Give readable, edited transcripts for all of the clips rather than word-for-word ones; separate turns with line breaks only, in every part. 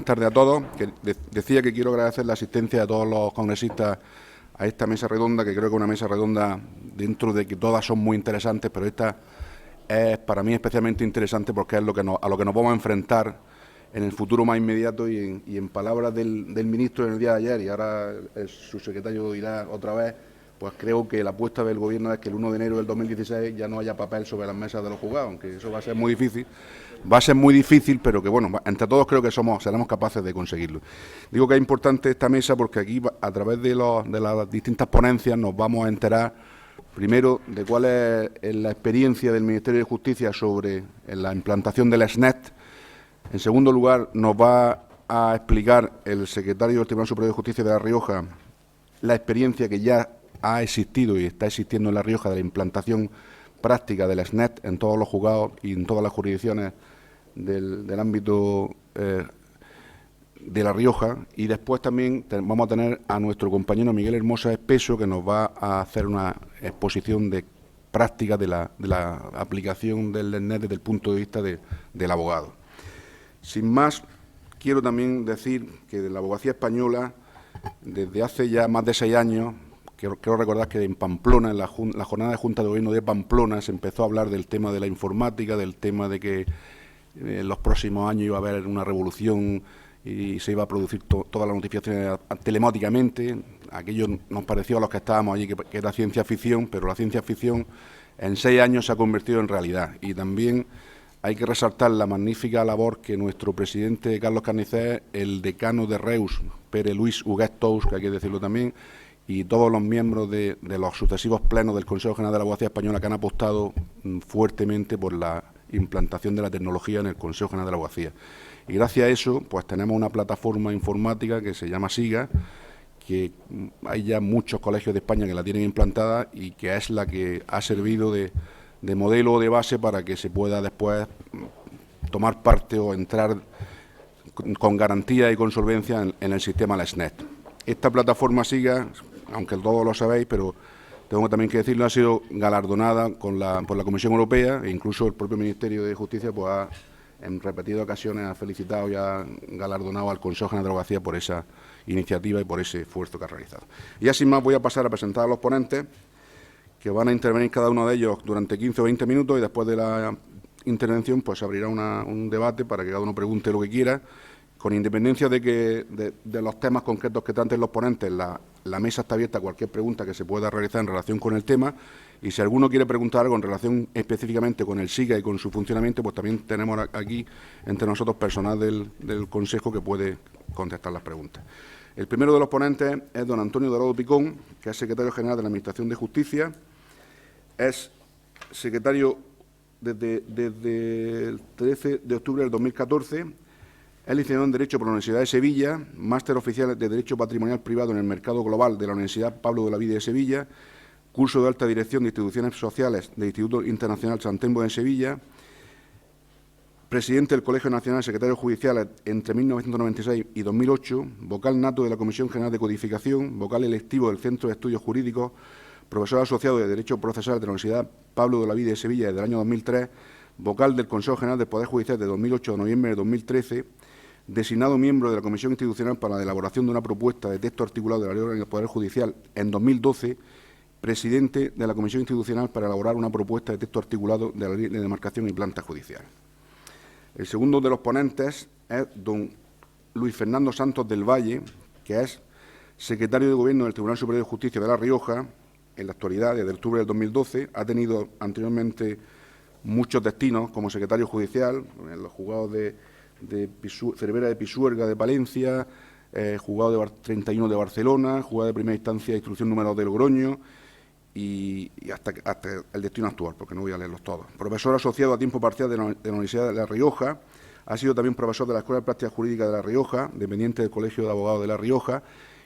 buenas tardes a todos. Decía que quiero agradecer la asistencia de todos los congresistas a esta mesa redonda, que creo que es una mesa redonda dentro de que todas son muy interesantes, pero esta es para mí especialmente interesante porque es a lo que nos vamos a enfrentar en el futuro más inmediato y en palabras del ministro en el día de ayer, y ahora el subsecretario lo dirá otra vez, pues creo que la apuesta del Gobierno es que el 1 de enero del 2016 ya no haya papel sobre las mesas de los juzgados, aunque eso va a ser muy difícil. Va a ser muy difícil, pero que bueno, entre todos creo que seremos capaces de conseguirlo. Digo que es importante esta mesa porque aquí, a través de las distintas ponencias, nos vamos a enterar primero de cuál es la experiencia del Ministerio de Justicia sobre la implantación del SNET. En segundo lugar, nos va a explicar el secretario del Tribunal Superior de Justicia de La Rioja la experiencia que ya ha existido y está existiendo en La Rioja de la implantación práctica del SNET en todos los juzgados y en todas las jurisdicciones del ámbito de La Rioja. Y después también vamos a tener a nuestro compañero Miguel Hermosa Espeso, que nos va a hacer una exposición de práctica de la aplicación del SNET desde el punto de vista del abogado. Sin más, quiero también decir que de la abogacía española, desde hace ya más de 6 años, quiero recordar que en Pamplona, en la jornada de Junta de Gobierno de Pamplona, se empezó a hablar del tema de la informática, del tema de que en los próximos años iba a haber una revolución y se iba a producir todas las notificaciones telemáticamente. Aquello nos pareció a los que estábamos allí que era ciencia ficción, pero la ciencia ficción en 6 años se ha convertido en realidad. Y también hay que resaltar la magnífica labor que nuestro presidente Carlos Carnicés, el decano de Reus, Pere Luis Huguet Tous, que hay que decirlo también, y todos los miembros de los sucesivos plenos del Consejo General de la Abogacía Española, que han apostado fuertemente por la implantación de la tecnología en el Consejo General de la Abogacía. Y gracias a eso, pues tenemos una plataforma informática que se llama SIGA, que hay ya muchos colegios de España que la tienen implantada y que es la que ha servido de modelo o de base para que se pueda después tomar parte o entrar con garantía y con solvencia en el sistema SNET. Esta plataforma SIGA, aunque todos lo sabéis, pero tengo también que decirlo, ha sido galardonada por la Comisión Europea, e incluso el propio Ministerio de Justicia pues en repetidas ocasiones ha felicitado y ha galardonado al Consejo General de la Abogacía por esa iniciativa y por ese esfuerzo que ha realizado. Y ya sin más voy a pasar a presentar a los ponentes, que van a intervenir cada uno de ellos durante 15 o 20 minutos, y después de la intervención pues se abrirá un debate para que cada uno pregunte lo que quiera, con independencia de los temas concretos que traten los ponentes. La mesa está abierta a cualquier pregunta que se pueda realizar en relación con el tema, y si alguno quiere preguntar algo en relación específicamente con el SIGA y con su funcionamiento, pues también tenemos aquí entre nosotros personal del Consejo que puede contestar las preguntas. El primero de los ponentes es don Antonio Dorado Picón, que es secretario general de la Administración de Justicia. Es secretario desde el 13 de octubre del 2014. Es licenciado en Derecho por la Universidad de Sevilla, máster oficial de Derecho Patrimonial Privado en el Mercado Global de la Universidad Pablo de Olavide de Sevilla, curso de alta dirección de instituciones sociales del Instituto Internacional Sant Telmo de Sevilla, presidente del Colegio Nacional de Secretarios Judiciales entre 1996 y 2008, vocal nato de la Comisión General de Codificación, vocal electivo del Centro de Estudios Jurídicos, profesor asociado de Derecho Procesal de la Universidad Pablo de Olavide de Sevilla desde el año 2003, vocal del Consejo General del Poder Judicial de 2008 a noviembre de 2013, designado miembro de la Comisión Institucional para la elaboración de una propuesta de texto articulado de la Ley del Poder Judicial en 2012, presidente de la Comisión Institucional para elaborar una propuesta de texto articulado de la Ley de Demarcación y Planta Judicial. El segundo de los ponentes es don Luis Fernando Santos del Valle, que es secretario de Gobierno del Tribunal Superior de Justicia de La Rioja. En la actualidad, desde octubre del 2012, ha tenido anteriormente muchos destinos como secretario judicial en los juzgados de Cervera de Pisuerga de Palencia, juzgado 31 de Barcelona, juzgado de primera instancia de instrucción número 2 de Logroño y hasta el destino actual, porque no voy a leerlos todos. Profesor asociado a tiempo parcial de la Universidad de La Rioja, ha sido también profesor de la Escuela de Práctica Jurídica de La Rioja, dependiente del Colegio de Abogados de La Rioja,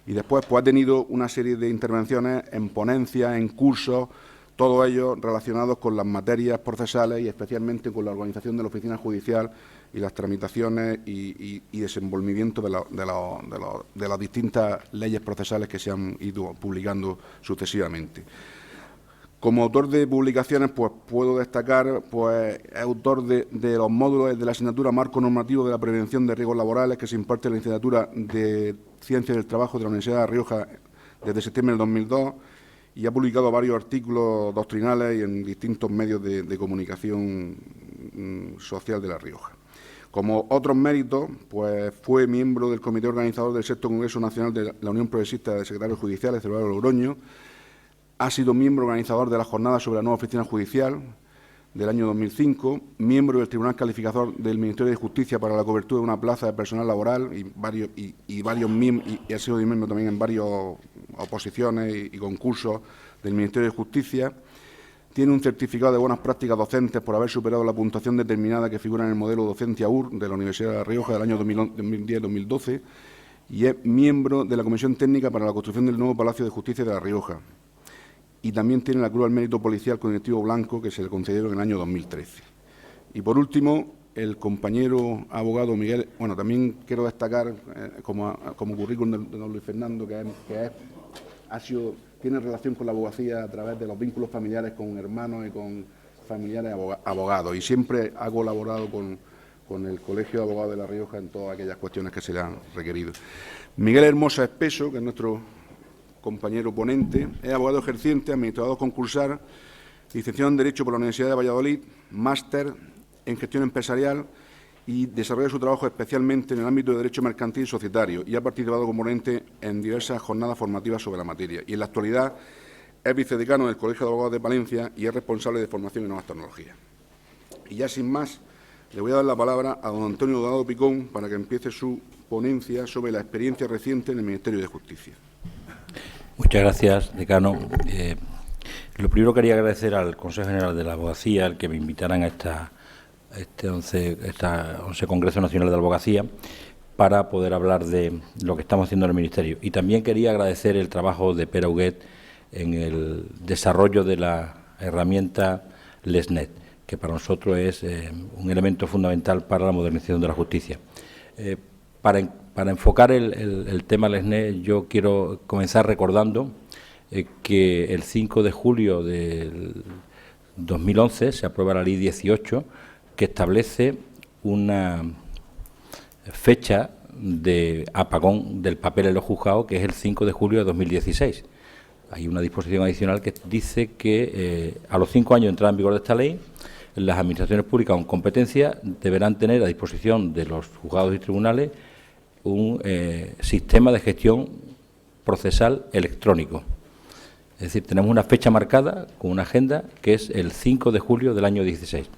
y después pues, ha tenido una serie de intervenciones en ponencias, en cursos, todos ellos relacionados con las materias procesales y especialmente con la organización de la oficina judicial y las tramitaciones y desenvolvimiento de las distintas leyes procesales que se han ido publicando sucesivamente. Como autor de publicaciones, pues puedo destacar, pues es autor de los módulos de la asignatura Marco Normativo de la Prevención de Riesgos Laborales, que se imparte en la licenciatura de Ciencias del Trabajo de la Universidad de La Rioja desde septiembre del 2002, y ha publicado varios artículos doctrinales y en distintos medios de comunicación social de La Rioja. Como otros méritos, pues fue miembro del comité organizador del Sexto Congreso Nacional de la Unión Progresista de Secretarios Judiciales, celebrado en Logroño. Ha sido miembro organizador de la jornada sobre la nueva oficina judicial del año 2005, miembro del Tribunal Calificador del Ministerio de Justicia para la cobertura de una plaza de personal laboral y ha sido miembro también en varias oposiciones y concursos del Ministerio de Justicia. Tiene un certificado de buenas prácticas docentes por haber superado la puntuación determinada que figura en el modelo docente AUR de la Universidad de La Rioja del año 2010-2012 y es miembro de la Comisión Técnica para la construcción del nuevo Palacio de Justicia de La Rioja. Y también tiene la Cruz al Mérito Policial con directivo blanco que se le concedieron en el año 2013. Y por último, el compañero abogado Miguel, bueno, también quiero destacar como currículum de don Luis Fernando, tiene relación con la abogacía a través de los vínculos familiares con hermanos y con familiares abogados, y siempre ha colaborado con el Colegio de Abogados de La Rioja en todas aquellas cuestiones que se le han requerido. Miguel Hermosa Espeso, que es nuestro compañero ponente, es abogado ejerciente, administrador concursal, licenciado en Derecho por la Universidad de Valladolid, máster en Gestión Empresarial y desarrolla su trabajo especialmente en el ámbito de Derecho Mercantil y Societario y ha participado como ponente en diversas jornadas formativas sobre la materia. Y en la actualidad es vicedecano del Colegio de Abogados de Palencia y es responsable de formación en nuevas tecnologías. Y ya sin más, le voy a dar la palabra a don Antonio Dorado Picón para que empiece su ponencia sobre la experiencia reciente en el Ministerio de Justicia.
Muchas gracias, decano. Lo primero quería agradecer al Consejo General de la Abogacía el que me invitaran a este 11 Congreso Nacional de la Abogacía para poder hablar de lo que estamos haciendo en el Ministerio. Y también quería agradecer el trabajo de Pere Huguet en el desarrollo de la herramienta LESNET, que para nosotros es un elemento fundamental para la modernización de la justicia. Para enfocar el tema LESNET, yo quiero comenzar recordando que el 5 de julio del 2011 se aprueba la Ley 18, que establece una fecha de apagón del papel en los juzgados, que es el 5 de julio de 2016. Hay una disposición adicional que dice que a los 5 años de entrada en vigor de esta ley, las administraciones públicas con competencia deberán tener a disposición de los juzgados y tribunales un sistema de gestión procesal electrónico. Es decir, tenemos una fecha marcada con una agenda que es el 5 de julio del año 16.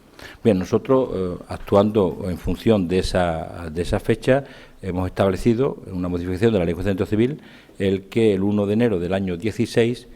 Bien, nosotros, actuando en función de esa fecha, hemos establecido una modificación de la Ley de Enjuiciamiento Civil el que el 1 de enero del año 16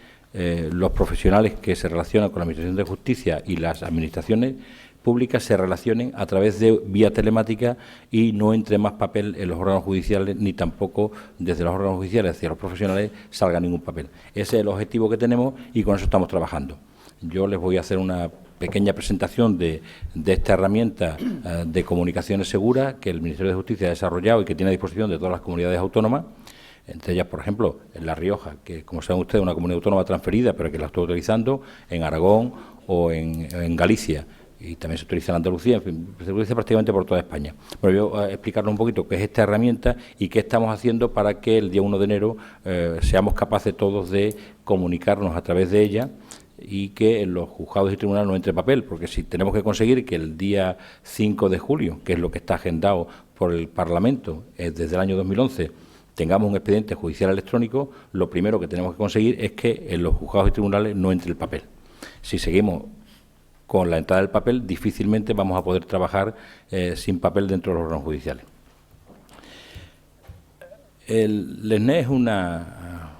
los profesionales que se relacionan con la Administración de Justicia y las administraciones públicas se relacionen a través de vía telemática y no entre más papel en los órganos judiciales, ni tampoco desde los órganos judiciales hacia los profesionales salga ningún papel. Ese es el objetivo que tenemos y con eso estamos trabajando. Yo les voy a hacer una pequeña presentación de esta herramienta de comunicaciones seguras que el Ministerio de Justicia ha desarrollado y que tiene a disposición de todas las comunidades autónomas, entre ellas, por ejemplo, en La Rioja, que, como saben ustedes, es una comunidad autónoma transferida, pero que la está utilizando, en Aragón o en Galicia. Y también se utiliza en Andalucía, en fin, se utiliza prácticamente por toda España. Bueno, yo voy a explicarles un poquito qué es esta herramienta y qué estamos haciendo para que el día 1 de enero seamos capaces todos de comunicarnos a través de ella y que en los juzgados y tribunales no entre papel, porque si tenemos que conseguir que el día 5 de julio, que es lo que está agendado por el Parlamento desde el año 2011, tengamos un expediente judicial electrónico, lo primero que tenemos que conseguir es que en los juzgados y tribunales no entre el papel. Si seguimos con la entrada del papel, difícilmente vamos a poder trabajar sin papel dentro de los órganos judiciales. El LESNET es una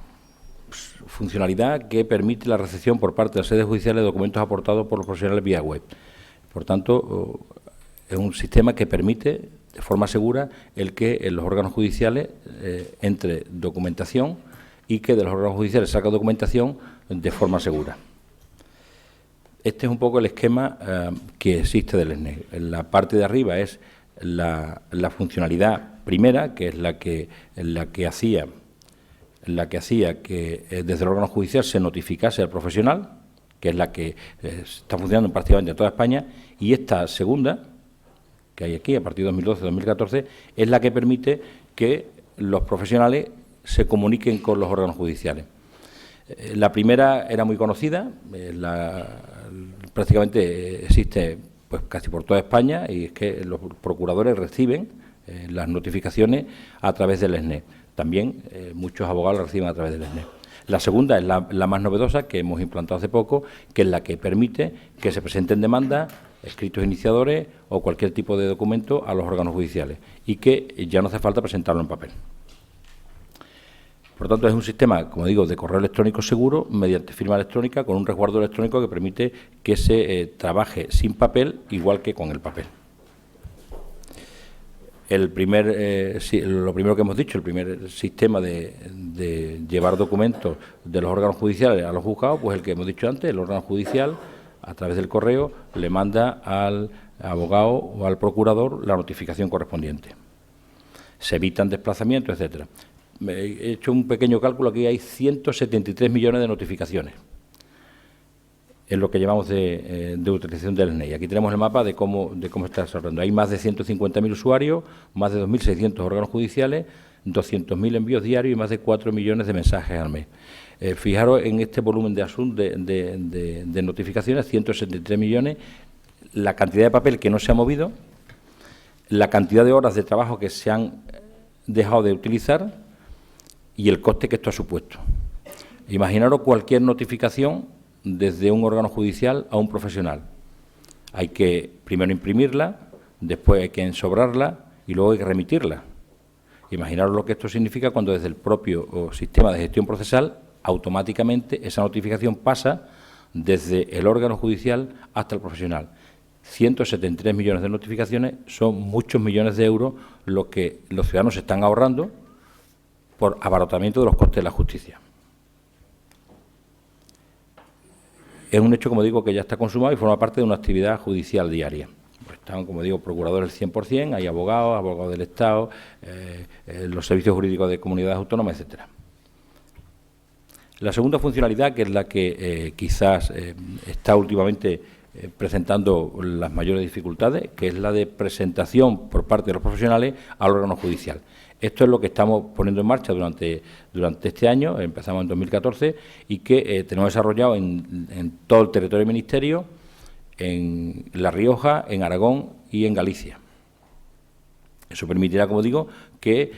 funcionalidad que permite la recepción por parte de las sedes judiciales de documentos aportados por los profesionales vía web. Por tanto, es un sistema que permite de forma segura el que en los órganos judiciales entre documentación y que de los órganos judiciales salga documentación de forma segura. Este es un poco el esquema que existe del LESNET. En la parte de arriba es la funcionalidad primera, que es la que hacía que desde el órgano judicial se notificase al profesional que es la que está funcionando prácticamente en toda España, y esta segunda, que hay aquí a partir de 2012-2014, es la que permite que los profesionales se comuniquen con los órganos judiciales. La primera era muy conocida, prácticamente existe pues casi por toda España, y es que los procuradores reciben las notificaciones a través del SNE. También muchos abogados las reciben a través del SNE. La segunda es la más novedosa, que hemos implantado hace poco, que es la que permite que se presenten demandas, escritos iniciadores o cualquier tipo de documento a los órganos judiciales, y que ya no hace falta presentarlo en papel. Por lo tanto, es un sistema, como digo, de correo electrónico seguro, mediante firma electrónica, con un resguardo electrónico que permite que se trabaje sin papel, igual que con el papel. Lo primero que hemos dicho, el primer sistema de llevar documentos de los órganos judiciales a los juzgados, pues el que hemos dicho antes, el órgano judicial, a través del correo, le manda al abogado o al procurador la notificación correspondiente. Se evitan desplazamientos, etcétera. He hecho un pequeño cálculo, aquí hay 173 millones de notificaciones. Es lo que llevamos de utilización del SNE. Aquí tenemos el mapa de cómo está desarrollando. Hay más de 150.000 usuarios, más de 2.600 órganos judiciales, 200.000 envíos diarios y más de 4 millones de mensajes al mes. Fijaros en este volumen de notificaciones, 173 millones, la cantidad de papel que no se ha movido, la cantidad de horas de trabajo que se han dejado de utilizar y el coste que esto ha supuesto. Imaginaros cualquier notificación desde un órgano judicial a un profesional. Hay que primero imprimirla, después hay que ensobrarla y luego hay que remitirla. Imaginaros lo que esto significa cuando desde el propio sistema de gestión procesal automáticamente esa notificación pasa desde el órgano judicial hasta el profesional. 173 millones de notificaciones son muchos millones de euros lo que los ciudadanos están ahorrando por abaratamiento de los costes de la justicia. Es un hecho, como digo, que ya está consumado y forma parte de una actividad judicial diaria. Pues están, como digo, procuradores el 100%, hay abogados del Estado, los servicios jurídicos de comunidades autónomas, etcétera. La segunda funcionalidad, que es la que quizás está últimamente presentando las mayores dificultades, que es la de presentación por parte de los profesionales al órgano judicial. Esto es lo que estamos poniendo en marcha durante este año, empezamos en 2014, y que tenemos desarrollado en todo el territorio del Ministerio, en La Rioja, en Aragón y en Galicia. Eso permitirá, como digo, que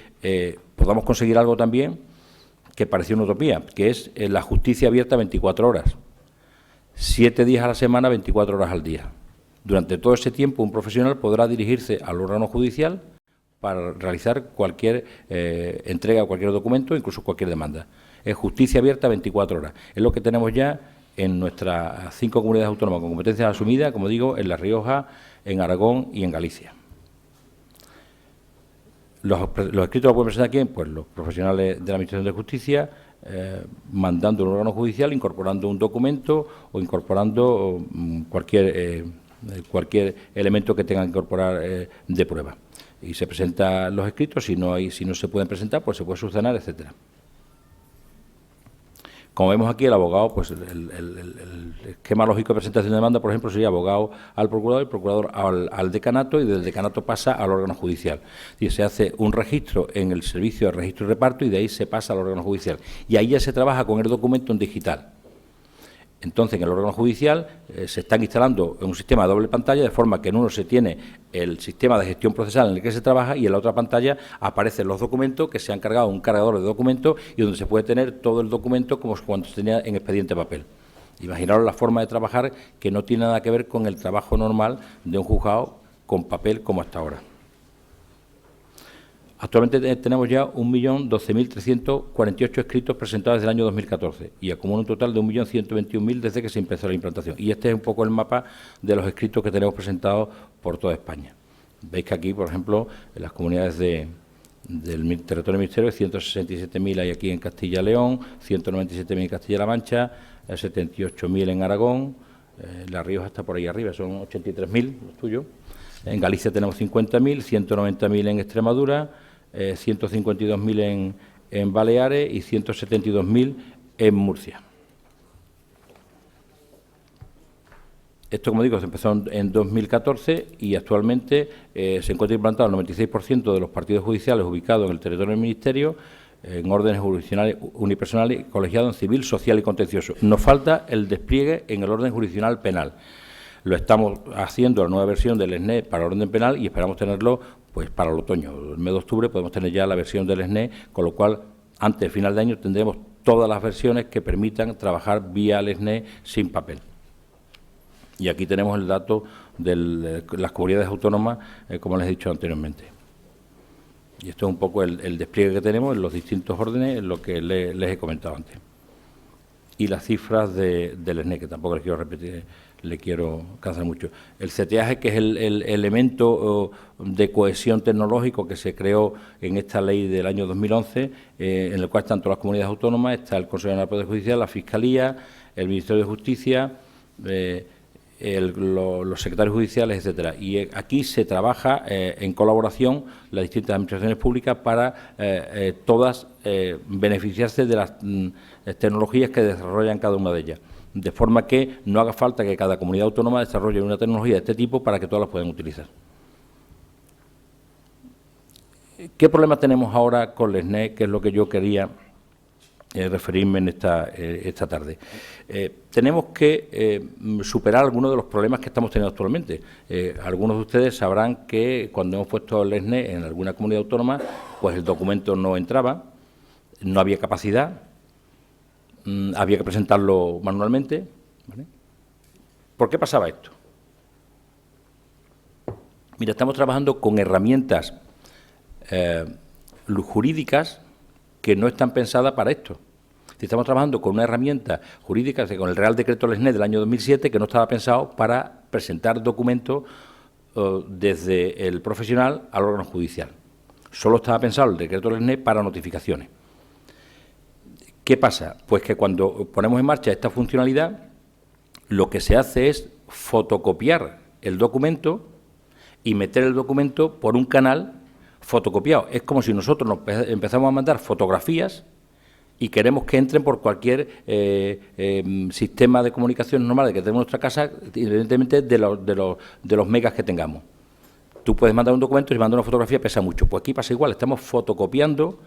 podamos conseguir algo también que pareció una utopía, que es la justicia abierta 24 horas, 7 días a la semana, 24 horas al día. Durante todo ese tiempo, un profesional podrá dirigirse al órgano judicial para realizar cualquier entrega de cualquier documento, incluso cualquier demanda. Es justicia abierta 24 horas. Es lo que tenemos ya en nuestras 5 comunidades autónomas con competencias asumidas, como digo, en La Rioja, en Aragón y en Galicia. Los escritos los pueden presentar ¿quién? Pues los profesionales de la Administración de Justicia, mandando un órgano judicial, incorporando un documento o incorporando cualquier elemento que tengan que incorporar de prueba. Y se presentan los escritos, si no se pueden presentar, pues se puede subsanar, etcétera. Como vemos aquí, el abogado, pues el esquema lógico de presentación de demanda, por ejemplo, sería abogado al procurador, el procurador al decanato, y del decanato pasa al órgano judicial. Y se hace un registro en el servicio de registro y reparto y de ahí se pasa al órgano judicial. Y ahí ya se trabaja con el documento en digital. Entonces, en el órgano judicial se están instalando un sistema de doble pantalla, de forma que en uno se tiene el sistema de gestión procesal en el que se trabaja y en la otra pantalla aparecen los documentos que se han cargado un cargador de documentos y donde se puede tener todo el documento como cuando se tenía en expediente papel. Imaginaros la forma de trabajar que no tiene nada que ver con el trabajo normal de un juzgado con papel como hasta ahora. Actualmente tenemos ya 1.012.348 escritos presentados desde el año 2014 y acumula un total de 1.121.000 desde que se empezó la implantación. Y este es un poco el mapa de los escritos que tenemos presentados por toda España. Veis que aquí, por ejemplo, en las comunidades del territorio del Ministerio, 167.000 hay aquí en Castilla y León, 197.000 en Castilla-La Mancha, 78.000 en Aragón, La Rioja está por ahí arriba, son 83.000 los tuyos. En Galicia tenemos 50.000, 190.000 en Extremadura, 152.000 en Baleares y 172.000 en Murcia. Esto, como digo, se empezó en 2014 y actualmente se encuentra implantado el 96% de los partidos judiciales ubicados en el territorio del Ministerio en órdenes jurisdiccionales unipersonales, colegiados en civil, social y contencioso. Nos falta el despliegue en el orden jurisdiccional penal. Lo estamos haciendo, la nueva versión del SNE para el orden penal, y esperamos tenerlo pues para el otoño. El mes de octubre podemos tener ya la versión del SNE, con lo cual, antes de final de año, tendremos todas las versiones que permitan trabajar vía el SNE sin papel. Y aquí tenemos el dato de las comunidades autónomas, como les he dicho anteriormente. Y esto es un poco el despliegue que tenemos en los distintos órdenes, en lo que les he comentado antes. Y las cifras del SNE, que tampoco les quiero repetir, le quiero cansar mucho. El CTAG, que es el elemento de cohesión tecnológico que se creó en esta ley del año 2011, en el cual están todas las comunidades autónomas, está el Consejo General del Poder Judicial, la Fiscalía, el Ministerio de Justicia, los secretarios judiciales, etcétera. Y aquí se trabaja en colaboración las distintas administraciones públicas para todas beneficiarse de las tecnologías que desarrollan cada una de ellas, de forma que no haga falta que cada comunidad autónoma desarrolle una tecnología de este tipo para que todas las puedan utilizar. ¿Qué problema tenemos ahora con el SNE? Que es lo que yo quería referirme en esta tarde. Tenemos que superar algunos de los problemas que estamos teniendo actualmente. Algunos de ustedes sabrán que cuando hemos puesto el SNE en alguna comunidad autónoma, pues el documento no entraba, no había capacidad, había que presentarlo manualmente, ¿vale? ¿Por qué pasaba esto? Mira, estamos trabajando con herramientas jurídicas que no están pensadas para esto. Estamos trabajando con una herramienta jurídica, con el Real Decreto SNE del año 2007, que no estaba pensado para presentar documentos desde el profesional al órgano judicial. Solo estaba pensado el Decreto SNE para notificaciones. ¿Qué pasa? Pues que cuando ponemos en marcha esta funcionalidad, lo que se hace es fotocopiar el documento y meter el documento por un canal fotocopiado. Es como si nosotros nos empezamos a mandar fotografías y queremos que entren por cualquier sistema de comunicación normal que tenemos en nuestra casa, evidentemente de los megas que tengamos. Tú puedes mandar un documento y si mandas una fotografía pesa mucho. Pues aquí pasa igual, estamos fotocopiando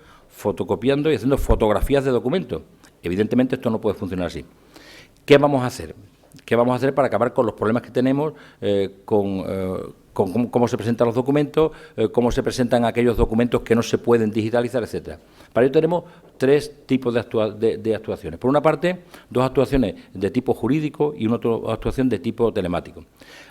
y haciendo fotografías de documentos. Evidentemente esto no puede funcionar así. ¿Qué vamos a hacer? ¿Qué vamos a hacer para acabar con los problemas que tenemos con cómo se presentan los documentos, cómo se presentan aquellos documentos que no se pueden digitalizar, etcétera? Para ello tenemos tres tipos de actuaciones. Por una parte, dos actuaciones de tipo jurídico y una actuación de tipo telemático.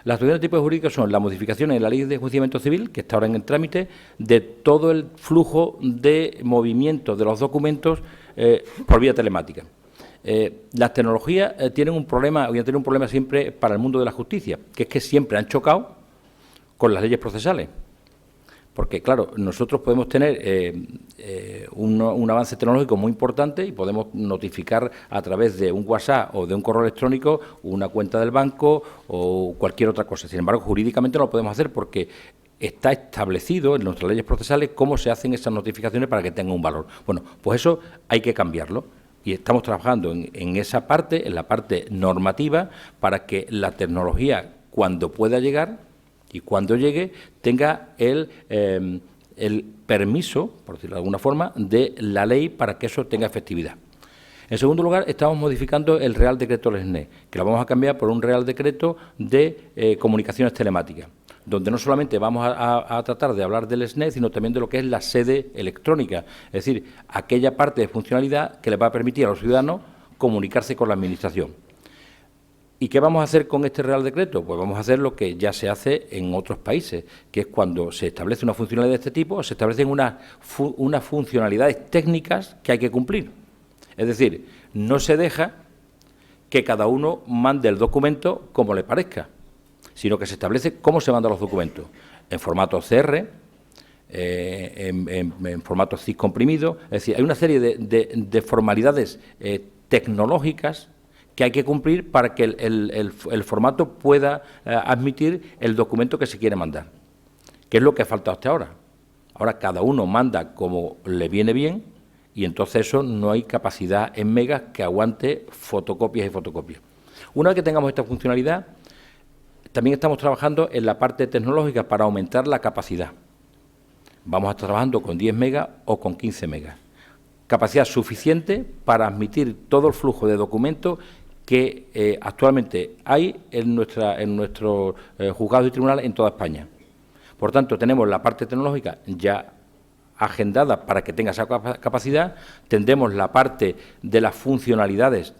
Las actuaciones de tipo jurídico son la modificación en la Ley de Enjuiciamiento Civil, que está ahora en el trámite, de todo el flujo de movimiento de los documentos por vía telemática. Las tecnologías tienen un problema, voy a tener un problema siempre para el mundo de la justicia, que es que siempre han chocado con las leyes procesales. Porque, claro, nosotros podemos tener un avance tecnológico muy importante y podemos notificar a través de un WhatsApp o de un correo electrónico una cuenta del banco o cualquier otra cosa. Sin embargo, jurídicamente no lo podemos hacer porque está establecido en nuestras leyes procesales cómo se hacen esas notificaciones para que tengan un valor. Bueno, pues eso hay que cambiarlo. Y estamos trabajando en esa parte, en la parte normativa, para que la tecnología, cuando pueda llegar y cuando llegue, tenga el permiso, por decirlo de alguna forma, de la ley para que eso tenga efectividad. En segundo lugar, estamos modificando el Real Decreto del SNE, que lo vamos a cambiar por un Real Decreto de comunicaciones telemáticas, donde no solamente vamos a tratar de hablar del SNE, sino también de lo que es la sede electrónica, es decir, aquella parte de funcionalidad que le va a permitir a los ciudadanos comunicarse con la Administración. ¿Y qué vamos a hacer con este Real Decreto? Pues vamos a hacer lo que ya se hace en otros países, que es cuando se establece una funcionalidad de este tipo, se establecen unas funcionalidades técnicas que hay que cumplir. Es decir, no se deja que cada uno mande el documento como le parezca, sino que se establece cómo se mandan los documentos, en formato CR, en formato CIS comprimido. Es decir, hay una serie de formalidades tecnológicas que hay que cumplir para que el formato pueda admitir el documento que se quiere mandar, que es lo que ha faltado hasta ahora. Ahora cada uno manda como le viene bien y entonces eso no hay capacidad en megas que aguante fotocopias y fotocopias. Una vez que tengamos esta funcionalidad, También estamos trabajando en la parte tecnológica para aumentar la capacidad. Vamos a estar trabajando con 10 megas o con 15 megas. Capacidad suficiente para admitir todo el flujo de documentos que actualmente hay en nuestros juzgados y tribunales en toda España. Por tanto, tenemos la parte tecnológica ya agendada para que tenga esa capacidad, tendremos la parte de las funcionalidades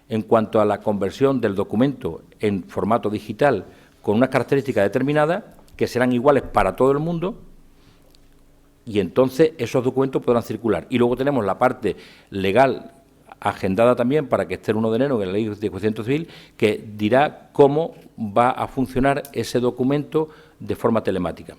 en cuanto a la conversión del documento en formato digital con unas características determinadas que serán iguales para todo el mundo, y entonces esos documentos podrán circular. Y luego tenemos la parte legal agendada también para que esté el 1 de enero en la Ley de Enjuiciamiento Civil, que dirá cómo va a funcionar ese documento de forma telemática.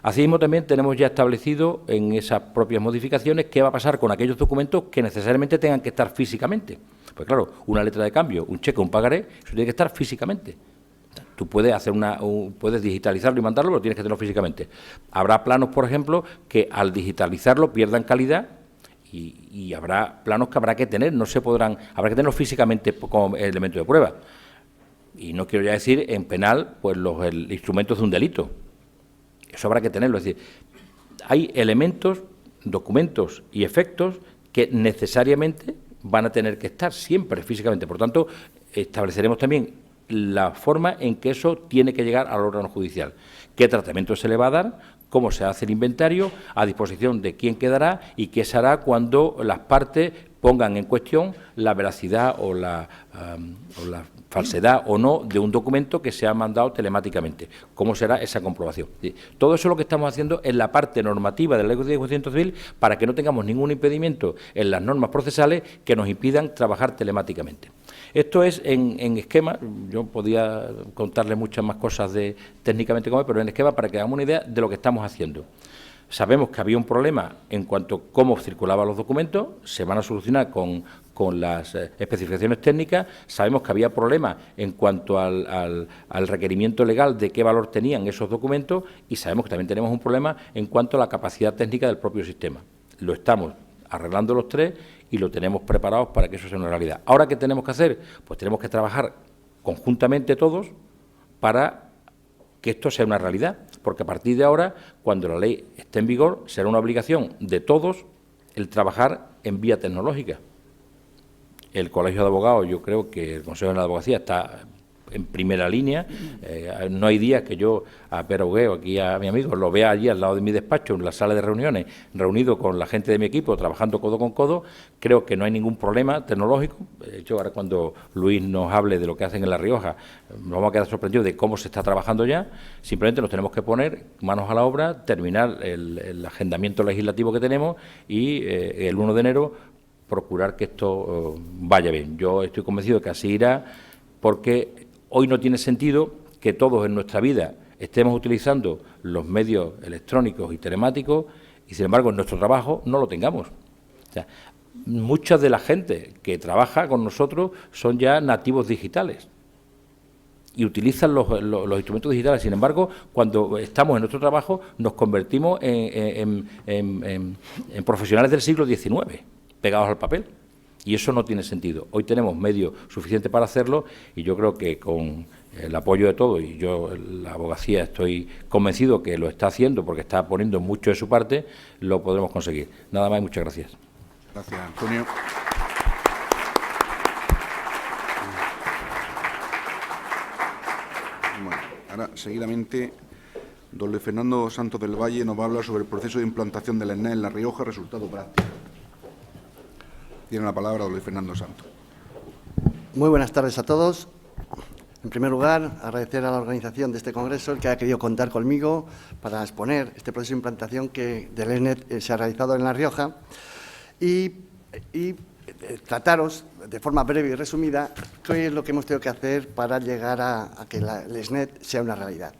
Asimismo, también tenemos ya establecido en esas propias modificaciones qué va a pasar con aquellos documentos que necesariamente tengan que estar físicamente. Pues claro, una letra de cambio, un cheque, un pagaré, eso tiene que estar físicamente. Tú puedes hacer puedes digitalizarlo y mandarlo, pero tienes que tenerlo físicamente. Habrá planos, por ejemplo, que al digitalizarlo pierdan calidad y habrá planos que habrá que tener, habrá que tenerlos físicamente como elemento de prueba. Y no quiero ya decir en penal, pues los instrumentos de un delito. Eso habrá que tenerlo. Es decir, hay elementos, documentos y efectos que necesariamente van a tener que estar siempre físicamente. Por tanto, estableceremos también la forma en que eso tiene que llegar al órgano judicial. ¿Qué tratamiento se le va a dar? ¿Cómo se hace el inventario? A disposición de quién quedará y qué se hará cuando las partes pongan en cuestión la veracidad o la falsedad o no de un documento que se ha mandado telemáticamente. ¿Cómo será esa comprobación? Todo eso es lo que estamos haciendo en la parte normativa de la Ley de Enjuiciamiento Civil para que no tengamos ningún impedimento en las normas procesales que nos impidan trabajar telemáticamente. Esto es en esquema. Yo podía contarle muchas más cosas técnicamente cómo es, pero en esquema para que hagamos una idea de lo que estamos haciendo. Sabemos que había un problema en cuanto a cómo circulaban los documentos, se van a solucionar con las especificaciones técnicas. Sabemos que había problemas en cuanto al requerimiento legal de qué valor tenían esos documentos y sabemos que también tenemos un problema en cuanto a la capacidad técnica del propio sistema. Lo estamos arreglando los tres y lo tenemos preparados para que eso sea una realidad. ¿Ahora qué tenemos que hacer? Pues tenemos que trabajar conjuntamente todos para que esto sea una realidad, porque a partir de ahora, cuando la ley esté en vigor, será una obligación de todos el trabajar en vía tecnológica. El Colegio de Abogados, yo creo que el Consejo de la Abogacía está en primera línea. No hay días que yo a Pedro Hugueo, aquí a mi amigo, lo vea allí al lado de mi despacho, en la sala de reuniones, reunido con la gente de mi equipo, trabajando codo con codo. Creo que no hay ningún problema tecnológico. De hecho, ahora cuando Luis nos hable de lo que hacen en La Rioja, nos vamos a quedar sorprendidos de cómo se está trabajando ya. Simplemente nos tenemos que poner manos a la obra, terminar el agendamiento legislativo que tenemos y el 1 de enero procurar que esto vaya bien. Yo estoy convencido de que así irá, porque hoy no tiene sentido que todos en nuestra vida estemos utilizando los medios electrónicos y telemáticos y, sin embargo, en nuestro trabajo no lo tengamos. O sea, mucha de la gente que trabaja con nosotros son ya nativos digitales y utilizan los instrumentos digitales. Sin embargo, cuando estamos en nuestro trabajo nos convertimos en profesionales del siglo XIX, pegados al papel. Y eso no tiene sentido. Hoy tenemos medios suficientes para hacerlo y yo creo que con el apoyo de todos, y yo, la abogacía, estoy convencido que lo está haciendo porque está poniendo mucho de su parte, lo podremos conseguir. Nada más y muchas gracias.
Gracias, Antonio. Bueno, ahora, seguidamente, don Luis Fernando Santos del Valle nos va a hablar sobre el proceso de implantación del SNET en La Rioja, resultado práctico. Tiene la palabra don Luis Fernando Santos.
Muy buenas tardes a todos. En primer lugar, agradecer a la organización de este congreso el que haya querido contar conmigo para exponer este proceso de implantación del SNET se ha realizado en La Rioja y trataros de forma breve y resumida qué es lo que hemos tenido que hacer para llegar a que el SNET sea una realidad.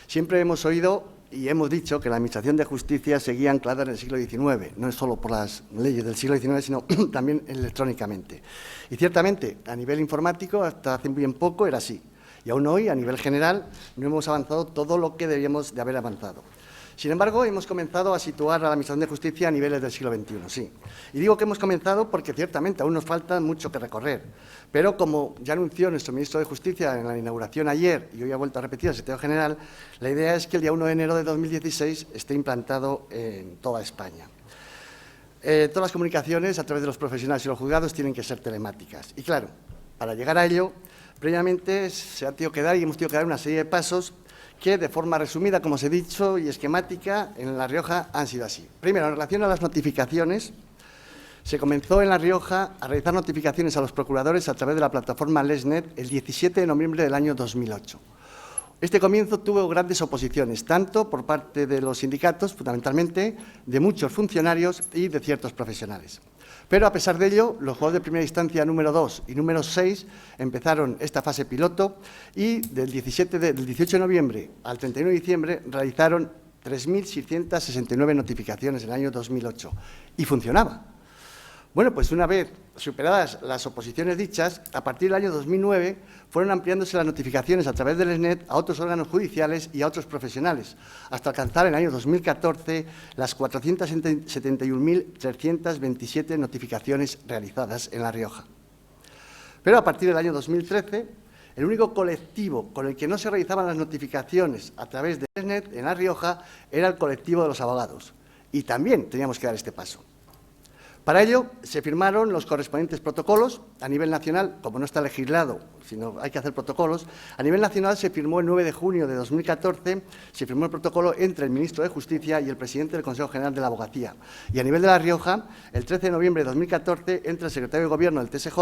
Siempre hemos oído y hemos dicho que la Administración de Justicia seguía anclada en el siglo XIX, no es solo por las leyes del siglo XIX, sino también electrónicamente. Y ciertamente, a nivel informático, hasta hace bien poco era así. Y aún hoy, a nivel general, no hemos avanzado todo lo que debíamos de haber avanzado. Sin embargo, hemos comenzado a situar a la Administración de Justicia a niveles del siglo XXI, sí. Y digo que hemos comenzado porque ciertamente aún nos falta mucho que recorrer. Pero como ya anunció nuestro ministro de Justicia en la inauguración ayer, y hoy ha vuelto a repetir el secretario general, la idea es que el día 1 de enero de 2016 esté implantado en toda España. Todas las comunicaciones a través de los profesionales y los juzgados tienen que ser telemáticas. Y claro, para llegar a ello, previamente se ha tenido que dar y hemos tenido que dar una serie de pasos que, de forma resumida, como os he dicho, y esquemática, en La Rioja han sido así. Primero, en relación a las notificaciones, se comenzó en La Rioja a realizar notificaciones a los procuradores a través de la plataforma LesNet el 17 de noviembre del año 2008. Este comienzo tuvo grandes oposiciones, tanto por parte de los sindicatos, fundamentalmente, de muchos funcionarios y de ciertos profesionales. Pero, a pesar de ello, los juzgados de primera instancia número 2 y número 6 empezaron esta fase piloto y del 18 de noviembre al 31 de diciembre realizaron 3.669 notificaciones en el año 2008 y funcionaba. Bueno, pues una vez superadas las oposiciones dichas, a partir del año 2009 fueron ampliándose las notificaciones a través del SNET a otros órganos judiciales y a otros profesionales, hasta alcanzar en el año 2014 las 471.327 notificaciones realizadas en La Rioja. Pero a partir del año 2013, el único colectivo con el que no se realizaban las notificaciones a través del SNET en La Rioja era el colectivo de los abogados. Y también teníamos que dar este paso. Para ello, se firmaron los correspondientes protocolos a nivel nacional, como no está legislado, sino hay que hacer protocolos. A nivel nacional se firmó el 9 de junio de 2014, se firmó el protocolo entre el ministro de Justicia y el presidente del Consejo General de la Abogacía. Y a nivel de La Rioja, el 13 de noviembre de 2014, entre el secretario de Gobierno del TSJ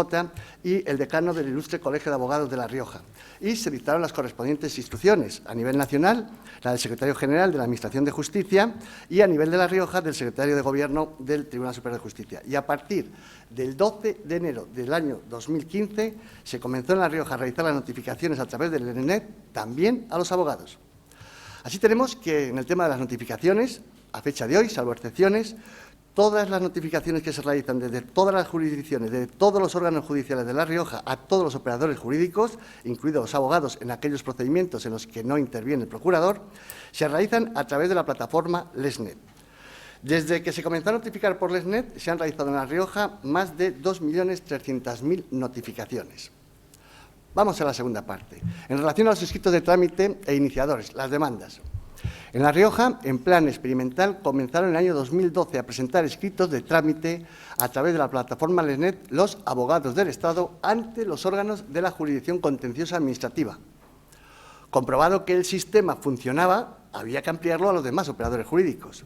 y el decano del Ilustre Colegio de Abogados de La Rioja. Y se dictaron las correspondientes instrucciones a nivel nacional, la del secretario general de la Administración de Justicia y a nivel de La Rioja, del secretario de Gobierno del Tribunal Superior de Justicia. Y a partir del 12 de enero del año 2015 se comenzó en La Rioja a realizar las notificaciones a través del SNET también a los abogados. Así tenemos que en el tema de las notificaciones, a fecha de hoy, salvo excepciones, todas las notificaciones que se realizan desde todas las jurisdicciones, desde todos los órganos judiciales de La Rioja a todos los operadores jurídicos, incluidos los abogados en aquellos procedimientos en los que no interviene el procurador, se realizan a través de la plataforma LesNet. Desde que se comenzó a notificar por LesNet, se han realizado en La Rioja más de 2.300.000 notificaciones. Vamos a la segunda parte. En relación a los escritos de trámite e iniciadores, las demandas. En La Rioja, en plan experimental, comenzaron en el año 2012 a presentar escritos de trámite a través de la plataforma LesNet los abogados del Estado ante los órganos de la jurisdicción contenciosa administrativa. Comprobado que el sistema funcionaba, había que ampliarlo a los demás operadores jurídicos.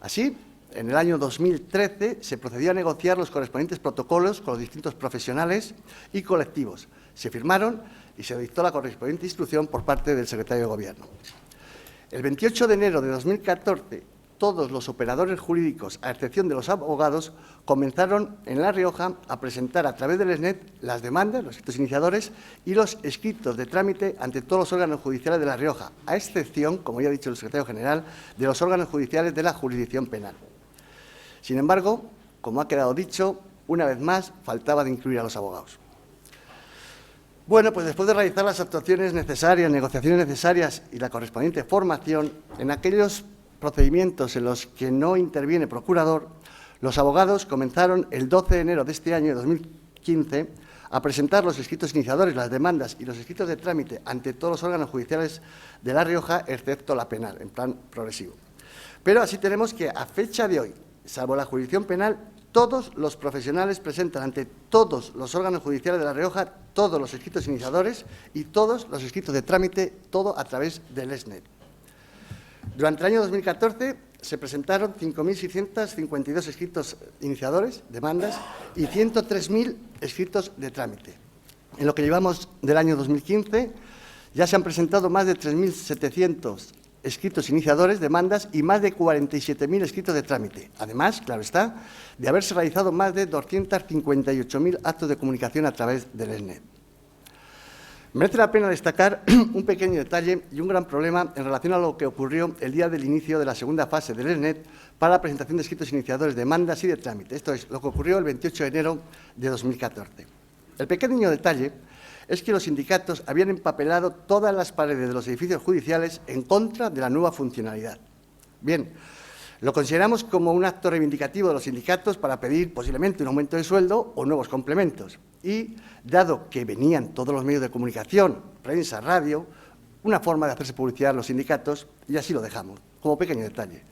Así, en el año 2013 se procedió a negociar los correspondientes protocolos con los distintos profesionales y colectivos. Se firmaron y se dictó la correspondiente instrucción por parte del secretario de Gobierno. El 28 de enero de 2014, todos los operadores jurídicos, a excepción de los abogados, comenzaron en La Rioja a presentar a través del SNET las demandas, los escritos iniciadores y los escritos de trámite ante todos los órganos judiciales de La Rioja, a excepción, como ya ha dicho el secretario general, de los órganos judiciales de la jurisdicción penal. Sin embargo, como ha quedado dicho, una vez más faltaba de incluir a los abogados. Bueno, pues después de realizar las actuaciones necesarias, negociaciones necesarias y la correspondiente formación, en aquellos procedimientos en los que no interviene procurador, los abogados comenzaron el 12 de enero de este año, de 2015, a presentar los escritos iniciadores, las demandas y los escritos de trámite ante todos los órganos judiciales de La Rioja, excepto la penal, en plan progresivo. Pero así tenemos que, a fecha de hoy, salvo la jurisdicción penal, todos los profesionales presentan ante todos los órganos judiciales de La Rioja todos los escritos iniciadores y todos los escritos de trámite, todo a través del SNET. Durante el año 2014 se presentaron 5.652 escritos iniciadores, demandas, y 103.000 escritos de trámite. En lo que llevamos del año 2015 ya se han presentado más de 3.700 escritos iniciadores, demandas y más de 47.000 escritos de trámite. Además, claro está, de haberse realizado más de 258.000 actos de comunicación a través del SNET. Merece la pena destacar un pequeño detalle y un gran problema en relación a lo que ocurrió el día del inicio de la segunda fase del SNET para la presentación de escritos iniciadores, demandas y de trámite. Esto es lo que ocurrió el 28 de enero de 2014. El pequeño detalle es que los sindicatos habían empapelado todas las paredes de los edificios judiciales en contra de la nueva funcionalidad. Bien, lo consideramos como un acto reivindicativo de los sindicatos para pedir posiblemente un aumento de sueldo o nuevos complementos. Y, dado que venían todos los medios de comunicación, prensa, radio, una forma de hacerse publicidad a los sindicatos, y así lo dejamos, como pequeño detalle.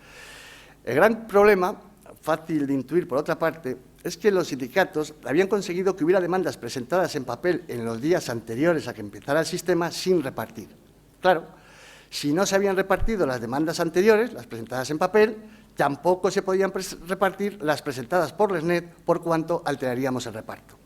El gran problema, fácil de intuir por otra parte, es que los sindicatos habían conseguido que hubiera demandas presentadas en papel en los días anteriores a que empezara el sistema sin repartir. Claro, si no se habían repartido las demandas anteriores, las presentadas en papel, tampoco se podían repartir las presentadas por LESNET, por cuanto alteraríamos el reparto.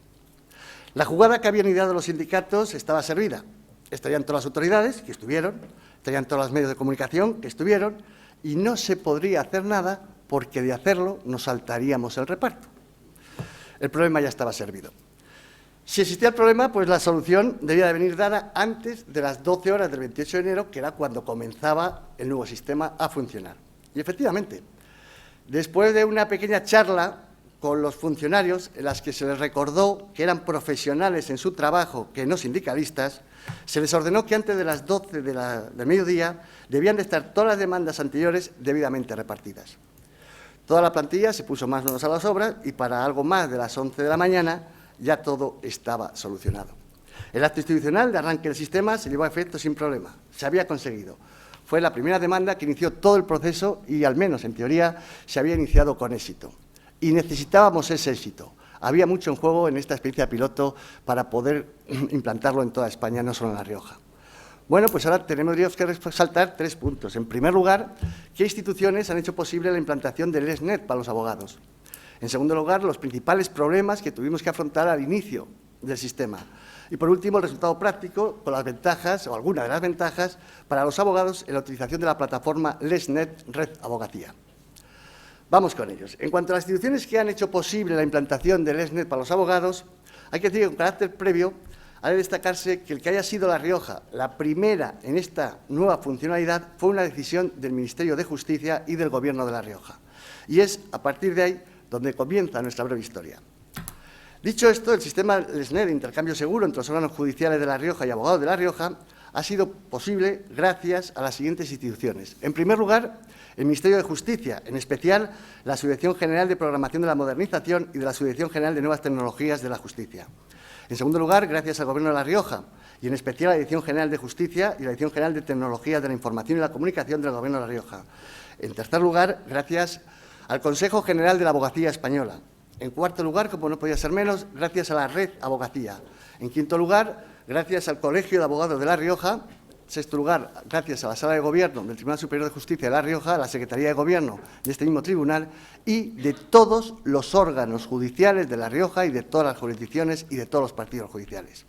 La jugada que habían ideado los sindicatos estaba servida. Estarían todas las autoridades, que estuvieron, estarían todos los medios de comunicación, que estuvieron, y no se podría hacer nada porque de hacerlo nos saltaríamos el reparto. El problema ya estaba servido. Si existía el problema, pues la solución debía de venir dada antes de las 12 horas del 28 de enero, que era cuando comenzaba el nuevo sistema a funcionar. Y efectivamente, después de una pequeña charla con los funcionarios, en las que se les recordó que eran profesionales en su trabajo, que no sindicalistas, se les ordenó que antes de las 12 del mediodía debían de estar todas las demandas anteriores debidamente repartidas. Toda la plantilla se puso más o menos a las obras y para algo más de las 11 de la mañana ya todo estaba solucionado. El acto institucional de arranque del sistema se llevó a efecto sin problema. Se había conseguido. Fue la primera demanda que inició todo el proceso y, al menos en teoría, se había iniciado con éxito. Y necesitábamos ese éxito. Había mucho en juego en esta experiencia piloto para poder implantarlo en toda España, no solo en La Rioja. Bueno, pues ahora tenemos que resaltar 3 puntos. En primer lugar, ¿qué instituciones han hecho posible la implantación del LESNET para los abogados? En segundo lugar, los principales problemas que tuvimos que afrontar al inicio del sistema. Y por último, el resultado práctico con las ventajas, o algunas de las ventajas, para los abogados en la utilización de la plataforma LESNET Red Abogacía. Vamos con ellos. En cuanto a las instituciones que han hecho posible la implantación del LESNET para los abogados, hay que decir que con carácter previo ha de destacarse que el que haya sido La Rioja la primera en esta nueva funcionalidad fue una decisión del Ministerio de Justicia y del Gobierno de La Rioja. Y es a partir de ahí donde comienza nuestra breve historia. Dicho esto, el sistema LESNET de intercambio seguro entre los órganos judiciales de La Rioja y abogados de La Rioja ha sido posible gracias a las siguientes instituciones. En primer lugar, el Ministerio de Justicia, en especial la Subdirección General de Programación de la Modernización y de la Subdirección General de Nuevas Tecnologías de la Justicia. En segundo lugar, gracias al Gobierno de La Rioja y en especial a la Dirección General de Justicia y la Dirección General de Tecnologías de la Información y la Comunicación del Gobierno de La Rioja. En tercer lugar, gracias al Consejo General de la Abogacía Española. En cuarto lugar, como no podía ser menos, gracias a la Red Abogacía. En quinto lugar, gracias al Colegio de Abogados de La Rioja. En sexto lugar, gracias a la Sala de Gobierno del Tribunal Superior de Justicia de La Rioja, a la Secretaría de Gobierno de este mismo tribunal y de todos los órganos judiciales de La Rioja y de todas las jurisdicciones y de todos los partidos judiciales.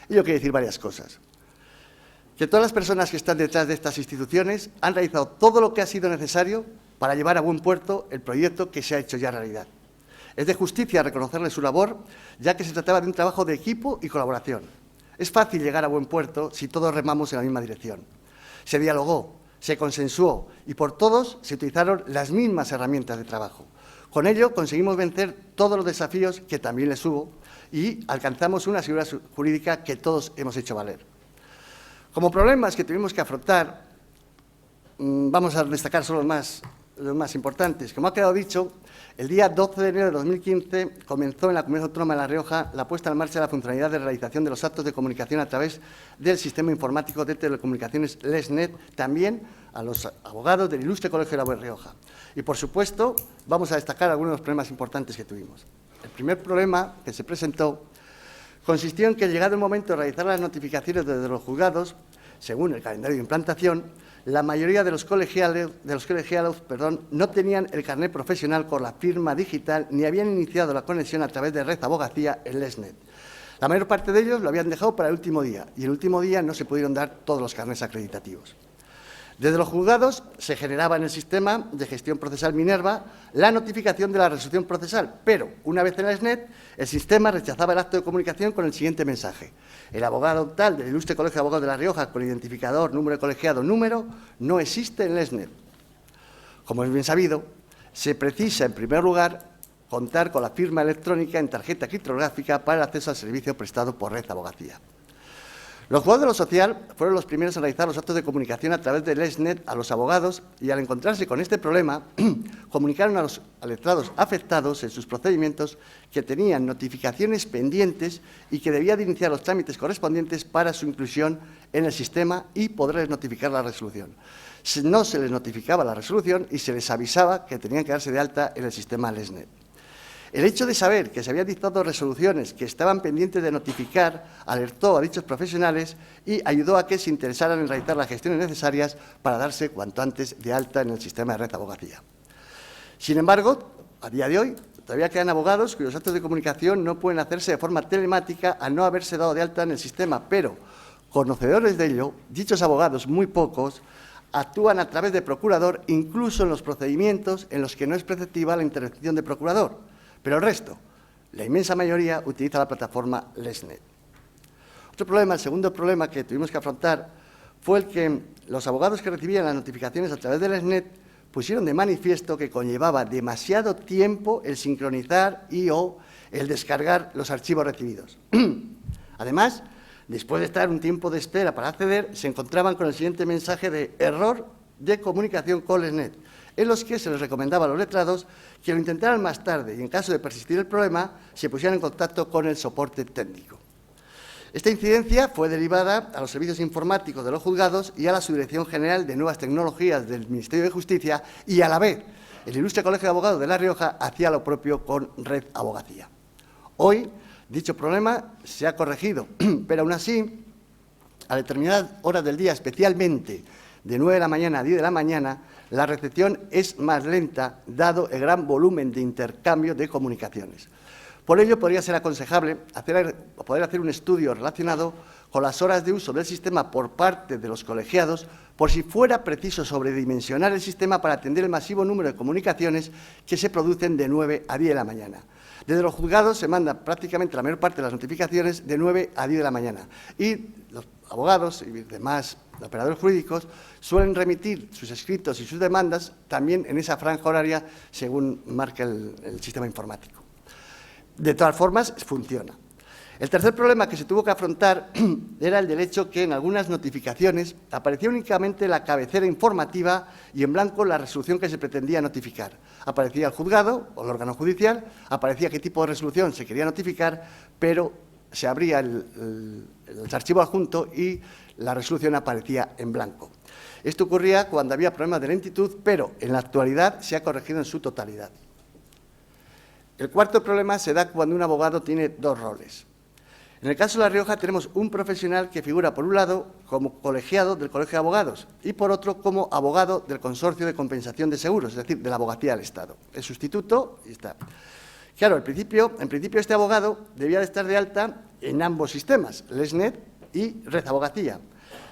Ello quiere decir varias cosas. Que todas las personas que están detrás de estas instituciones han realizado todo lo que ha sido necesario para llevar a buen puerto el proyecto que se ha hecho ya realidad. Es de justicia reconocerle su labor, ya que se trataba de un trabajo de equipo y colaboración. Es fácil llegar a buen puerto si todos remamos en la misma dirección. Se dialogó, se consensuó y por todos se utilizaron las mismas herramientas de trabajo. Con ello conseguimos vencer todos los desafíos que también les hubo y alcanzamos una seguridad jurídica que todos hemos hecho valer. Como problemas que tuvimos que afrontar, vamos a destacar solo los más importantes. Como ha quedado dicho, el día 12 de enero de 2015 comenzó en la Comunidad Autónoma de La Rioja la puesta en marcha de la funcionalidad de realización de los actos de comunicación a través del sistema informático de telecomunicaciones LESNET, también a los abogados del Ilustre Colegio de La Rioja. Y, por supuesto, vamos a destacar algunos de los problemas importantes que tuvimos. El primer problema que se presentó consistió en que, llegado el momento de realizar las notificaciones desde los juzgados, según el calendario de implantación, la mayoría de los colegiados no tenían el carnet profesional con la firma digital ni habían iniciado la conexión a través de Red Abogacía en LESNET. La mayor parte de ellos lo habían dejado para el último día y el último día no se pudieron dar todos los carnets acreditativos. Desde los juzgados se generaba en el sistema de gestión procesal Minerva la notificación de la resolución procesal, pero una vez en LESNET, el sistema rechazaba el acto de comunicación con el siguiente mensaje. El abogado tal del Ilustre Colegio de Abogados de La Rioja con identificador, número de colegiado, número, no existe en LESNET. Como es bien sabido, se precisa, en primer lugar, contar con la firma electrónica en tarjeta criptográfica para el acceso al servicio prestado por Red Abogacía. Los juzgados de lo social fueron los primeros en realizar los actos de comunicación a través del LESNET a los abogados y, al encontrarse con este problema, comunicaron a los letrados afectados en sus procedimientos que tenían notificaciones pendientes y que debía de iniciar los trámites correspondientes para su inclusión en el sistema y poderles notificar la resolución. No se les notificaba la resolución y se les avisaba que tenían que darse de alta en el sistema LESNET. El hecho de saber que se habían dictado resoluciones que estaban pendientes de notificar alertó a dichos profesionales y ayudó a que se interesaran en realizar las gestiones necesarias para darse cuanto antes de alta en el sistema de Red Abogacía. Sin embargo, a día de hoy, todavía quedan abogados cuyos actos de comunicación no pueden hacerse de forma telemática al no haberse dado de alta en el sistema, pero, conocedores de ello, dichos abogados, muy pocos, actúan a través de procurador incluso en los procedimientos en los que no es preceptiva la intervención de procurador. Pero el resto, la inmensa mayoría, utiliza la plataforma LESNET. Otro problema, el segundo problema que tuvimos que afrontar, fue el que los abogados que recibían las notificaciones a través de LESNET pusieron de manifiesto que conllevaba demasiado tiempo el sincronizar o el descargar los archivos recibidos. Además, después de estar un tiempo de espera para acceder, se encontraban con el siguiente mensaje de error de comunicación con LESNET, en los que se les recomendaba a los letrados que lo intentaran más tarde y, en caso de persistir el problema, se pusieran en contacto con el soporte técnico. Esta incidencia fue derivada a los servicios informáticos de los juzgados y a la Subdirección General de Nuevas Tecnologías del Ministerio de Justicia y, a la vez, el Ilustre Colegio de Abogados de La Rioja hacía lo propio con Red Abogacía. Hoy, dicho problema se ha corregido, pero aún así, a determinadas horas del día, especialmente de 9 de la mañana a 10 de la mañana, la recepción es más lenta, dado el gran volumen de intercambio de comunicaciones. Por ello, podría ser aconsejable poder hacer un estudio relacionado con las horas de uso del sistema por parte de los colegiados, por si fuera preciso sobredimensionar el sistema para atender el masivo número de comunicaciones que se producen de 9 a 10 de la mañana. Desde los juzgados se manda prácticamente la mayor parte de las notificaciones de 9 a 10 de la mañana y los abogados y demás operadores jurídicos suelen remitir sus escritos y sus demandas también en esa franja horaria según marca el sistema informático. De todas formas, funciona. El tercer problema que se tuvo que afrontar era el del hecho que en algunas notificaciones aparecía únicamente la cabecera informativa y en blanco la resolución que se pretendía notificar. Aparecía el juzgado o el órgano judicial, aparecía qué tipo de resolución se quería notificar, pero se abría el archivo adjunto y la resolución aparecía en blanco. Esto ocurría cuando había problemas de lentitud, pero en la actualidad se ha corregido en su totalidad. El cuarto problema se da cuando un abogado tiene dos roles. En el caso de La Rioja tenemos un profesional que figura, por un lado, como colegiado del Colegio de Abogados y, por otro, como abogado del Consorcio de Compensación de Seguros, es decir, de la Abogacía del Estado. Es sustituto y está. Claro, en principio este abogado debía de estar de alta en ambos sistemas, LESNET y Red Abogacía.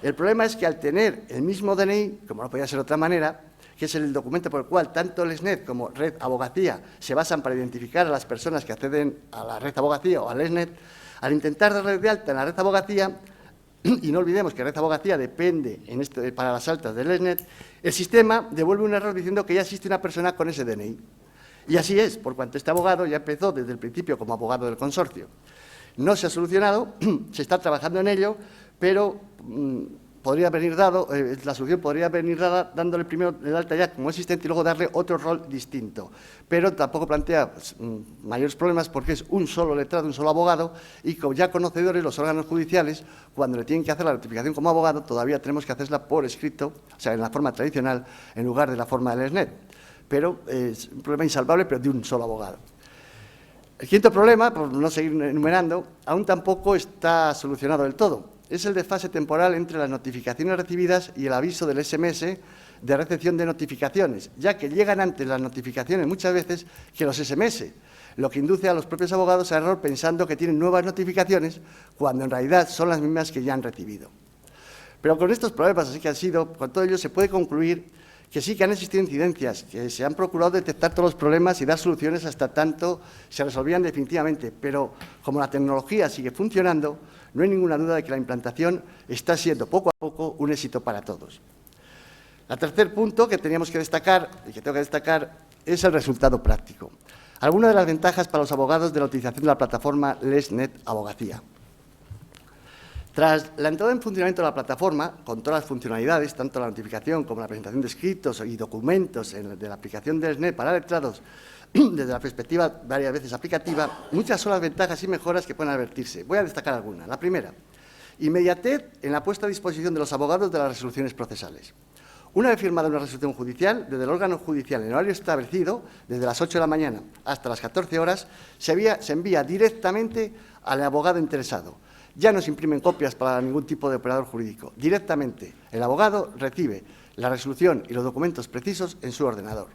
El problema es que al tener el mismo DNI, como no podía ser de otra manera, que es el documento por el cual tanto LESNET como Red Abogacía se basan para identificar a las personas que acceden a la Red Abogacía o a LESNET, al intentar darle de alta en la Red Abogacía, y no olvidemos que Red Abogacía depende para las altas de LESNET, el sistema devuelve un error diciendo que ya existe una persona con ese DNI. Y así es, por cuanto este abogado ya empezó desde el principio como abogado del consorcio. No se ha solucionado, se está trabajando en ello, pero podría venir dado, la solución podría venir dada dándole primero el alta ya como existente y luego darle otro rol distinto. Pero tampoco plantea mayores problemas porque es un solo letrado, un solo abogado y como ya conocedores los órganos judiciales, cuando le tienen que hacer la notificación como abogado, todavía tenemos que hacerla por escrito, o sea, en la forma tradicional, en lugar de la forma del LESNET. Pero es un problema insalvable, pero de un solo abogado. El quinto problema, por no seguir enumerando, aún tampoco está solucionado del todo. Es el desfase temporal entre las notificaciones recibidas y el aviso del SMS de recepción de notificaciones, ya que llegan antes las notificaciones muchas veces que los SMS, lo que induce a los propios abogados a error pensando que tienen nuevas notificaciones cuando en realidad son las mismas que ya han recibido. Pero con estos problemas, así que han sido, con todo ello se puede concluir que sí que han existido incidencias, que se han procurado detectar todos los problemas y dar soluciones hasta tanto se resolvían definitivamente, pero como la tecnología sigue funcionando, no hay ninguna duda de que la implantación está siendo poco a poco un éxito para todos. El tercer punto que teníamos que destacar, y que tengo que destacar, es el resultado práctico. Algunas de las ventajas para los abogados de la utilización de la plataforma LESNET Abogacía. Tras la entrada en funcionamiento de la plataforma, con todas las funcionalidades, tanto la notificación como la presentación de escritos y documentos de la aplicación del SNET para letrados, desde la perspectiva varias veces aplicativa, muchas son las ventajas y mejoras que pueden advertirse. Voy a destacar algunas. La primera, inmediatez en la puesta a disposición de los abogados de las resoluciones procesales. Una vez firmada una resolución judicial, desde el órgano judicial en horario establecido, desde las 8 de la mañana hasta las 14 horas, se envía directamente al abogado interesado. Ya no se imprimen copias para ningún tipo de operador jurídico. Directamente el abogado recibe la resolución y los documentos precisos en su ordenador.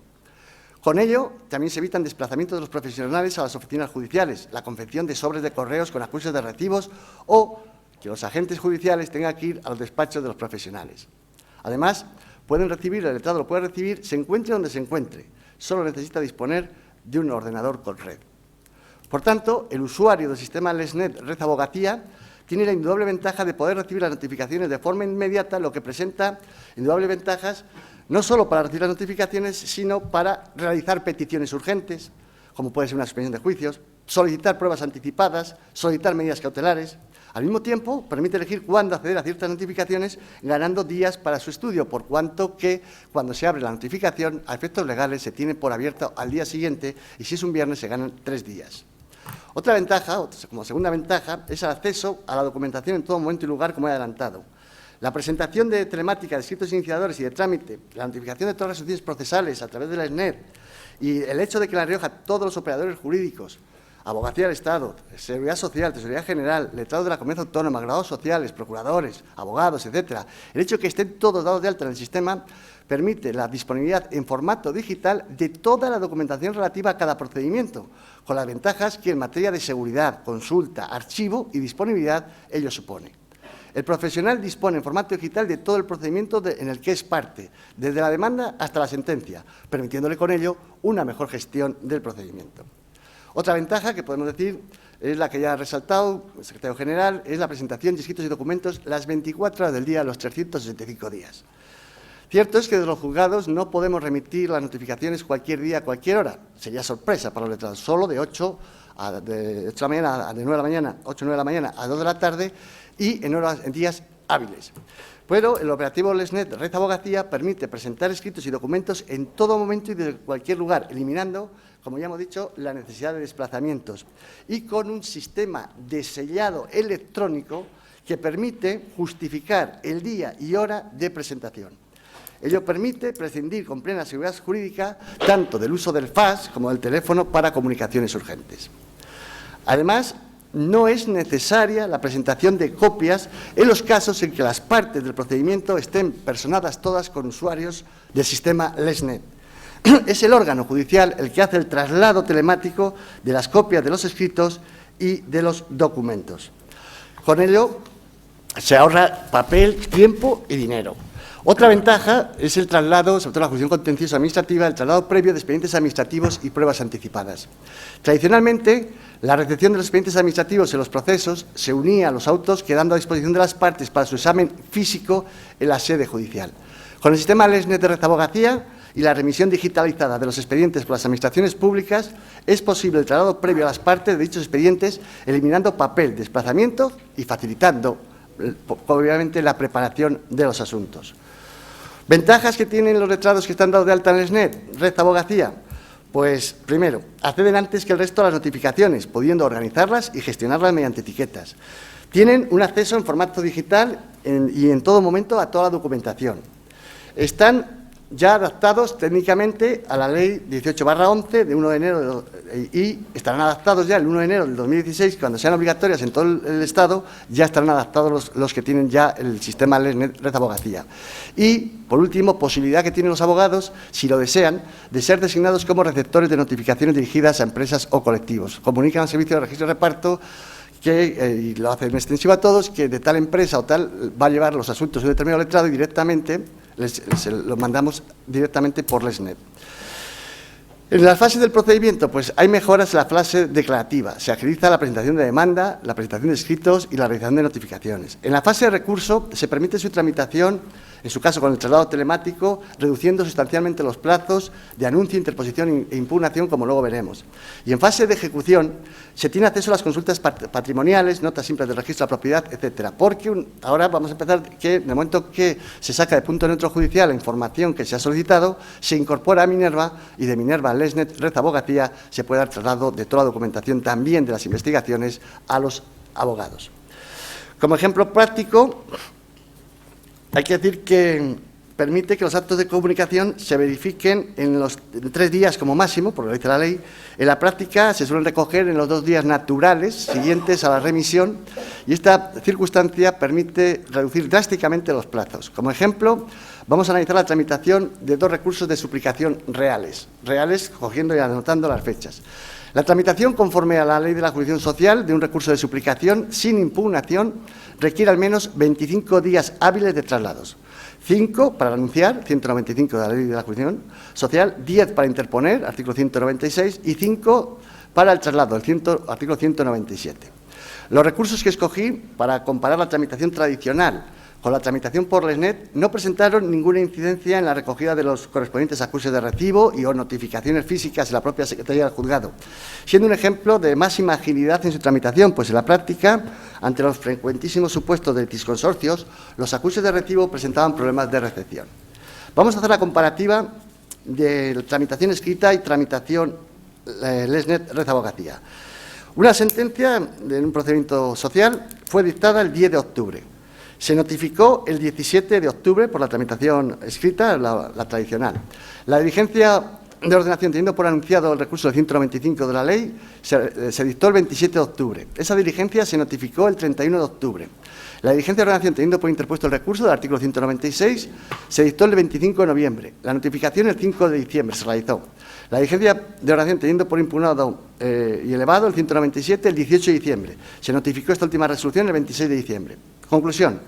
Con ello, también se evitan desplazamientos de los profesionales a las oficinas judiciales, la confección de sobres de correos con acuses de recibos o que los agentes judiciales tengan que ir a los despachos de los profesionales. Además, pueden recibir, el letrado lo puede recibir, se encuentre donde se encuentre. Solo necesita disponer de un ordenador con red. Por tanto, el usuario del sistema LESNET Red Abogacía tiene la indudable ventaja de poder recibir las notificaciones de forma inmediata, lo que presenta indudables ventajas no solo para recibir las notificaciones, sino para realizar peticiones urgentes, como puede ser una suspensión de juicios, solicitar pruebas anticipadas, solicitar medidas cautelares. Al mismo tiempo, permite elegir cuándo acceder a ciertas notificaciones, ganando días para su estudio, por cuanto que cuando se abre la notificación, a efectos legales, se tiene por abierto al día siguiente y si es un viernes se ganan 3 días. Otra ventaja, como segunda ventaja, es el acceso a la documentación en todo momento y lugar, como he adelantado. La presentación de telemática de escritos iniciadores y de trámite, la notificación de todas las resoluciones procesales a través de la SNET y el hecho de que en La Rioja todos los operadores jurídicos, Abogacía del Estado, Seguridad Social, Tesorería General, letrados de la Comunidad Autónoma, graduados sociales, procuradores, abogados, etcétera, el hecho de que estén todos dados de alta en el sistema permite la disponibilidad en formato digital de toda la documentación relativa a cada procedimiento, con las ventajas que en materia de seguridad, consulta, archivo y disponibilidad ello supone. El profesional dispone en formato digital de todo el procedimiento en el que es parte, desde la demanda hasta la sentencia, permitiéndole con ello una mejor gestión del procedimiento. Otra ventaja que podemos decir es la que ya ha resaltado el secretario general, es la presentación de escritos y documentos las 24 horas del día, los 365 días. Cierto es que de los juzgados no podemos remitir las notificaciones cualquier día, a cualquier hora. Sería sorpresa para los letrados, solo de 8 de 9 de la mañana, 8 o 9 de la mañana a 2 de la tarde y en días hábiles. Pero el operativo LESNET Red Abogacía permite presentar escritos y documentos en todo momento y desde cualquier lugar, eliminando, como ya hemos dicho, la necesidad de desplazamientos y con un sistema de sellado electrónico que permite justificar el día y hora de presentación. Ello permite prescindir con plena seguridad jurídica tanto del uso del fax como del teléfono para comunicaciones urgentes. Además, no es necesaria la presentación de copias en los casos en que las partes del procedimiento estén personadas todas con usuarios del sistema LESNET. Es el órgano judicial el que hace el traslado telemático de las copias de los escritos y de los documentos. Con ello se ahorra papel, tiempo y dinero. Otra ventaja es el traslado, sobre todo la jurisdicción contenciosa administrativa, el traslado previo de expedientes administrativos y pruebas anticipadas. Tradicionalmente, la recepción de los expedientes administrativos en los procesos se unía a los autos quedando a disposición de las partes para su examen físico en la sede judicial. Con el sistema LESNET de Red Abogacía y la remisión digitalizada de los expedientes por las administraciones públicas, es posible el traslado previo a las partes de dichos expedientes, eliminando papel, desplazamiento y facilitando, obviamente, la preparación de los asuntos. ¿Ventajas que tienen los letrados que están dados de alta en LESNET, Red Abogacía? Pues, primero, acceden antes que el resto a las notificaciones, pudiendo organizarlas y gestionarlas mediante etiquetas. Tienen un acceso en formato digital y en todo momento a toda la documentación. Están ya adaptados técnicamente a la Ley 18/11 de 1 de enero y estarán adaptados ya el 1 de enero del 2016, cuando sean obligatorias en todo el Estado, ya estarán adaptados los que tienen ya el sistema LESNET Red Abogacía. Y, por último, posibilidad que tienen los abogados, si lo desean, de ser designados como receptores de notificaciones dirigidas a empresas o colectivos. Comunican al Servicio de Registro y Reparto y lo hacen extensivo a todos, que de tal empresa o tal va a llevar los asuntos de un determinado letrado y directamente lo mandamos directamente por LESNET. En la fase del procedimiento, pues hay mejoras en la fase declarativa. Se agiliza la presentación de demanda, la presentación de escritos y la realización de notificaciones. En la fase de recurso se permite su tramitación en su caso con el traslado telemático, reduciendo sustancialmente los plazos de anuncio, interposición e impugnación, como luego veremos. Y en fase de ejecución se tiene acceso a las consultas patrimoniales, notas simples del registro de la propiedad, etcétera. Porque ahora vamos a empezar que, en el momento que se saca de punto neutro judicial la información que se ha solicitado, se incorpora a Minerva y de Minerva a Lesnet Red Abogacía se puede dar traslado de toda la documentación, también de las investigaciones, a los abogados. Como ejemplo práctico, hay que decir que permite que los actos de comunicación se verifiquen en 3 días como máximo, por lo que dice la ley. En la práctica se suelen recoger en los 2 días naturales siguientes a la remisión y esta circunstancia permite reducir drásticamente los plazos. Como ejemplo, vamos a analizar la tramitación de 2 recursos de suplicación reales, cogiendo y anotando las fechas. La tramitación, conforme a la Ley de la Jurisdicción Social, de un recurso de suplicación sin impugnación, requiere al menos 25 días hábiles de traslados. 5 para anunciar, 195 de la Ley de la Jurisdicción Social, 10 para interponer, artículo 196, y 5 para el traslado, artículo 197. Los recursos que escogí para comparar la tramitación tradicional con la tramitación por Lesnet no presentaron ninguna incidencia en la recogida de los correspondientes acuses de recibo y o notificaciones físicas en la propia Secretaría del Juzgado, siendo un ejemplo de máxima agilidad en su tramitación, pues en la práctica, ante los frecuentísimos supuestos de litisconsorcios, los acuses de recibo presentaban problemas de recepción. Vamos a hacer la comparativa de tramitación escrita y tramitación Lesnet Red Abogacía. Una sentencia de un procedimiento social fue dictada el 10 de octubre. Se notificó el 17 de octubre por la tramitación escrita, la tradicional. La diligencia de ordenación, teniendo por anunciado el recurso del 195 de la ley, se dictó el 27 de octubre. Esa diligencia se notificó el 31 de octubre. La diligencia de ordenación, teniendo por interpuesto el recurso del artículo 196, se dictó el 25 de noviembre. La notificación el 5 de diciembre se realizó. La diligencia de ordenación, teniendo por impugnado y elevado el 197, el 18 de diciembre. Se notificó esta última resolución el 26 de diciembre. Conclusión.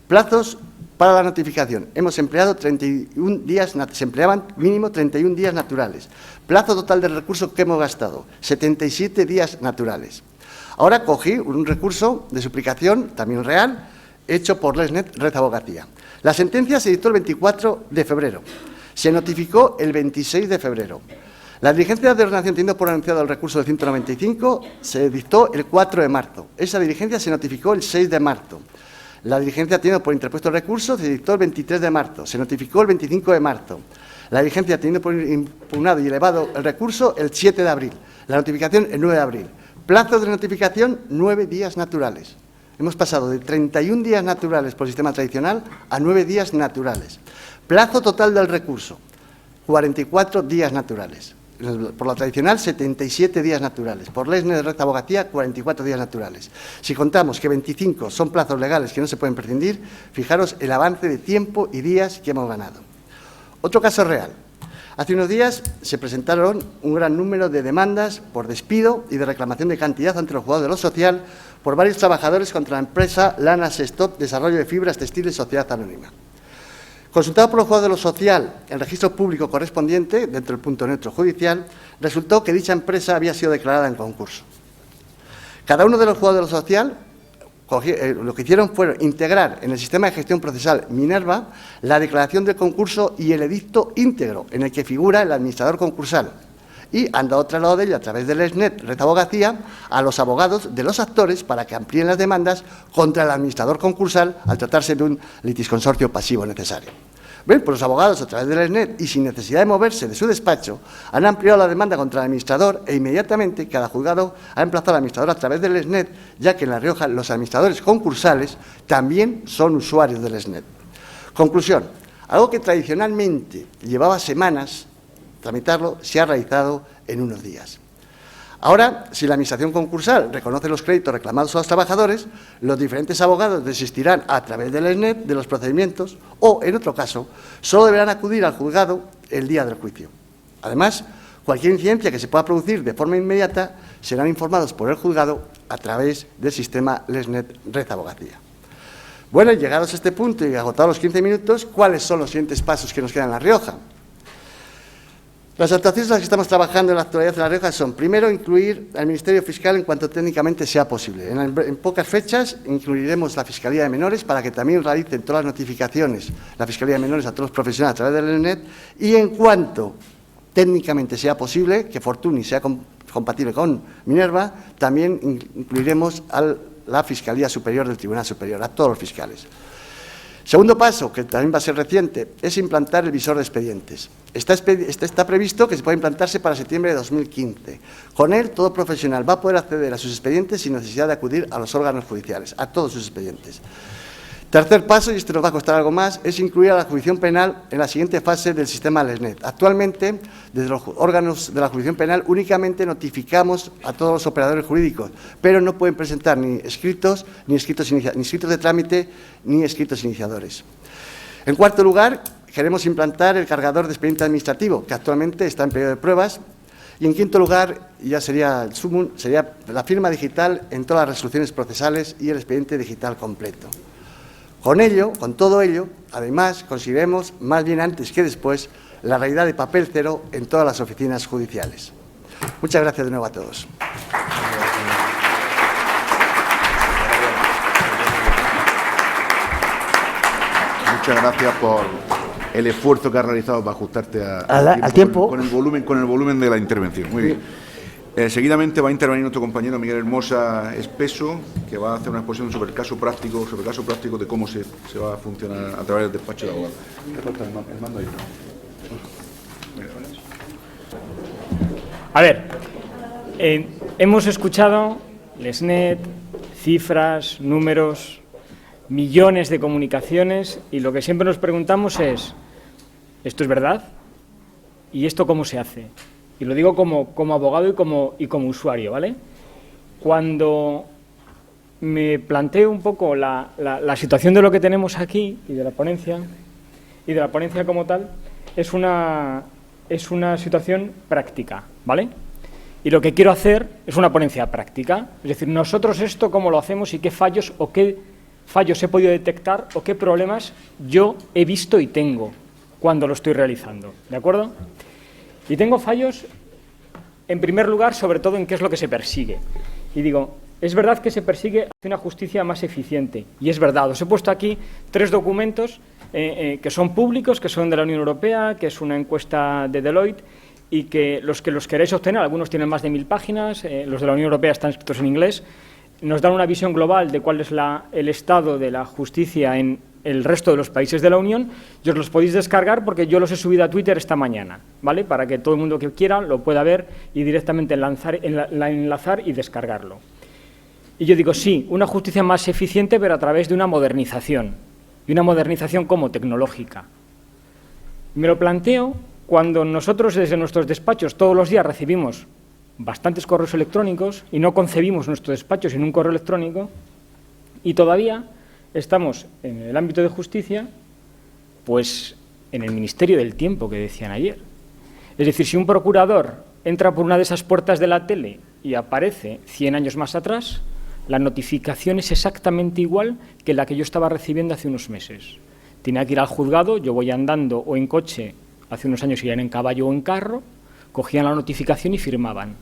Plazos para la notificación. Hemos empleado 31 días, se empleaban mínimo 31 días naturales. Plazo total del recurso que hemos gastado, 77 días naturales. Ahora cogí un recurso de suplicación, también real, hecho por Lesnet Red Abogacía. La sentencia se dictó el 24 de febrero. Se notificó el 26 de febrero. La diligencia de ordenación, teniendo por anunciado el recurso del 195, se dictó el 4 de marzo. Esa diligencia se notificó el 6 de marzo. La diligencia, teniendo por interpuesto el recurso, se dictó el 23 de marzo. Se notificó el 25 de marzo. La diligencia, teniendo por impugnado y elevado el recurso, el 7 de abril. La notificación, el 9 de abril. Plazo de notificación, 9 días naturales. Hemos pasado de 31 días naturales por el sistema tradicional a 9 días naturales. Plazo total del recurso, 44 días naturales. Por la tradicional, 77 días naturales. Por Lesnet de Red Abogacía, 44 días naturales. Si contamos que 25 son plazos legales que no se pueden prescindir, fijaros el avance de tiempo y días que hemos ganado. Otro caso real. Hace unos días se presentaron un gran número de demandas por despido y de reclamación de cantidad ante los juzgados de lo social por varios trabajadores contra la empresa Lana Sestop Desarrollo de Fibras Textiles Sociedad Anónima. Consultado por los juzgados de lo social el registro público correspondiente, dentro del punto neutro judicial, resultó que dicha empresa había sido declarada en concurso. Cada uno de los juzgados de lo social lo que hicieron fue integrar en el sistema de gestión procesal Minerva la declaración del concurso y el edicto íntegro en el que figura el administrador concursal y han dado traslado de ello a través del Lesnet Red Abogacía a los abogados de los actores para que amplíen las demandas contra el administrador concursal al tratarse de un litisconsorcio pasivo necesario. Bien, pues los abogados a través del Lesnet y sin necesidad de moverse de su despacho han ampliado la demanda contra el administrador e inmediatamente cada juzgado ha emplazado al administrador a través del Lesnet, ya que en La Rioja los administradores concursales también son usuarios del Lesnet. Conclusión, algo que tradicionalmente llevaba semanas tramitarlo, se ha realizado en unos días. Ahora, si la Administración concursal reconoce los créditos reclamados a los trabajadores, los diferentes abogados desistirán a través del Lesnet de los procedimientos o, en otro caso, solo deberán acudir al juzgado el día del juicio. Además, cualquier incidencia que se pueda producir de forma inmediata serán informados por el juzgado a través del sistema Lesnet Red Abogacía. Bueno, llegados a este punto y agotados los 15 minutos, ¿cuáles son los siguientes pasos que nos quedan en La Rioja? Las actuaciones en las que estamos trabajando en la actualidad en La Rioja son, primero, incluir al Ministerio Fiscal en cuanto técnicamente sea posible. En pocas fechas incluiremos la Fiscalía de Menores para que también realicen todas las notificaciones, la Fiscalía de Menores a todos los profesionales a través del ESNET, y en cuanto técnicamente sea posible, que Fortuny sea compatible con Minerva, también incluiremos a la Fiscalía Superior del Tribunal Superior, a todos los fiscales. Segundo paso, que también va a ser reciente, es implantar el visor de expedientes. Está previsto que se pueda implantarse para septiembre de 2015. Con él, todo profesional va a poder acceder a sus expedientes sin necesidad de acudir a los órganos judiciales, a todos sus expedientes. Tercer paso, y este nos va a costar algo más, es incluir a la jurisdicción penal en la siguiente fase del sistema LESNET. Actualmente, desde los órganos de la jurisdicción penal, únicamente notificamos a todos los operadores jurídicos, pero no pueden presentar ni escritos de trámite, ni escritos iniciadores. En cuarto lugar, queremos implantar el cargador de expediente administrativo, que actualmente está en periodo de pruebas. Y en quinto lugar, ya sería el sumum, sería la firma digital en todas las resoluciones procesales y el expediente digital completo. Con todo ello, además, conseguiremos, más bien antes que después, la realidad de papel cero en todas las oficinas judiciales. Muchas gracias de nuevo a todos.
Muchas gracias por el esfuerzo que has realizado para ajustarte
al tiempo.
Con el volumen de la intervención. Muy bien. Seguidamente va a intervenir nuestro compañero Miguel Hermosa Espeso, que va a hacer una exposición sobre el caso práctico de cómo se va a funcionar a través del despacho de abogados. El mando ahí.
A ver, hemos escuchado LESNET, cifras, números, millones de comunicaciones, y lo que siempre nos preguntamos es, ¿esto es verdad? ¿Y esto cómo se hace? Y lo digo como abogado y como usuario, ¿vale? Cuando me planteo un poco la situación de lo que tenemos aquí y de la ponencia como tal, es una situación práctica, ¿vale? Y lo que quiero hacer es una ponencia práctica, es decir, nosotros esto cómo lo hacemos y qué fallos he podido detectar o qué problemas yo he visto y tengo cuando lo estoy realizando, ¿de acuerdo? Y tengo fallos, en primer lugar, sobre todo en qué es lo que se persigue. Y digo, es verdad que se persigue hacia una justicia más eficiente, y es verdad. Os he puesto aquí 3 documentos que son públicos, que son de la Unión Europea, que es una encuesta de Deloitte, y que los queréis obtener, algunos tienen más de 1000 páginas, los de la Unión Europea están escritos en inglés, nos dan una visión global de cuál es el estado de la justicia en el resto de los países de la Unión, y os los podéis descargar porque yo los he subido a Twitter esta mañana, ¿vale? Para que todo el mundo que quiera lo pueda ver y directamente enlazar y descargarlo. Y yo digo, sí, una justicia más eficiente, pero a través de una modernización, y una modernización como tecnológica. Me lo planteo cuando nosotros desde nuestros despachos todos los días recibimos bastantes correos electrónicos y no concebimos nuestro despacho sin un correo electrónico, y todavía estamos en el ámbito de justicia, pues en el Ministerio del Tiempo que decían ayer. Es decir, si un procurador entra por una de esas puertas de la tele y aparece 100 años más atrás, la notificación es exactamente igual que la que yo estaba recibiendo hace unos meses. Tenía que ir al juzgado, yo voy andando o en coche, hace unos años iban en caballo o en carro, cogían la notificación y firmaban.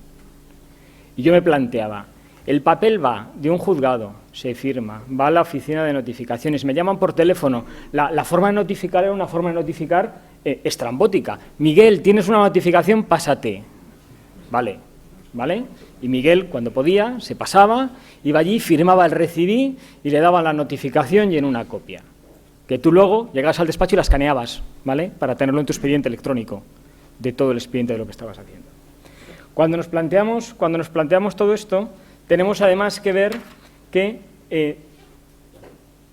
Y yo me planteaba, el papel va de un juzgado, se firma, va a la oficina de notificaciones, me llaman por teléfono, la forma de notificar era una forma de notificar estrambótica. Miguel, tienes una notificación, pásate. Vale. Y Miguel, cuando podía, se pasaba, iba allí, firmaba el recibí y le daban la notificación y en una copia. Que tú luego llegabas al despacho y la escaneabas, ¿vale? Para tenerlo en tu expediente electrónico, de todo el expediente de lo que estabas haciendo. Cuando nos planteamos todo esto, tenemos además que ver que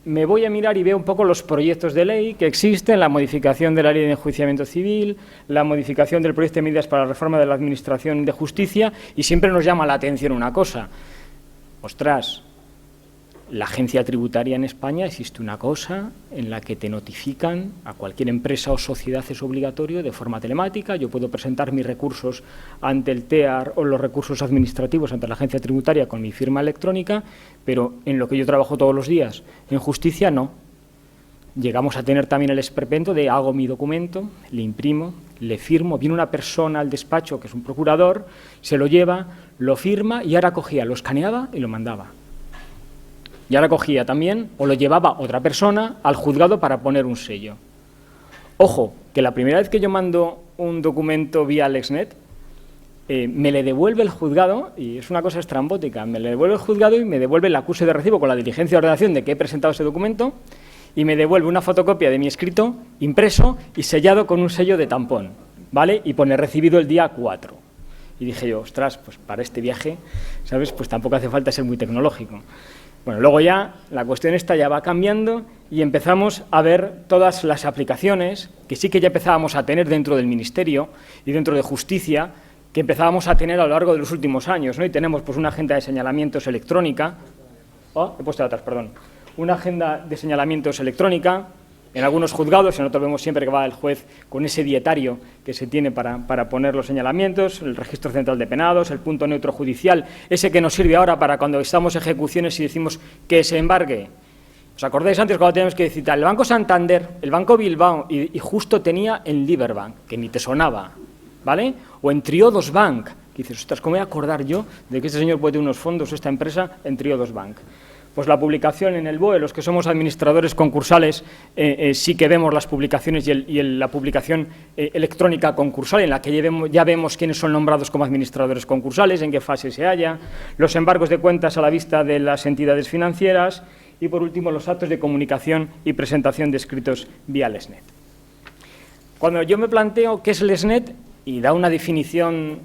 me voy a mirar y veo un poco los proyectos de ley que existen, la modificación de la ley de enjuiciamiento civil, la modificación del proyecto de medidas para la reforma de la Administración de Justicia, y siempre nos llama la atención una cosa. Ostras, la agencia tributaria en España existe una cosa en la que te notifican a cualquier empresa o sociedad, es obligatorio, de forma telemática. Yo puedo presentar mis recursos ante el TEAR o los recursos administrativos ante la agencia tributaria con mi firma electrónica, pero en lo que yo trabajo todos los días, en justicia, no. Llegamos a tener también el esperpento de hago mi documento, le imprimo, le firmo, viene una persona al despacho, que es un procurador, se lo lleva, lo firma y ahora cogía, lo escaneaba y lo mandaba. Y ahora cogía también, o lo llevaba otra persona al juzgado para poner un sello. Ojo, que la primera vez que yo mando un documento vía LexNet, me le devuelve el juzgado, y es una cosa estrambótica, me le devuelve el juzgado y me devuelve el acuse de recibo con la diligencia de ordenación de que he presentado ese documento, y me devuelve una fotocopia de mi escrito impreso y sellado con un sello de tampón, ¿vale? Y pone recibido el día 4. Y dije yo, ostras, pues para este viaje, ¿sabes? Pues tampoco hace falta ser muy tecnológico. Bueno, luego ya la cuestión esta ya va cambiando y empezamos a ver todas las aplicaciones que sí que ya empezábamos a tener dentro del Ministerio y dentro de Justicia, que empezábamos a tener a lo largo de los últimos años, ¿no? Y tenemos pues una agenda de señalamientos electrónica, una agenda de señalamientos electrónica, en algunos juzgados, en otros vemos siempre que va el juez con ese dietario que se tiene para poner los señalamientos, el registro central de penados, el punto neutro judicial, ese que nos sirve ahora para cuando estamos ejecuciones y decimos que se embargue. ¿Os acordáis antes cuando teníamos que citar el Banco Santander, el Banco Bilbao y justo tenía en Liberbank, que ni te sonaba, ¿vale? O en Triodos Bank, que dices, ostras, ¿cómo voy a acordar yo de que este señor puede tener unos fondos, esta empresa, en Triodos Bank? Pues la publicación en el BOE, los que somos administradores concursales, sí que vemos las publicaciones y la publicación electrónica concursal, en la que ya vemos quiénes son nombrados como administradores concursales, en qué fase se halla, los embargos de cuentas a la vista de las entidades financieras y, por último, los actos de comunicación y presentación de escritos vía LexNet. Cuando yo me planteo qué es LexNet, y da una definición,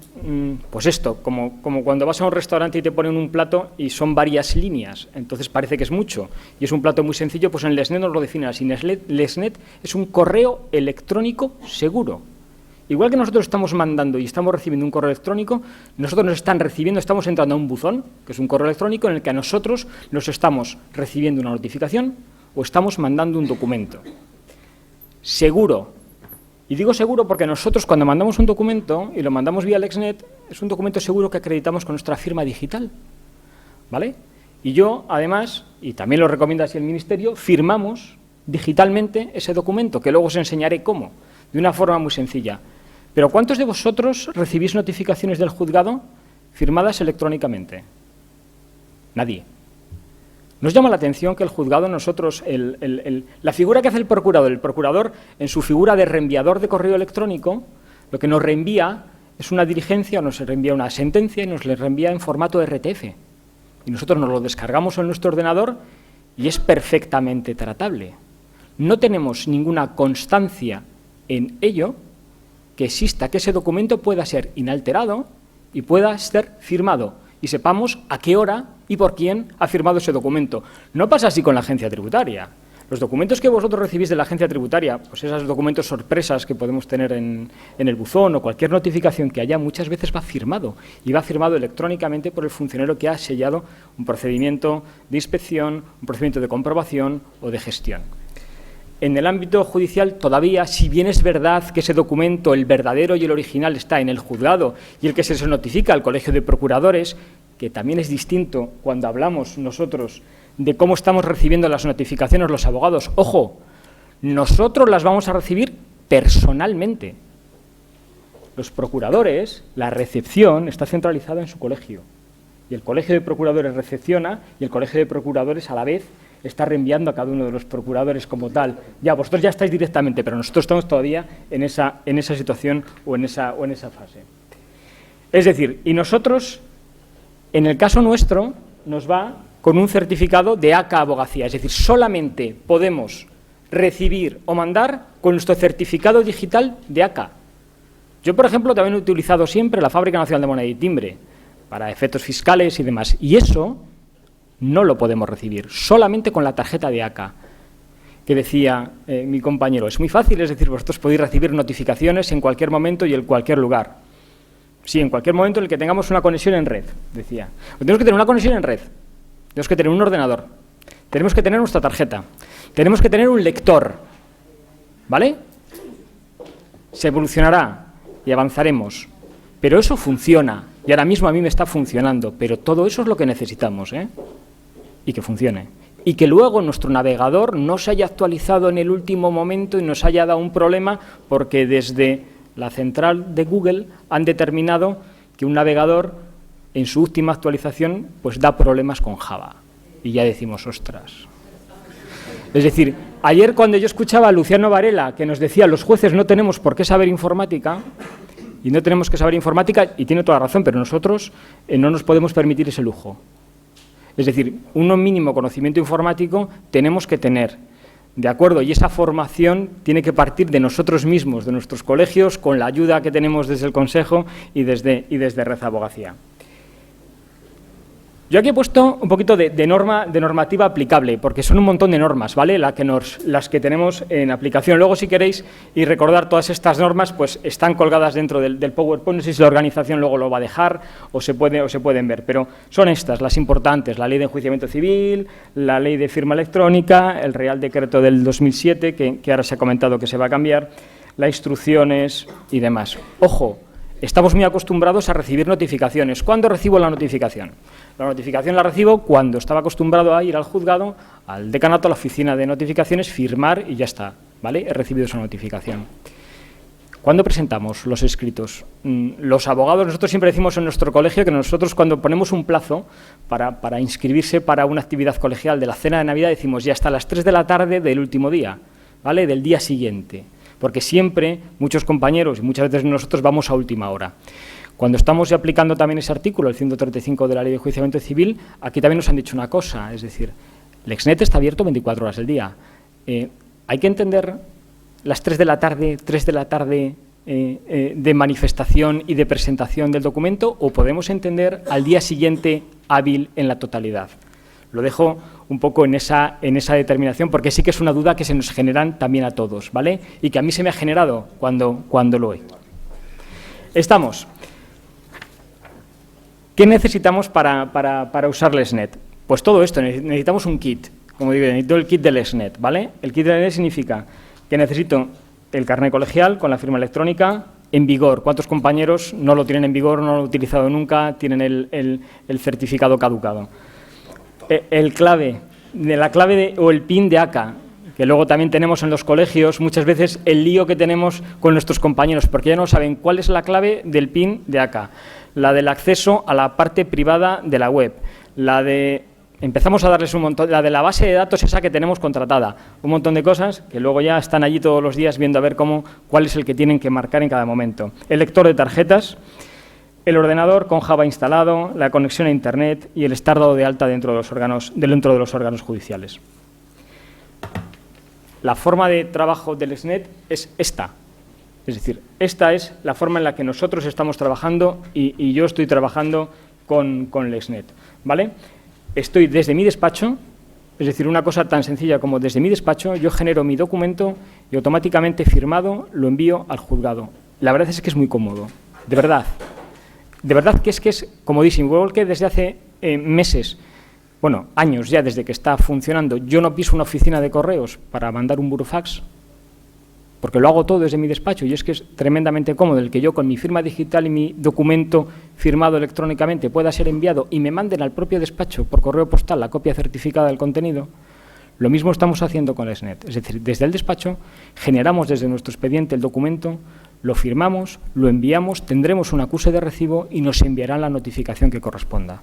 pues esto, como cuando vas a un restaurante y te ponen un plato y son varias líneas, entonces parece que es mucho, y es un plato muy sencillo, pues en LexNet nos lo definen así. LexNet es un correo electrónico seguro. Igual que nosotros estamos mandando y estamos recibiendo un correo electrónico, nosotros nos están recibiendo, estamos entrando a un buzón, que es un correo electrónico en el que a nosotros nos estamos recibiendo una notificación o estamos mandando un documento. Seguro. Y digo seguro porque nosotros cuando mandamos un documento y lo mandamos vía LexNet, es un documento seguro que acreditamos con nuestra firma digital, ¿vale? Y yo, además, y también lo recomienda así el Ministerio, firmamos digitalmente ese documento, que luego os enseñaré cómo, de una forma muy sencilla. Pero ¿cuántos de vosotros recibís notificaciones del juzgado firmadas electrónicamente? Nadie. ¿Nos llama la atención que el juzgado, nosotros, la figura que hace el procurador en su figura de reenviador de correo electrónico, lo que nos reenvía es una diligencia, o nos reenvía una sentencia y nos le reenvía en formato RTF. Y nosotros nos lo descargamos en nuestro ordenador y es perfectamente tratable. No tenemos ninguna constancia en ello que exista que ese documento pueda ser inalterado y pueda ser firmado y sepamos a qué hora y por quién ha firmado ese documento. No pasa así con la agencia tributaria. Los documentos que vosotros recibís de la agencia tributaria, pues esos documentos sorpresas que podemos tener en el buzón o cualquier notificación que haya, muchas veces va firmado y va firmado electrónicamente por el funcionario que ha sellado un procedimiento de inspección, un procedimiento de comprobación o de gestión. En el ámbito judicial todavía, si bien es verdad que ese documento, el verdadero y el original, está en el juzgado y el que se notifica al Colegio de Procuradores, que también es distinto cuando hablamos nosotros de cómo estamos recibiendo las notificaciones los abogados. Ojo, nosotros las vamos a recibir personalmente. Los procuradores, la recepción está centralizada en su colegio. Y el Colegio de Procuradores recepciona y el Colegio de Procuradores a la vez está reenviando a cada uno de los procuradores como tal. Ya, vosotros ya estáis directamente, pero nosotros estamos todavía en esa situación o en esa fase. Es decir, y nosotros, en el caso nuestro, nos va con un certificado de ACA Abogacía, es decir, solamente podemos recibir o mandar con nuestro certificado digital de ACA. Yo, por ejemplo, también he utilizado siempre la Fábrica Nacional de Moneda y Timbre para efectos fiscales y demás, y eso no lo podemos recibir, solamente con la tarjeta de ACA, que decía mi compañero, es muy fácil, es decir, vosotros podéis recibir notificaciones en cualquier momento y en cualquier lugar. Sí, en cualquier momento en el que tengamos una conexión en red, decía. Tenemos que tener una conexión en red, tenemos que tener un ordenador, tenemos que tener nuestra tarjeta, tenemos que tener un lector, ¿vale? Se evolucionará y avanzaremos, pero eso funciona, y ahora mismo a mí me está funcionando, pero todo eso es lo que necesitamos, ¿eh? Y que funcione. Y que luego nuestro navegador no se haya actualizado en el último momento y nos haya dado un problema porque desde la central de Google, han determinado que un navegador en su última actualización pues da problemas con Java. Y ya decimos, ostras. Es decir, ayer cuando yo escuchaba a Luciano Varela que nos decía los jueces no tenemos por qué saber informática, y no tenemos que saber informática, y tiene toda razón, pero nosotros no nos podemos permitir ese lujo. Es decir, un mínimo conocimiento informático tenemos que tener, ¿de acuerdo? Y esa formación tiene que partir de nosotros mismos, de nuestros colegios, con la ayuda que tenemos desde el Consejo y desde Red Abogacía. Yo aquí he puesto un poquito de normativa aplicable, porque son un montón de normas, ¿vale? Las que tenemos en aplicación. Luego, si queréis, y recordar todas estas normas, pues están colgadas dentro del PowerPoint. No sé si la organización luego lo va a dejar o se pueden ver, pero son estas, las importantes: la Ley de Enjuiciamiento Civil, la Ley de Firma Electrónica, el Real Decreto del 2007, que ahora se ha comentado que se va a cambiar, las instrucciones y demás. Ojo, estamos muy acostumbrados a recibir notificaciones. ¿Cuándo recibo la notificación? La notificación la recibo cuando estaba acostumbrado a ir al juzgado, al decanato, a la oficina de notificaciones, firmar y ya está, ¿vale? He recibido esa notificación. ¿Cuándo presentamos los escritos? Los abogados, nosotros siempre decimos en nuestro colegio que nosotros cuando ponemos un plazo para inscribirse para una actividad colegial de la cena de Navidad, decimos ya hasta las 3 de la tarde del último día, ¿vale? Del día siguiente. Porque siempre muchos compañeros y muchas veces nosotros vamos a última hora. Cuando estamos ya aplicando también ese artículo, el 135 de la Ley de Enjuiciamiento Civil, aquí también nos han dicho una cosa, es decir, LexNet está abierto 24 horas del día. Hay que entender las 3 de la tarde de manifestación y de presentación del documento, o podemos entender al día siguiente hábil en la totalidad. Lo dejo un poco en esa determinación, porque sí que es una duda que se nos generan también a todos, ¿vale? Y que a mí se me ha generado cuando lo he. Estamos. ¿Qué necesitamos para usar LexNet? Pues todo esto, necesitamos un kit, como digo, necesito el kit de LexNet, ¿vale? El kit de LexNet significa que necesito el carnet colegial con la firma electrónica en vigor. ¿Cuántos compañeros no lo tienen en vigor, no lo han utilizado nunca, tienen el certificado caducado? La clave o el PIN de ACA, que luego también tenemos en los colegios, muchas veces el lío que tenemos con nuestros compañeros, porque ya no saben cuál es la clave del PIN de ACA, la del acceso a la parte privada de la web, empezamos a darles un montón, la de la base de datos esa que tenemos contratada, un montón de cosas que luego ya están allí todos los días viendo a ver cuál es el que tienen que marcar en cada momento. El lector de tarjetas, el ordenador con Java instalado, la conexión a Internet y el estar dado de alta dentro de los órganos judiciales. La forma de trabajo del LexNet es esta. Es decir, esta es la forma en la que nosotros estamos trabajando y yo estoy trabajando con LexNet, ¿vale? Estoy desde mi despacho, es decir, una cosa tan sencilla como desde mi despacho, yo genero mi documento y automáticamente firmado lo envío al juzgado. La verdad es que es muy cómodo, de verdad. De verdad que es comodísimo. Igual que desde hace meses, bueno, años ya desde que está funcionando, yo no piso una oficina de correos para mandar un burofax, porque lo hago todo desde mi despacho y es que es tremendamente cómodo el que yo con mi firma digital y mi documento firmado electrónicamente pueda ser enviado y me manden al propio despacho por correo postal la copia certificada del contenido. Lo mismo estamos haciendo con LexNet, es decir, desde el despacho generamos desde nuestro expediente el documento, lo firmamos, lo enviamos, tendremos un acuse de recibo y nos enviarán la notificación que corresponda.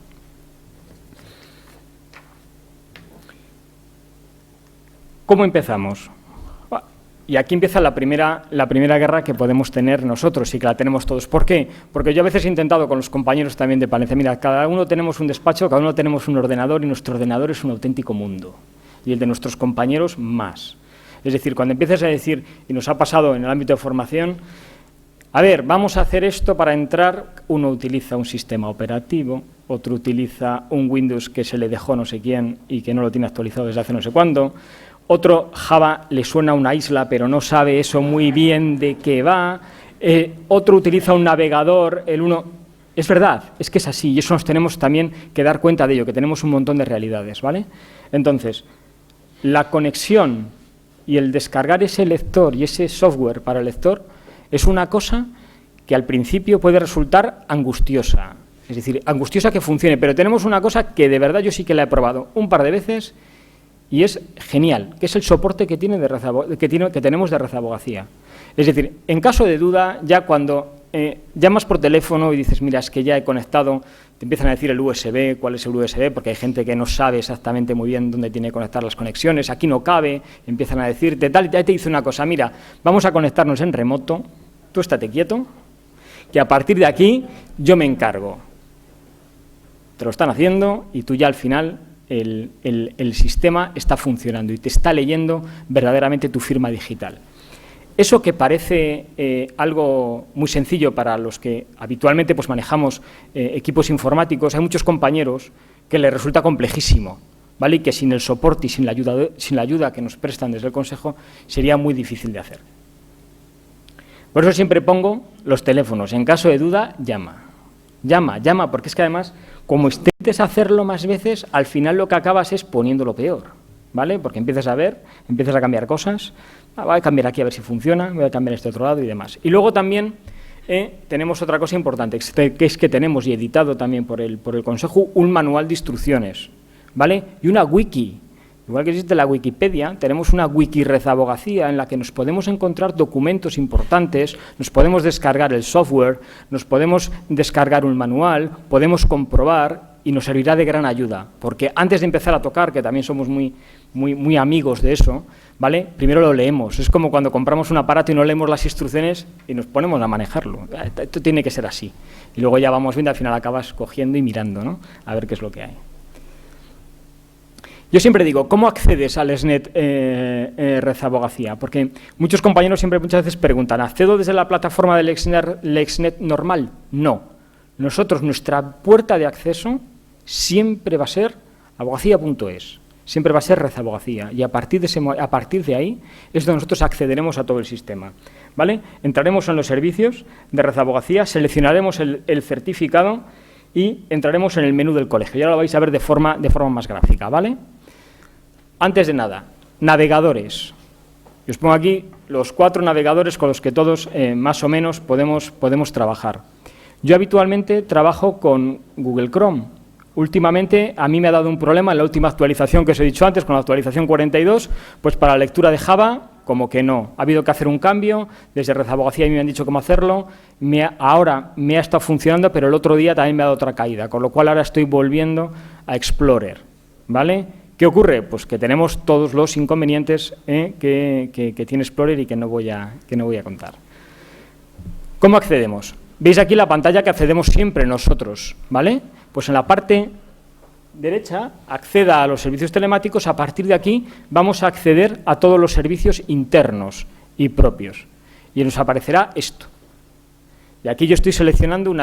¿Cómo empezamos? Y aquí empieza la primera guerra que podemos tener nosotros y que la tenemos todos. ¿Por qué? Porque yo a veces he intentado con los compañeros también de Palencia, mira, cada uno tenemos un despacho, cada uno tenemos un ordenador y nuestro ordenador es un auténtico mundo. Y el de nuestros compañeros más. Es decir, cuando empiezas a decir, y nos ha pasado en el ámbito de formación, a ver, vamos a hacer esto para entrar, uno utiliza un sistema operativo, otro utiliza un Windows que se le dejó no sé quién y que no lo tiene actualizado desde hace no sé cuándo, otro Java le suena a una isla pero no sabe eso muy bien de qué va, otro utiliza un navegador, el uno... Es verdad, es que es así y eso nos tenemos también que dar cuenta de ello, que tenemos un montón de realidades, ¿vale? Entonces, la conexión y el descargar ese lector y ese software para el lector es una cosa que al principio puede resultar angustiosa, es decir, angustiosa que funcione, pero tenemos una cosa que de verdad yo sí que la he probado un par de veces y es genial, que es el soporte que tenemos de Red Abogacía. Es decir, en caso de duda, ya cuando llamas por teléfono y dices, mira, es que ya he conectado, te empiezan a decir el USB, cuál es el USB, porque hay gente que no sabe exactamente muy bien dónde tiene que conectar las conexiones, aquí no cabe, empiezan a decirte, tal, ya te dice una cosa, mira, vamos a conectarnos en remoto, tú estate quieto, que a partir de aquí yo me encargo. Te lo están haciendo y tú ya al final el sistema está funcionando y te está leyendo verdaderamente tu firma digital. Eso que parece algo muy sencillo para los que habitualmente pues, manejamos equipos informáticos, hay muchos compañeros que les resulta complejísimo, ¿vale? Y que sin el soporte y sin la ayuda que nos prestan desde el Consejo sería muy difícil de hacer. Por eso siempre pongo los teléfonos. En caso de duda, llama. Llama, porque es que además, como intentes hacerlo más veces, al final lo que acabas es poniéndolo peor, ¿vale? Porque empiezas a ver, empiezas a cambiar cosas, voy a cambiar aquí a ver si funciona, voy a cambiar este otro lado y demás. Y luego también tenemos otra cosa importante, que es que tenemos, y editado también por el Consejo, un manual de instrucciones, ¿vale? Y una wiki. Igual que existe la Wikipedia, tenemos una wiki Red Abogacía en la que nos podemos encontrar documentos importantes, nos podemos descargar el software, nos podemos descargar un manual, podemos comprobar y nos servirá de gran ayuda, porque antes de empezar a tocar, que también somos muy amigos de eso, ¿vale? Primero lo leemos, es como cuando compramos un aparato y no leemos las instrucciones y nos ponemos a manejarlo, esto tiene que ser así, y luego ya vamos viendo, al final acabas cogiendo y mirando, ¿no? A ver qué es lo que hay. Yo siempre digo, ¿cómo accedes al SNET Red Abogacía? Porque muchos compañeros muchas veces preguntan, ¿accedo desde la plataforma del LexNet normal? No. Nosotros, nuestra puerta de acceso siempre va a ser abogacía.es, siempre va a ser Red Abogacía, y a partir de ahí es donde nosotros accederemos a todo el sistema, ¿vale? Entraremos en los servicios de Red Abogacía, seleccionaremos el certificado y entraremos en el menú del colegio. Ya lo vais a ver de forma más gráfica, ¿vale? Antes de nada, navegadores. Yo os pongo aquí los 4 navegadores con los que todos más o menos podemos trabajar. Yo habitualmente trabajo con Google Chrome. Últimamente a mí me ha dado un problema en la última actualización que os he dicho antes, con la actualización 42, pues para la lectura de Java, como que no. Ha habido que hacer un cambio, desde Red Abogacía me han dicho cómo hacerlo, ahora me ha estado funcionando, pero el otro día también me ha dado otra caída, con lo cual ahora estoy volviendo a Explorer, ¿vale? ¿Qué ocurre? Pues que tenemos todos los inconvenientes que tiene Explorer y que no voy a contar. ¿Cómo accedemos? Veis aquí la pantalla que accedemos siempre nosotros, ¿vale? Pues en la parte derecha acceda a los servicios telemáticos, a partir de aquí vamos a acceder a todos los servicios internos y propios. Y nos aparecerá esto. Y aquí yo estoy seleccionando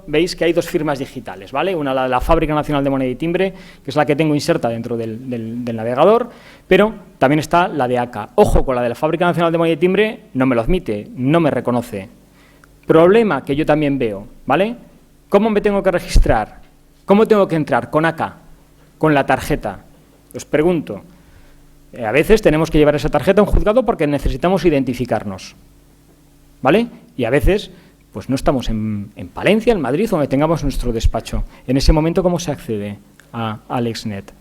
veis que hay 2 firmas digitales, ¿vale? Una, la de la Fábrica Nacional de Moneda y Timbre, que es la que tengo inserta dentro del navegador, pero también está la de ACA. Ojo, con la de la Fábrica Nacional de Moneda y Timbre no me lo admite, no me reconoce. Problema que yo también veo, ¿vale? ¿Cómo me tengo que registrar? ¿Cómo tengo que entrar? Con ACA, con la tarjeta. Os pregunto, a veces tenemos que llevar esa tarjeta a un juzgado porque necesitamos identificarnos, ¿vale? Y a veces pues no estamos en Palencia, en Madrid, donde tengamos nuestro despacho. En ese momento, ¿cómo se accede al LexNet?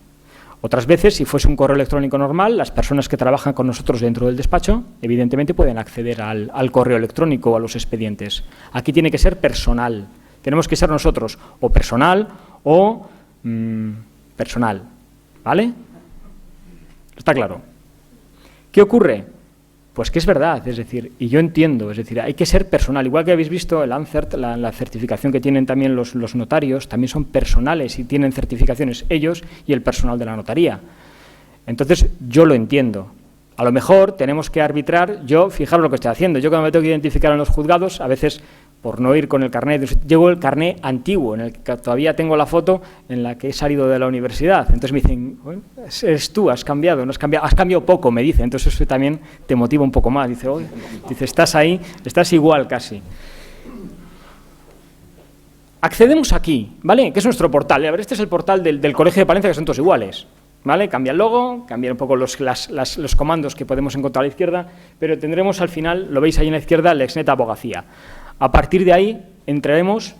Otras veces, si fuese un correo electrónico normal, las personas que trabajan con nosotros dentro del despacho, evidentemente pueden acceder al correo electrónico o a los expedientes. Aquí tiene que ser personal. Tenemos que ser nosotros o personal o personal, ¿vale? ¿Está claro? ¿Qué ocurre? Pues que es verdad, es decir, y yo entiendo, es decir, hay que ser personal. Igual que habéis visto el ANCERT, la certificación que tienen también los notarios, también son personales y tienen certificaciones ellos y el personal de la notaría. Entonces, yo lo entiendo. A lo mejor tenemos que arbitrar, fijaros lo que estoy haciendo, yo cuando me tengo que identificar en los juzgados, a veces, por no ir con el carnet, llevo el carnet antiguo, en el que todavía tengo la foto en la que he salido de la universidad. Entonces me dicen, bueno, eres tú, has cambiado, no has cambiado, has cambiado poco, me dice. Entonces eso también te motiva un poco más. Dice, estás ahí, estás igual casi. Accedemos aquí, ¿vale? Que es nuestro portal. A ver, este es el portal del Colegio de Palencia, que son todos iguales, ¿vale? Cambia el logo, cambia un poco los comandos que podemos encontrar a la izquierda, pero tendremos al final, lo veis ahí en la izquierda, LexNet Abogacía. A partir de ahí entraremos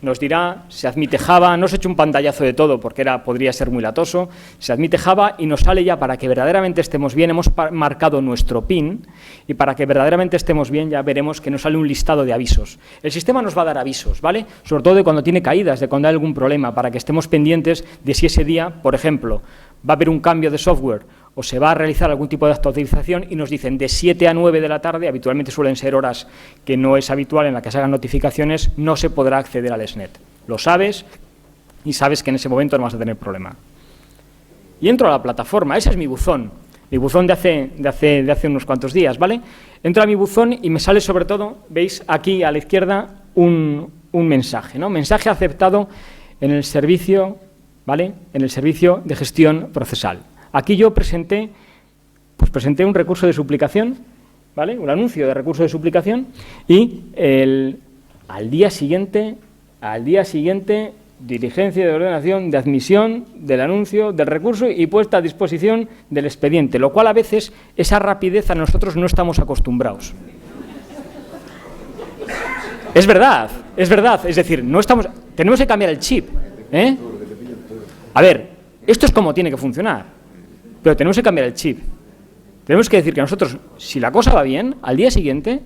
nos dirá, se admite Java, no os he hecho un pantallazo de todo porque podría ser muy latoso, se admite Java y nos sale ya para que verdaderamente estemos bien, hemos marcado nuestro PIN y para que verdaderamente estemos bien ya veremos que nos sale un listado de avisos. El sistema nos va a dar avisos, ¿vale? Sobre todo de cuando tiene caídas, de cuando hay algún problema, para que estemos pendientes de si ese día, por ejemplo, va a haber un cambio de software o se va a realizar algún tipo de actualización y nos dicen de 7 a 9 de la tarde, habitualmente suelen ser horas que no es habitual en las que se hagan notificaciones, no se podrá acceder al SNET. Lo sabes y sabes que en ese momento no vas a tener problema. Y entro a la plataforma, ese es mi buzón de hace unos cuantos días, ¿vale? Entro a mi buzón y me sale sobre todo, veis aquí a la izquierda, un mensaje, ¿no? Mensaje aceptado en el servicio, ¿vale? En el servicio de gestión procesal. Aquí yo presenté un recurso de suplicación, ¿vale? Un anuncio de recurso de suplicación y al día siguiente, diligencia de ordenación, de admisión del anuncio, del recurso y puesta a disposición del expediente, lo cual a veces esa rapidez a nosotros no estamos acostumbrados. Es verdad, es decir, tenemos que cambiar el chip, ¿eh? A ver, esto es como tiene que funcionar. Pero tenemos que cambiar el chip. Tenemos que decir que nosotros, si la cosa va bien, al día siguiente,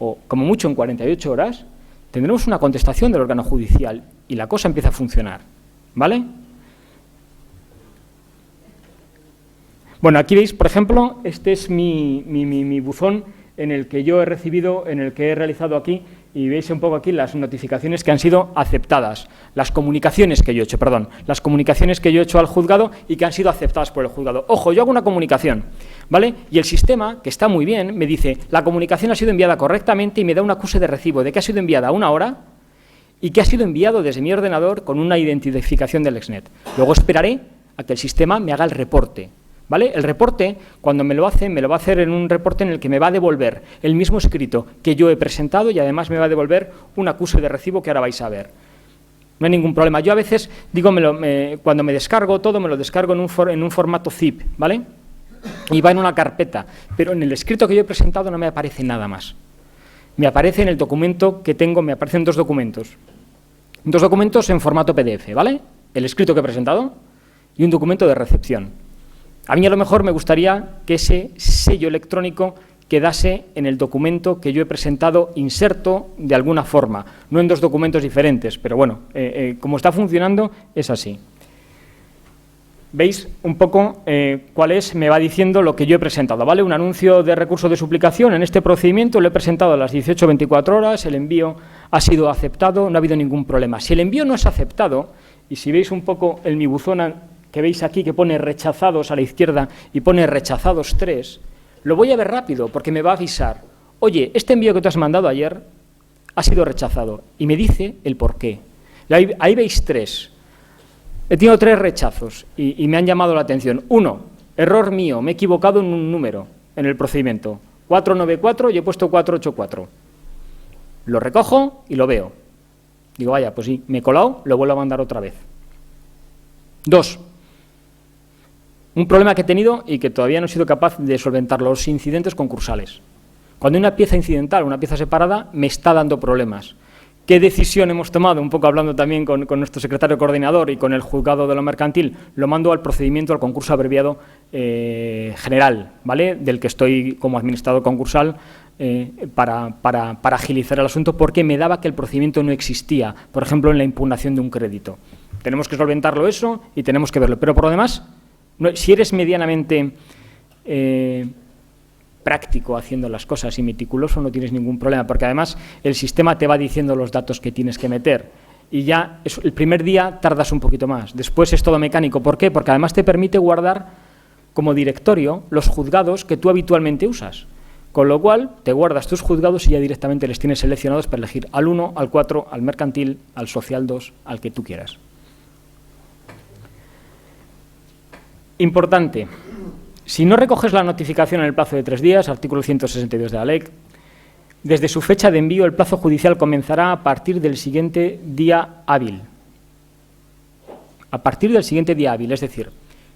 o como mucho en 48 horas, tendremos una contestación del órgano judicial y la cosa empieza a funcionar. ¿Vale? Bueno, aquí veis, por ejemplo, este es mi buzón en el que yo he recibido, en el que he realizado aquí, y veis un poco aquí las notificaciones que han sido aceptadas, las comunicaciones que yo he hecho, las comunicaciones que yo he hecho al juzgado y que han sido aceptadas por el juzgado. Ojo, yo hago una comunicación, ¿vale? Y el sistema, que está muy bien, me dice, la comunicación ha sido enviada correctamente y me da un acuse de recibo de que ha sido enviada a una hora y que ha sido enviado desde mi ordenador con una identificación del Exnet. Luego esperaré a que el sistema me haga el reporte. ¿Vale? El reporte, cuando me lo va a hacer en un reporte en el que me va a devolver el mismo escrito que yo he presentado y además me va a devolver un acuse de recibo que ahora vais a ver. No hay ningún problema. Yo a veces digo, cuando me descargo todo, me lo descargo en un formato zip, ¿vale? Y va en una carpeta, pero en el escrito que yo he presentado no me aparece nada más. Me aparece en el documento que tengo, me aparecen dos documentos. Dos documentos en formato PDF, ¿vale? El escrito que he presentado y un documento de recepción. A mí a lo mejor me gustaría que ese sello electrónico quedase en el documento que yo he presentado inserto de alguna forma, no en dos documentos diferentes, pero bueno, como está funcionando es así. Veis un poco cuál es, me va diciendo lo que yo he presentado, ¿vale? Un anuncio de recurso de suplicación en este procedimiento lo he presentado a las 18:24 horas, el envío ha sido aceptado, no ha habido ningún problema. Si el envío no es aceptado, y si veis un poco en mi buzón que veis aquí que pone rechazados a la izquierda y pone rechazados 3, lo voy a ver rápido porque me va a avisar, oye, este envío que te has mandado ayer ha sido rechazado y me dice el por qué. Ahí veis 3. He tenido 3 rechazos y me han llamado la atención. 1, error mío, me he equivocado en un número en el procedimiento. 494 y he puesto 484. Lo recojo y lo veo. Digo, vaya, pues sí, me he colado, lo vuelvo a mandar otra vez. 2. Un problema que he tenido y que todavía no he sido capaz de solventar, los incidentes concursales. Cuando una pieza incidental, una pieza separada, me está dando problemas. ¿Qué decisión hemos tomado? Un poco hablando también con nuestro secretario coordinador y con el juzgado de lo mercantil, lo mando al procedimiento, al concurso abreviado general, ¿vale? Del que estoy como administrador concursal para agilizar el asunto, porque me daba que el procedimiento no existía, por ejemplo, en la impugnación de un crédito. Tenemos que solventarlo eso y tenemos que verlo, pero por lo demás, si eres medianamente práctico haciendo las cosas y meticuloso, no tienes ningún problema, porque además el sistema te va diciendo los datos que tienes que meter y ya el primer día tardas un poquito más, después es todo mecánico. ¿Por qué? Porque además te permite guardar como directorio los juzgados que tú habitualmente usas, con lo cual te guardas tus juzgados y ya directamente les tienes seleccionados para elegir al 1, al 4, al mercantil, al social 2, al que tú quieras. Importante, si no recoges la notificación en el plazo de 3 días, artículo 162 de la ley, desde su fecha de envío el plazo judicial comenzará a partir del siguiente día hábil. A partir del siguiente día hábil, es decir,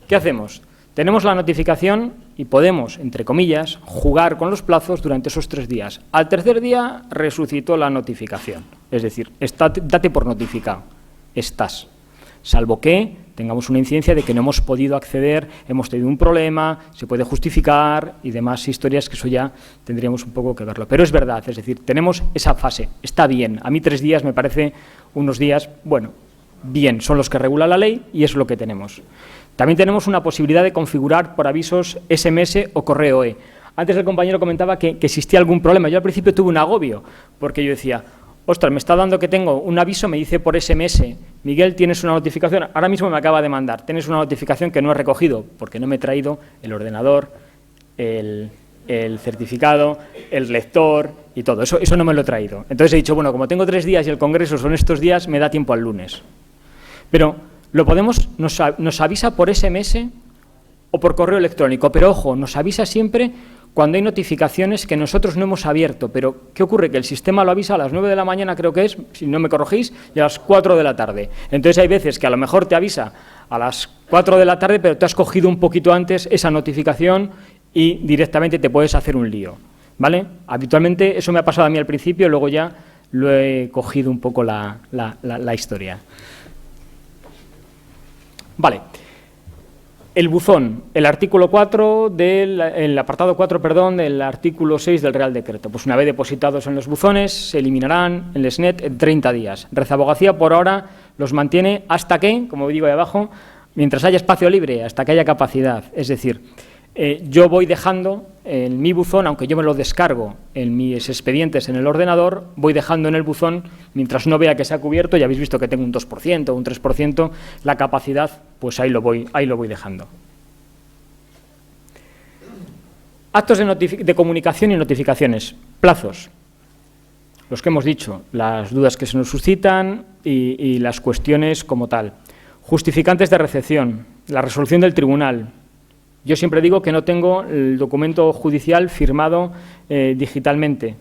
¿qué hacemos? Tenemos la notificación y podemos, entre comillas, jugar con los plazos durante esos 3 días. Al tercer día resucitó la notificación. Es decir, date por notificado. Estás. Salvo que tengamos una incidencia de que no hemos podido acceder, hemos tenido un problema, se puede justificar y demás historias, que eso ya tendríamos un poco que verlo. Pero es verdad, es decir, tenemos esa fase, está bien. A mí 3 días me parece unos días, bueno, bien, son los que regula la ley y es lo que tenemos. También tenemos una posibilidad de configurar por avisos SMS o correo E. Antes el compañero comentaba que existía algún problema. Yo al principio tuve un agobio, porque yo decía, ostras, me está dando que tengo un aviso, me dice por SMS, Miguel, tienes una notificación, ahora mismo me acaba de mandar, tienes una notificación que no he recogido, porque no me he traído el ordenador, el certificado, el lector y todo, eso no me lo he traído. Entonces he dicho, bueno, como tengo 3 días y el congreso son estos días, me da tiempo al lunes. Pero lo podemos, nos avisa por SMS o por correo electrónico, pero ojo, nos avisa siempre cuando hay notificaciones que nosotros no hemos abierto, pero ¿qué ocurre? Que el sistema lo avisa a las 9 de la mañana, creo que es, si no me corregís, y a las 4 de la tarde. Entonces hay veces que a lo mejor te avisa a las 4 de la tarde, pero te has cogido un poquito antes esa notificación y directamente te puedes hacer un lío, ¿vale? Habitualmente eso me ha pasado a mí al principio, luego ya lo he cogido un poco la historia. Vale. El buzón, el artículo 4 el apartado 4, perdón, del artículo 6 del Real Decreto. Pues una vez depositados en los buzones, se eliminarán en el SNET en 30 días. Rezabogacía por ahora los mantiene hasta que, como digo ahí abajo, mientras haya espacio libre, hasta que haya capacidad. Es decir, yo voy dejando en mi buzón, aunque yo me lo descargo en mis expedientes en el ordenador, voy dejando en el buzón, mientras no vea que se ha cubierto, ya habéis visto que tengo un 2%, un 3%, la capacidad, pues ahí lo voy dejando. Actos de comunicación y notificaciones. Plazos. Los que hemos dicho, las dudas que se nos suscitan y las cuestiones como tal. Justificantes de recepción, la resolución del tribunal. Yo siempre digo que no tengo el documento judicial firmado digitalmente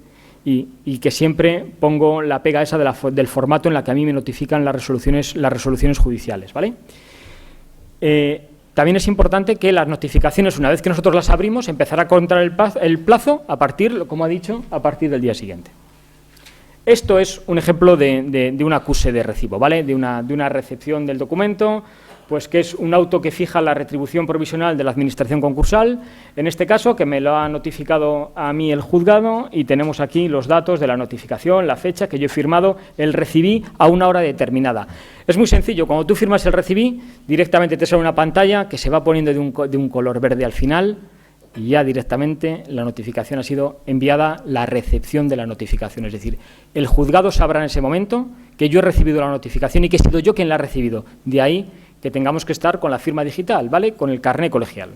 y que siempre pongo la pega esa del formato en la que a mí me notifican las resoluciones judiciales, ¿vale? También es importante que las notificaciones, una vez que nosotros las abrimos, empezará a contar el plazo a partir, como ha dicho, a partir del día siguiente. Esto es un ejemplo de un acuse de recibo, ¿vale? De una recepción del documento, pues que es un auto que fija la retribución provisional de la Administración concursal, en este caso, que me lo ha notificado a mí el juzgado, y tenemos aquí los datos de la notificación, la fecha que yo he firmado, el recibí a una hora determinada. Es muy sencillo, cuando tú firmas el recibí, directamente te sale una pantalla que se va poniendo de un color verde al final, y ya directamente la notificación ha sido enviada, la recepción de la notificación. Es decir, el juzgado sabrá en ese momento que yo he recibido la notificación y que he sido yo quien la ha recibido. De ahí que tengamos que estar con la firma digital, ¿vale? Con el carné colegial.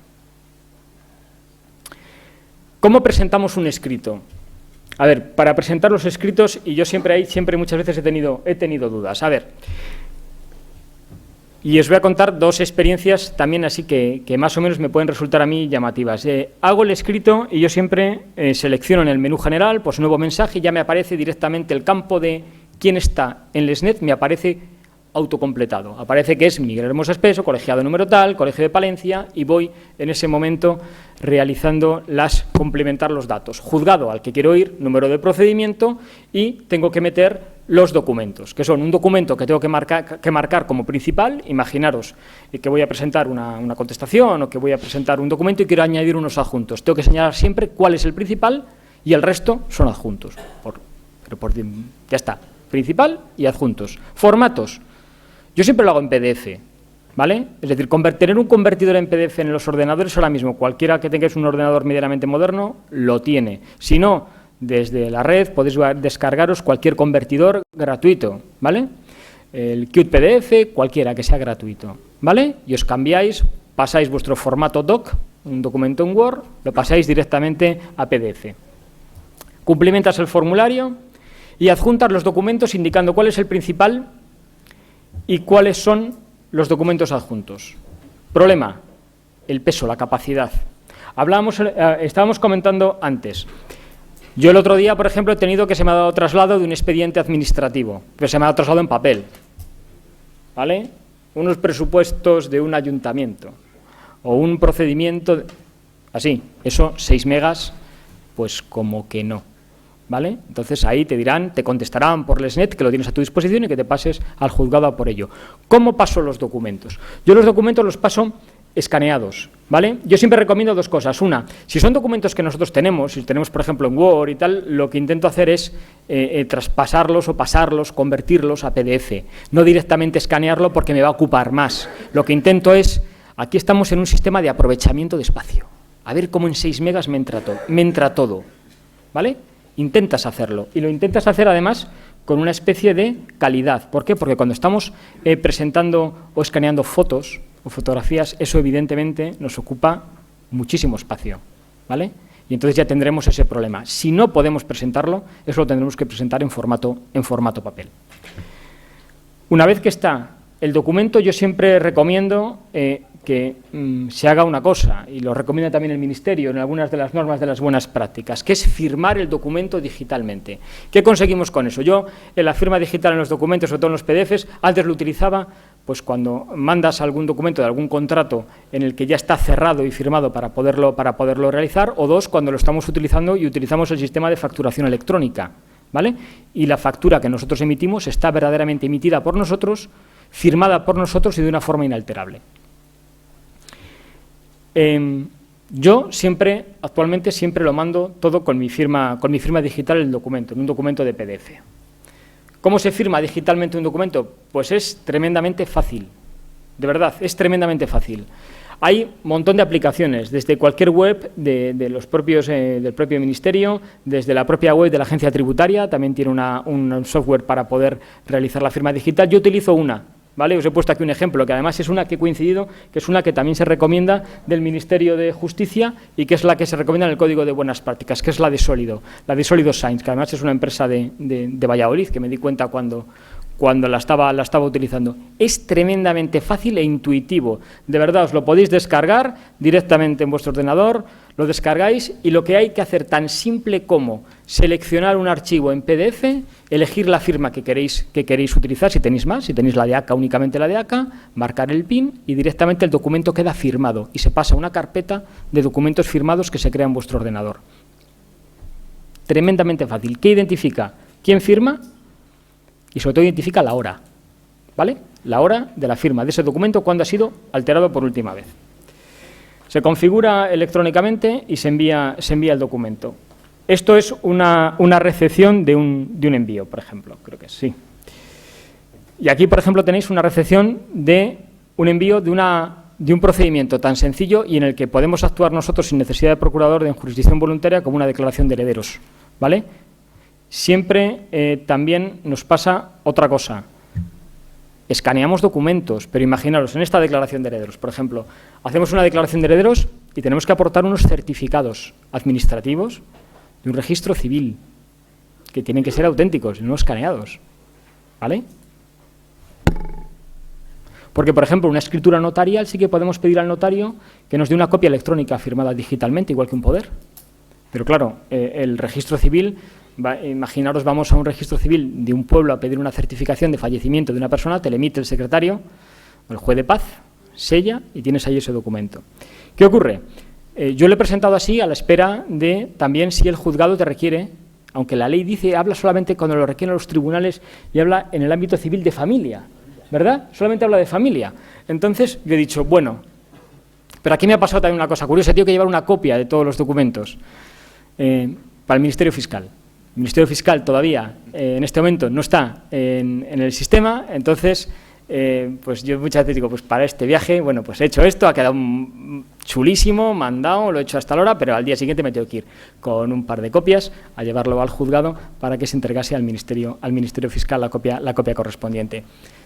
¿Cómo presentamos un escrito? A ver, para presentar los escritos, y yo siempre muchas veces he tenido dudas. A ver, y os voy a contar 2 experiencias también así que más o menos me pueden resultar a mí llamativas. Hago el escrito y yo siempre selecciono en el menú general, pues nuevo mensaje, y ya me aparece directamente el campo de quién está en el SNET, me aparece autocompletado. Aparece que es Miguel Hermosa Espeso, colegiado número tal, Colegio de Palencia, y voy en ese momento realizando complementar los datos. Juzgado al que quiero ir, número de procedimiento, y tengo que meter los documentos, que son un documento que tengo que marcar como principal. Imaginaros que voy a presentar una contestación o que voy a presentar un documento y quiero añadir unos adjuntos. Tengo que señalar siempre cuál es el principal y el resto son adjuntos. Ya está, principal y adjuntos. Formatos. Yo siempre lo hago en PDF, ¿vale? Es decir, tener un convertidor en PDF en los ordenadores ahora mismo, cualquiera que tengáis un ordenador medianamente moderno, lo tiene. Si no, desde la red podéis descargaros cualquier convertidor gratuito, ¿vale? El Qt PDF, cualquiera que sea gratuito, ¿vale? Y os cambiáis, pasáis vuestro formato doc, un documento en Word, lo pasáis directamente a PDF. Cumplimentas el formulario y adjuntas los documentos indicando cuál es el principal y cuáles son los documentos adjuntos. Problema, el peso, la capacidad. Estábamos comentando antes. Yo el otro día, por ejemplo, he tenido que se me ha dado traslado de un expediente administrativo, pero se me ha dado traslado en papel, ¿vale? Unos presupuestos de un ayuntamiento o un procedimiento, así, eso 6 megas, pues como que no, ¿vale? Entonces ahí te dirán, te contestarán por LESNET que lo tienes a tu disposición y que te pases al juzgado a por ello. ¿Cómo paso los documentos? Yo los documentos los paso escaneados, ¿vale? Yo siempre recomiendo dos cosas. Una, si son documentos que nosotros tenemos, si tenemos por ejemplo en Word y tal, lo que intento hacer es traspasarlos o pasarlos, convertirlos a PDF. No directamente escanearlo porque me va a ocupar más. Lo que intento es, aquí estamos en un sistema de aprovechamiento de espacio. A ver cómo en 6 megas me entra todo, ¿vale? Intentas hacerlo y lo intentas hacer además con una especie de calidad. ¿Por qué? Porque cuando estamos presentando o escaneando fotos o fotografías, eso evidentemente nos ocupa muchísimo espacio, ¿vale? Y entonces ya tendremos ese problema. Si no podemos presentarlo, eso lo tendremos que presentar en formato papel. Una vez que está el documento, yo siempre recomiendo que se haga una cosa, y lo recomienda también el Ministerio en algunas de las normas de las buenas prácticas, que es firmar el documento digitalmente. ¿Qué conseguimos con eso? Yo, en la firma digital en los documentos, sobre todo en los PDFs, antes lo utilizaba pues cuando mandas algún documento de algún contrato en el que ya está cerrado y firmado para poderlo realizar, o dos, cuando lo estamos utilizando y utilizamos el sistema de facturación electrónica, ¿vale? Y la factura que nosotros emitimos está verdaderamente emitida por nosotros, firmada por nosotros y de una forma inalterable. Yo actualmente siempre lo mando todo con mi firma digital el documento, en un documento de PDF. ¿Cómo se firma digitalmente un documento? Pues es tremendamente fácil, de verdad, es tremendamente fácil. Hay un montón de aplicaciones, desde cualquier web del propio Ministerio, desde la propia web de la Agencia Tributaria, también tiene un software para poder realizar la firma digital. Yo utilizo una, ¿vale? Os he puesto aquí un ejemplo, que además es una que he coincidido, que es una que también se recomienda del Ministerio de Justicia y que es la que se recomienda en el Código de Buenas Prácticas, que es la de Sólido Science, que además es una empresa de Valladolid, que me di cuenta cuando la estaba utilizando. Es tremendamente fácil e intuitivo. De verdad, os lo podéis descargar directamente en vuestro ordenador, lo descargáis y lo que hay que hacer tan simple como seleccionar un archivo en PDF, elegir la firma que queréis utilizar, si tenéis más, si tenéis la de ACA, únicamente la de ACA, marcar el PIN y directamente el documento queda firmado y se pasa a una carpeta de documentos firmados que se crea en vuestro ordenador. Tremendamente fácil. ¿Qué identifica? ¿Quién firma? Y sobre todo identifica la hora, ¿vale? La hora de la firma de ese documento cuando ha sido alterado por última vez. Se configura electrónicamente y se envía el documento. Esto es una recepción de un envío, por ejemplo, creo que sí. Y aquí, por ejemplo, tenéis una recepción de un envío de un procedimiento tan sencillo y en el que podemos actuar nosotros sin necesidad de procurador en jurisdicción voluntaria como una declaración de herederos, ¿vale? Siempre también nos pasa otra cosa. Escaneamos documentos, pero imaginaros, en esta declaración de herederos, por ejemplo, hacemos una declaración de herederos y tenemos que aportar unos certificados administrativos de un registro civil, que tienen que ser auténticos, no escaneados, ¿vale? Porque, por ejemplo, una escritura notarial sí que podemos pedir al notario que nos dé una copia electrónica firmada digitalmente, igual que un poder. Pero claro, el registro civil, imaginaros, vamos a un registro civil de un pueblo a pedir una certificación de fallecimiento de una persona, te le emite el secretario, el juez de paz, sella y tienes ahí ese documento. ¿Qué ocurre? Yo lo he presentado así a la espera de también si el juzgado te requiere, aunque la ley dice, habla solamente cuando lo requieren los tribunales y habla en el ámbito civil de familia, ¿verdad? Solamente habla de familia. Entonces yo he dicho, bueno, pero aquí me ha pasado también una cosa curiosa, tengo que llevar una copia de todos los documentos para el Ministerio Fiscal. El Ministerio Fiscal todavía en este momento no está en el sistema, entonces pues yo muchas veces digo, pues para este viaje, bueno, pues he hecho esto, ha quedado chulísimo, mandado, lo he hecho hasta la hora, pero al día siguiente me tengo que ir con un par de copias a llevarlo al juzgado para que se entregase al Ministerio Fiscal la copia correspondiente.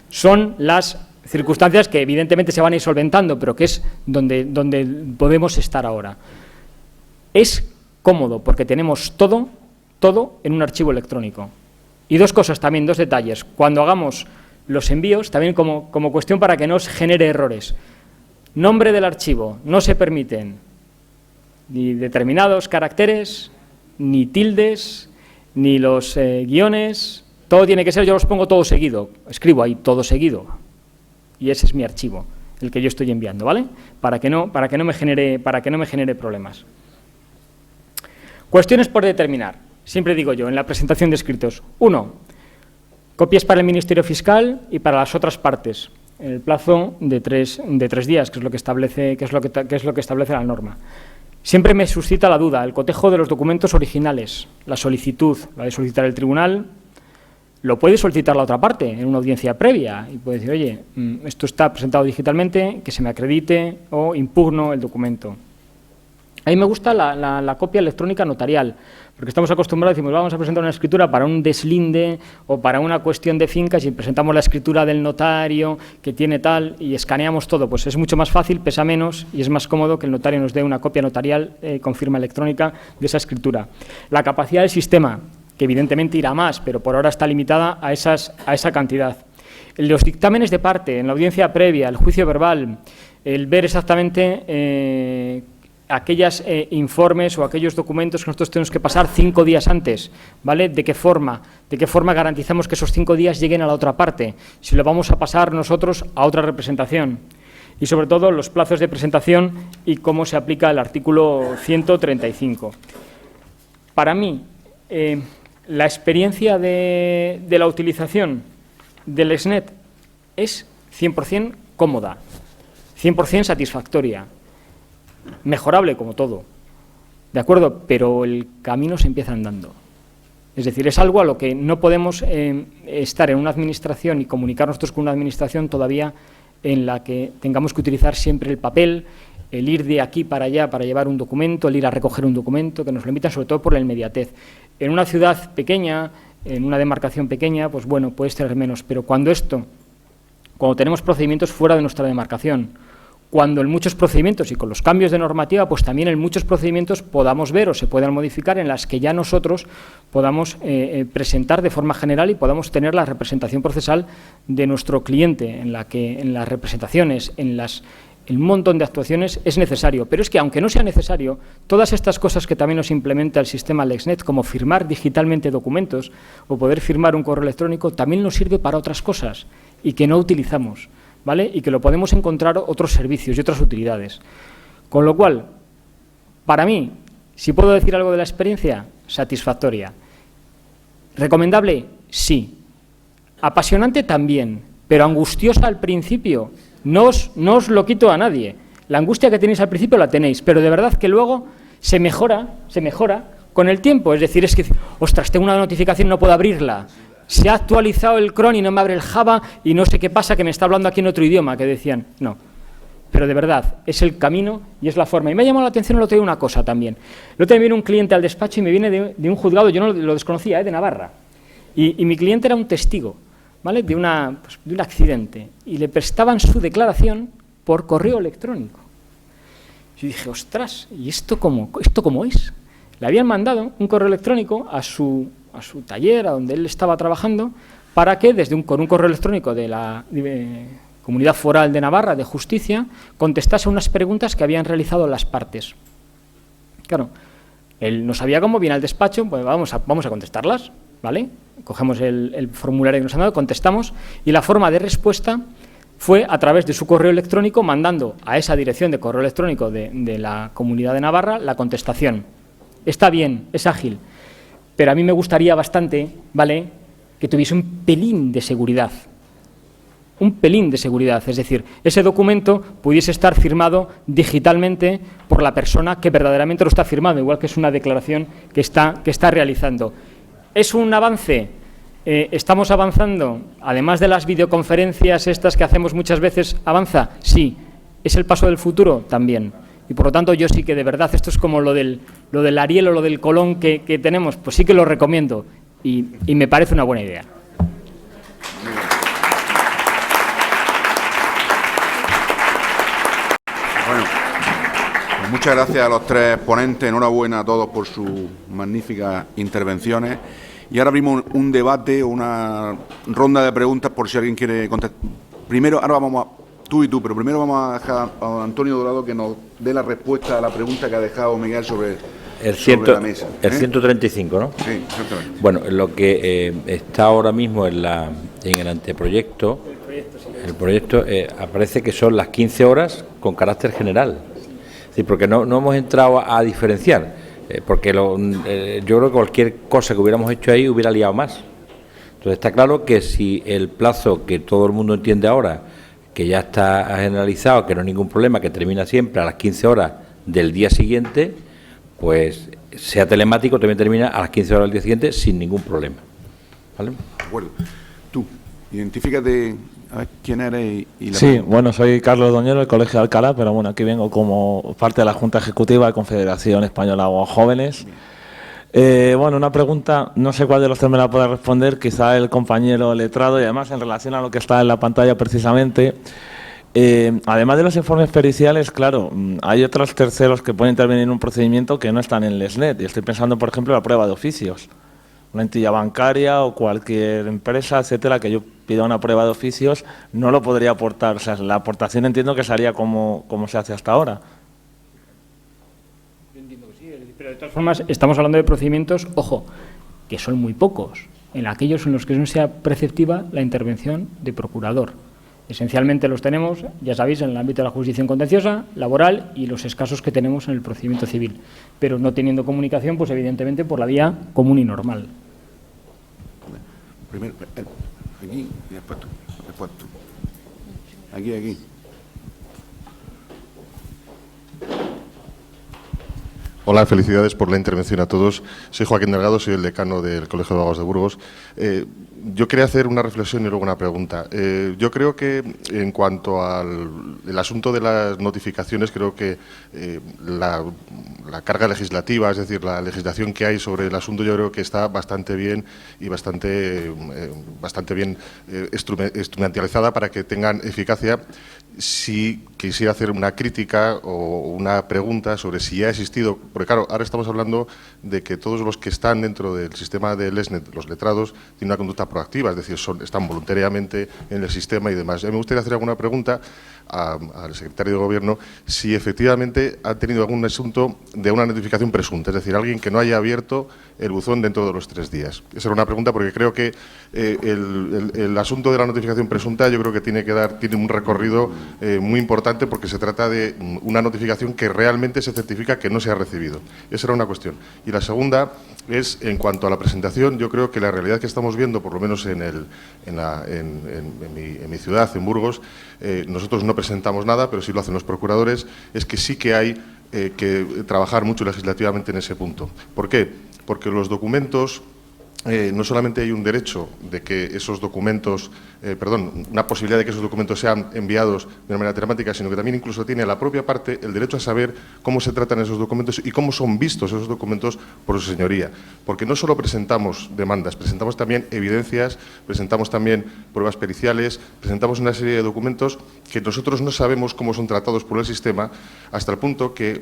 Son las circunstancias que evidentemente se van a ir solventando, pero que es donde podemos estar ahora. Es cómodo porque tenemos todo en un archivo electrónico. Y dos cosas también, dos detalles. Cuando hagamos los envíos, también como cuestión para que no os genere errores. Nombre del archivo, no se permiten ni determinados caracteres, ni tildes, ni los guiones, todo tiene que ser, yo los pongo todo seguido, escribo ahí todo seguido, y ese es mi archivo, el que yo estoy enviando, ¿vale? Para que no me genere problemas. Cuestiones por determinar. siempre digo yo, en la presentación de escritos. 1, copias para el Ministerio Fiscal y para las otras partes, en el plazo de tres días, que es lo que establece la norma. Siempre me suscita la duda el cotejo de los documentos originales, la solicitud, la de solicitar el tribunal, lo puede solicitar la otra parte en una audiencia previa y puede decir, oye, esto está presentado digitalmente, que se me acredite o impugno el documento. A mí me gusta la copia electrónica notarial, porque estamos acostumbrados, decimos, vamos a presentar una escritura para un deslinde o para una cuestión de fincas y presentamos la escritura del notario que tiene tal y escaneamos todo. Pues es mucho más fácil, pesa menos y es más cómodo que el notario nos dé una copia notarial con firma electrónica de esa escritura. La capacidad del sistema, que evidentemente irá más, pero por ahora está limitada a esa cantidad. Los dictámenes de parte, en la audiencia previa, el juicio verbal, el ver exactamente aquellos informes o aquellos documentos que nosotros tenemos que pasar 5 días antes, ¿vale? ¿De qué forma garantizamos que esos 5 días lleguen a la otra parte? Si lo vamos a pasar nosotros a otra representación. Y sobre todo los plazos de presentación y cómo se aplica el artículo 135. Para mí, la experiencia de la utilización del SNET es 100% cómoda, 100% satisfactoria. Mejorable como todo, ¿de acuerdo? Pero el camino se empieza andando. Es decir, es algo a lo que no podemos estar en una administración y comunicar nosotros con una administración todavía en la que tengamos que utilizar siempre el papel, el ir de aquí para allá para llevar un documento, el ir a recoger un documento, que nos lo limitan sobre todo por la inmediatez. En una ciudad pequeña, en una demarcación pequeña, pues bueno, puedes tener menos, pero cuando tenemos procedimientos fuera de nuestra demarcación, cuando en muchos procedimientos y con los cambios de normativa, pues también en muchos procedimientos podamos ver o se puedan modificar en las que ya nosotros podamos presentar de forma general y podamos tener la representación procesal de nuestro cliente, en la que en las representaciones, en un montón de actuaciones es necesario. Pero es que aunque no sea necesario, todas estas cosas que también nos implementa el sistema LexNet, como firmar digitalmente documentos o poder firmar un correo electrónico, también nos sirve para otras cosas y que no utilizamos, ¿vale? Y que lo podemos encontrar otros servicios y otras utilidades. Con lo cual, para mí, si puedo decir algo de la experiencia, satisfactoria. ¿Recomendable? Sí. Apasionante también, pero angustiosa al principio. No os lo quito a nadie. La angustia que tenéis al principio la tenéis, pero de verdad que luego se mejora con el tiempo. Es decir, es que, ostras, tengo una notificación y no puedo abrirla. Se ha actualizado el cron y no me abre el Java y no sé qué pasa, que me está hablando aquí en otro idioma, que decían. No, pero de verdad, es el camino y es la forma. Y me ha llamado la atención el otro día una cosa también. El otro día me viene un cliente al despacho y me viene de un juzgado, yo no lo desconocía, de Navarra. Y mi cliente era un testigo, ¿vale? de un accidente. Y le prestaban su declaración por correo electrónico. Yo dije, ostras, ¿y esto cómo es? Le habían mandado un correo electrónico a su taller, a donde él estaba trabajando, para que con un correo electrónico de la Comunidad Foral de Navarra de Justicia contestase unas preguntas que habían realizado las partes. Claro, él no sabía cómo, viene al despacho, pues vamos a contestarlas, ¿vale? Cogemos el formulario que nos han dado, contestamos, y la forma de respuesta fue a través de su correo electrónico, mandando a esa dirección de correo electrónico de la Comunidad de Navarra la contestación. Está bien, es ágil, pero a mí me gustaría bastante, ¿vale?, que tuviese un pelín de seguridad. Un pelín de seguridad, es decir, ese documento pudiese estar firmado digitalmente por la persona que verdaderamente lo está firmando, igual que es una declaración que está realizando. ¿Es un avance? ¿Estamos avanzando? Además de las videoconferencias estas que hacemos muchas veces, ¿avanza? Sí. ¿Es el paso del futuro? También. Y por lo tanto yo sí que de verdad, esto es como lo del Ariel o lo del Colón que tenemos, pues sí que lo recomiendo y me parece una buena idea.
Bueno, pues muchas gracias a los tres ponentes, enhorabuena a todos por sus magníficas intervenciones. Y ahora abrimos un debate, una ronda de preguntas por si alguien quiere contestar. Primero, ahora vamos a tú y tú, pero primero vamos a dejar a Antonio Dorado que nos dé la respuesta a la pregunta que ha dejado Miguel sobre la mesa.
El 135, ¿no?
Sí, exactamente.
Bueno, lo que está ahora mismo en el anteproyecto, el proyecto aparece que son las 15 horas con carácter general. Es decir, porque no hemos entrado a diferenciar. Porque yo creo que cualquier cosa que hubiéramos hecho ahí hubiera liado más. Entonces está claro que si el plazo que todo el mundo entiende ahora, que ya está generalizado, que no hay ningún problema, que termina siempre a las 15 horas del día siguiente, pues sea telemático, también termina a las 15 horas del día siguiente sin ningún problema. ¿Vale?
De acuerdo. Tú, identifícate, a ver quién eres y la...
Sí, bueno, soy Carlos Doñero del Colegio de Alcalá, pero bueno, aquí vengo como parte de la Junta Ejecutiva de Confederación Española de Jóvenes. Bueno, una pregunta, no sé cuál de los tres me la puede responder, quizá el compañero letrado, y además en relación a lo que está en la pantalla precisamente. Además de los informes periciales, claro, hay otros terceros que pueden intervenir en un procedimiento que no están en LESNET, y estoy pensando, por ejemplo, en la prueba de oficios. Una entidad bancaria o cualquier empresa, etcétera, que yo pida una prueba de oficios, no lo podría aportar. O sea, la aportación entiendo que sería como se hace hasta ahora.
Yo entiendo que sí, pero de todas formas estamos hablando de procedimientos, ojo, que son muy pocos, en aquellos en los que no sea preceptiva la intervención de procurador. Esencialmente los tenemos, ya sabéis, en el ámbito de la jurisdicción contenciosa, laboral y los escasos que tenemos en el procedimiento civil, pero no teniendo comunicación, pues evidentemente por la vía común y normal.
Primero, aquí y después tú. Aquí.
Hola, felicidades por la intervención a todos. Soy Joaquín Delgado, soy el decano del Colegio de Abogados de Burgos. Yo quería hacer una reflexión y luego una pregunta. Yo creo que en cuanto al asunto de las notificaciones, creo que la carga legislativa, es decir, la legislación que hay sobre el asunto, yo creo que está bastante bien y bastante bien instrumentalizada para que tengan eficacia. Si quisiera hacer una crítica o una pregunta sobre si ha existido, porque claro, ahora estamos hablando de que todos los que están dentro del sistema de LESNET, los letrados, tienen una conducta proactiva, es decir, están voluntariamente en el sistema y demás. A mí me gustaría hacer alguna pregunta al secretario de Gobierno si efectivamente ha tenido algún asunto de una notificación presunta, es decir, alguien que no haya abierto el buzón dentro de los 3 días. Esa era una pregunta porque creo que el asunto de la notificación presunta yo creo que tiene un recorrido muy importante porque se trata de una notificación que realmente se certifica que no se ha recibido. Esa era una cuestión. Y la segunda es, en cuanto a la presentación, yo creo que la realidad que estamos viendo, por lo menos en mi ciudad, en Burgos, nosotros no presentamos nada, pero sí lo hacen los procuradores, es que sí que hay que trabajar mucho legislativamente en ese punto. ¿Por qué? Porque los documentos, no solamente hay un derecho de que esos documentos, una posibilidad de que esos documentos sean enviados de una manera telemática, sino que también incluso tiene la propia parte el derecho a saber cómo se tratan esos documentos y cómo son vistos esos documentos por su señoría. Porque no solo presentamos demandas, presentamos también evidencias, presentamos también pruebas periciales, presentamos una serie de documentos que nosotros no sabemos cómo son tratados por el sistema, hasta el punto que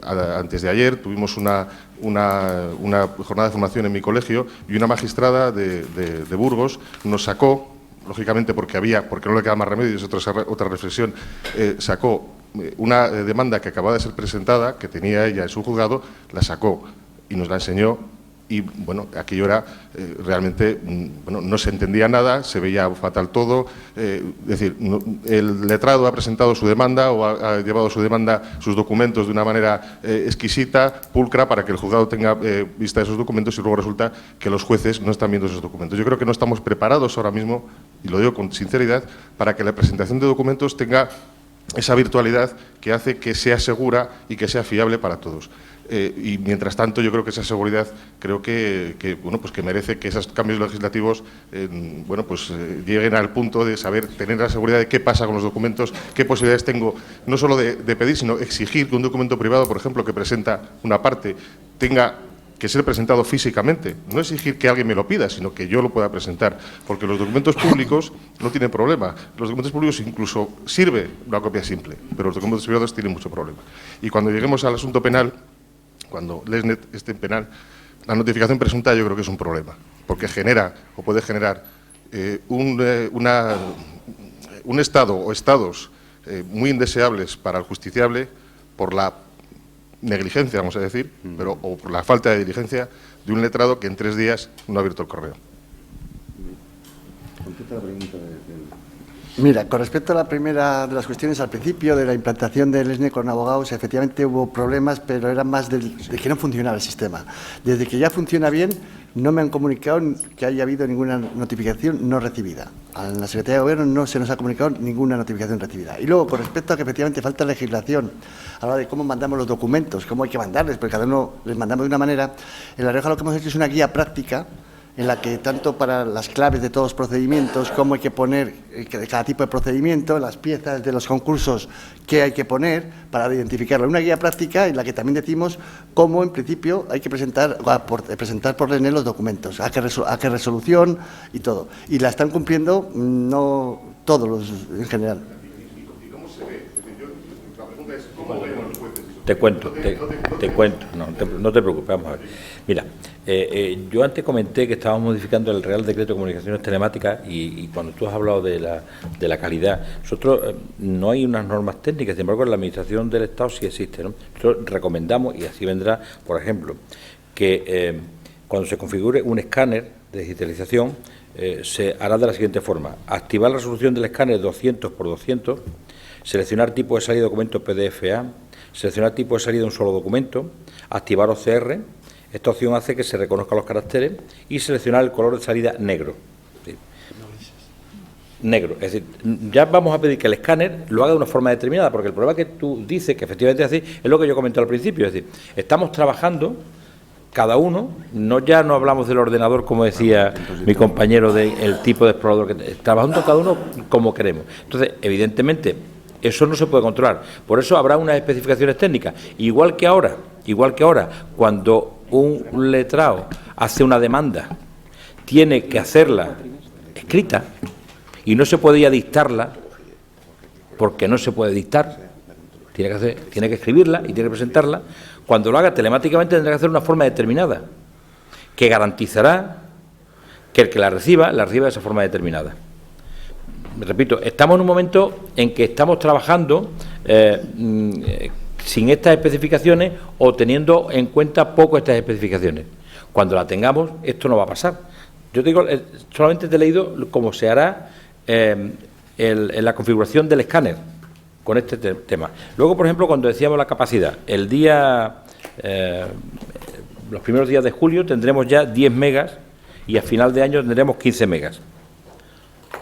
antes de ayer tuvimos una jornada de formación en mi colegio y una magistrada de Burgos nos sacó, lógicamente porque no le queda más remedio, es otra reflexión, sacó una demanda que acababa de ser presentada, que tenía ella en su juzgado, la sacó y nos la enseñó. Y, bueno, aquello era realmente, no se entendía nada, se veía fatal todo. Es decir, el letrado ha presentado su demanda o ha llevado su demanda, sus documentos de una manera exquisita, pulcra, para que el juzgado tenga vista de esos documentos y luego resulta que los jueces no están viendo esos documentos. Yo creo que no estamos preparados ahora mismo, y lo digo con sinceridad, para que la presentación de documentos tenga esa virtualidad que hace que sea segura y que sea fiable para todos. Y mientras tanto yo creo que esa seguridad que merece que esos cambios legislativos lleguen al punto de saber tener la seguridad de qué pasa con los documentos, qué posibilidades tengo no solo de pedir, sino exigir que un documento privado, por ejemplo, que presenta una parte, tenga que ser presentado físicamente. No exigir que alguien me lo pida, sino que yo lo pueda presentar, porque los documentos públicos no tienen problema. Los documentos públicos incluso sirve una copia simple, pero los documentos privados tienen mucho problema. Y cuando lleguemos al asunto penal, cuando LESNET esté en penal, la notificación presunta yo creo que es un problema, porque genera o puede generar un estado o estados muy indeseables para el justiciable por la negligencia, vamos a decir, o por la falta de diligencia de un letrado que en 3 días no ha abierto el correo.
Contesta la pregunta
Mira, con respecto a la primera de las cuestiones, al principio de la implantación del SNE con abogados, efectivamente hubo problemas, pero eran más de que no funcionaba el sistema. Desde que ya funciona bien, no me han comunicado que haya habido ninguna notificación no recibida. A la Secretaría de Gobierno no se nos ha comunicado ninguna notificación recibida. Y luego, con respecto a que efectivamente falta legislación a la hora de cómo mandamos los documentos, cómo hay que mandarles, porque cada uno les mandamos de una manera, en La Rioja lo que hemos hecho es una guía práctica en la que tanto para las claves de todos los procedimientos, cómo hay que poner de cada tipo de procedimiento, las piezas de los concursos que hay que poner para identificarlo. Una guía práctica en la que también decimos cómo en principio hay que presentar por LESNET los documentos, a qué resolución y todo. Y la están cumpliendo no todos los en general.
¿Y cómo se ve? La pregunta es, ¿cómo ven los jueces?
Te cuento, no te preocupes, vamos a ver. Mira, yo antes comenté que estábamos modificando el Real Decreto de Comunicaciones Telemáticas y cuando tú has hablado de la calidad, nosotros no hay unas normas técnicas, sin embargo en la Administración del Estado sí existe, ¿no? Nosotros recomendamos, y así vendrá, por ejemplo, que cuando se configure un escáner de digitalización, se hará de la siguiente forma: activar la resolución del escáner 200×200, seleccionar tipo de salida de documento PDF-A, seleccionar tipo de salida de un solo documento, activar OCR. Esta opción hace que se reconozcan los caracteres y seleccionar el color de salida negro. ¿Sí? Negro. Es decir, ya vamos a pedir que el escáner lo haga de una forma determinada, porque el problema que tú dices, que efectivamente es así, es lo que yo comenté al principio. Es decir, estamos trabajando cada uno, ya no hablamos del ordenador, como decía mi compañero, del tipo de explorador, que trabajando cada uno como queremos. Entonces, evidentemente, eso no se puede controlar. Por eso habrá unas especificaciones técnicas. Igual que ahora, cuando un letrado hace una demanda, tiene que hacerla escrita y no se puede ya dictarla, porque no se puede dictar, tiene que escribirla y tiene que presentarla. Cuando lo haga telemáticamente tendrá que hacer una forma determinada, que garantizará que el que la reciba de esa forma determinada. Repito, estamos en un momento en que estamos trabajando sin estas especificaciones o teniendo en cuenta poco estas especificaciones. Cuando la tengamos, esto no va a pasar. Yo te digo, solamente te he leído cómo se hará en la configuración del escáner con este tema. Luego, por ejemplo, cuando decíamos la capacidad, los primeros días de julio tendremos ya 10 megas y a final de año tendremos 15 megas.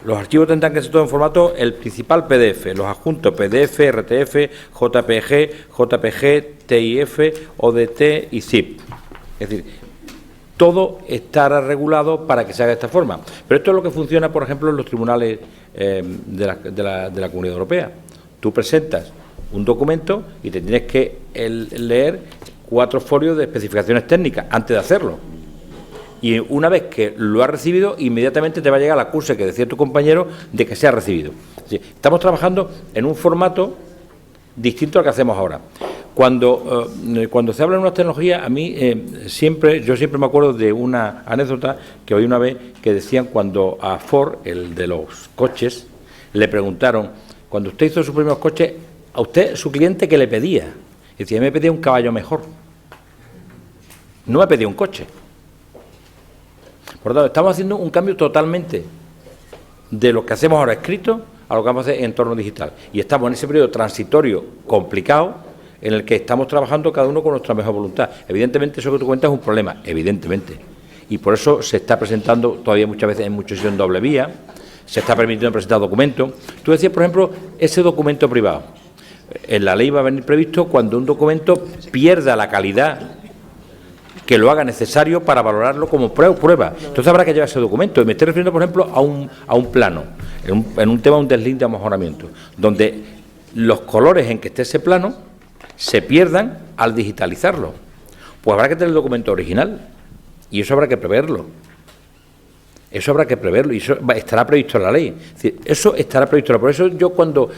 Los archivos tendrán que ser todo en formato, el principal PDF, los adjuntos PDF, RTF, JPG, TIF, ODT y ZIP. Es decir, todo estará regulado para que se haga de esta forma. Pero esto es lo que funciona, por ejemplo, en los tribunales de la Comunidad Europea. Tú presentas un documento y te tienes que leer 4 folios de especificaciones técnicas antes de hacerlo. Y una vez que lo has recibido, inmediatamente te va a llegar la acuse que decía tu compañero de que se ha recibido. Sí, estamos trabajando en un formato distinto al que hacemos ahora. Cuando se habla de nuevas tecnologías, a mí yo siempre me acuerdo de una anécdota que oí una vez que decían cuando a Ford, el de los coches, le preguntaron, cuando usted hizo sus primeros coches, a usted, su cliente, ¿qué le pedía? Y decía, me pedía un caballo mejor. No me pedía un coche. Por lo tanto, estamos haciendo un cambio totalmente de lo que hacemos ahora escrito a lo que vamos a hacer en entorno digital. Y estamos en ese periodo transitorio complicado en el que estamos trabajando cada uno con nuestra mejor voluntad. Evidentemente, eso que tú cuentas es un problema, evidentemente. Y por eso se está presentando todavía muchas veces en muchos sitios en doble vía, se está permitiendo presentar documentos. Tú decías, por ejemplo, ese documento privado. En la ley va a venir previsto cuando un documento pierda la calidad que lo haga necesario para valorarlo como prueba. Entonces habrá que llevar ese documento. Y me estoy refiriendo, por ejemplo, a un plano, en un tema, un deslinde de mejoramiento, donde los colores en que esté ese plano se pierdan al digitalizarlo. Pues habrá que tener el documento original y eso habrá que preverlo. Eso habrá que preverlo y eso estará previsto en la ley. Es decir, eso estará previsto. Por eso yo cuando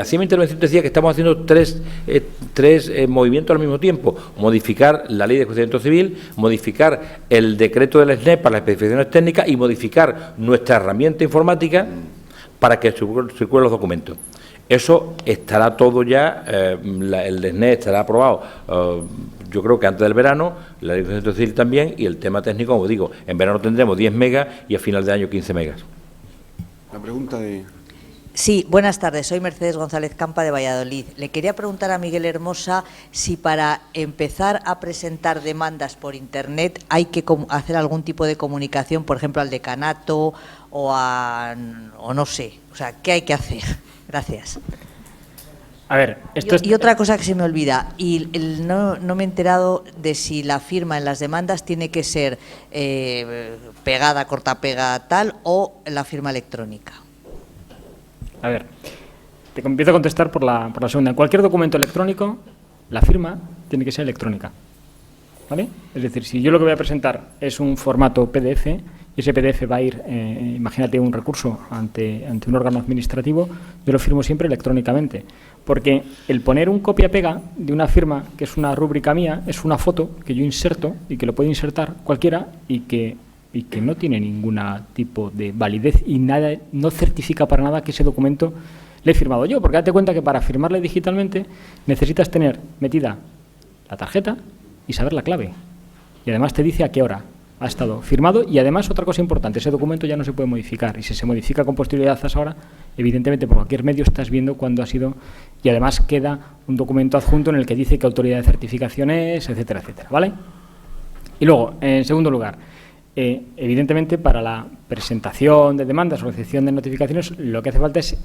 hacía mi intervención decía que estamos haciendo tres movimientos al mismo tiempo. Modificar la ley de enjuiciamiento civil, modificar el decreto del SNEP para las especificaciones técnicas y modificar nuestra herramienta informática para que circulen los documentos. Eso estará todo ya, el SNEP estará aprobado, yo creo que antes del verano, la ley de enjuiciamiento civil también, y el tema técnico, como digo, en verano tendremos 10 megas y a final de año 15 megas.
La pregunta de...
Sí, buenas tardes. Soy Mercedes González Campa de Valladolid. Le quería preguntar a Miguel Hermosa si para empezar a presentar demandas por Internet hay que hacer algún tipo de comunicación, por ejemplo, al decanato o no sé. O sea, ¿qué hay que hacer? Gracias.
A ver,
y otra cosa que se me olvida, no me he enterado de si la firma en las demandas tiene que ser pegada, cortapega, tal, o la firma electrónica.
A ver, te empiezo a contestar por la segunda. En cualquier documento electrónico, la firma tiene que ser electrónica, ¿vale? Es decir, si yo lo que voy a presentar es un formato PDF, y ese PDF va a ir, imagínate, un recurso ante un órgano administrativo, yo lo firmo siempre electrónicamente, porque el poner un copia-pega de una firma, que es una rúbrica mía, es una foto que yo inserto y que lo puede insertar cualquiera y que no tiene ningún tipo de validez y nada, no certifica para nada que ese documento le he firmado yo, porque date cuenta que para firmarle digitalmente necesitas tener metida la tarjeta y saber la clave. Y además te dice a qué hora ha estado firmado y además otra cosa importante, ese documento ya no se puede modificar y si se modifica con posterioridad a esa hora, evidentemente por cualquier medio estás viendo cuándo ha sido y además queda un documento adjunto en el que dice qué autoridad de certificación es, etcétera, etcétera, ¿vale? Y luego, en segundo lugar, evidentemente para la presentación de demandas o recepción de notificaciones lo que hace falta es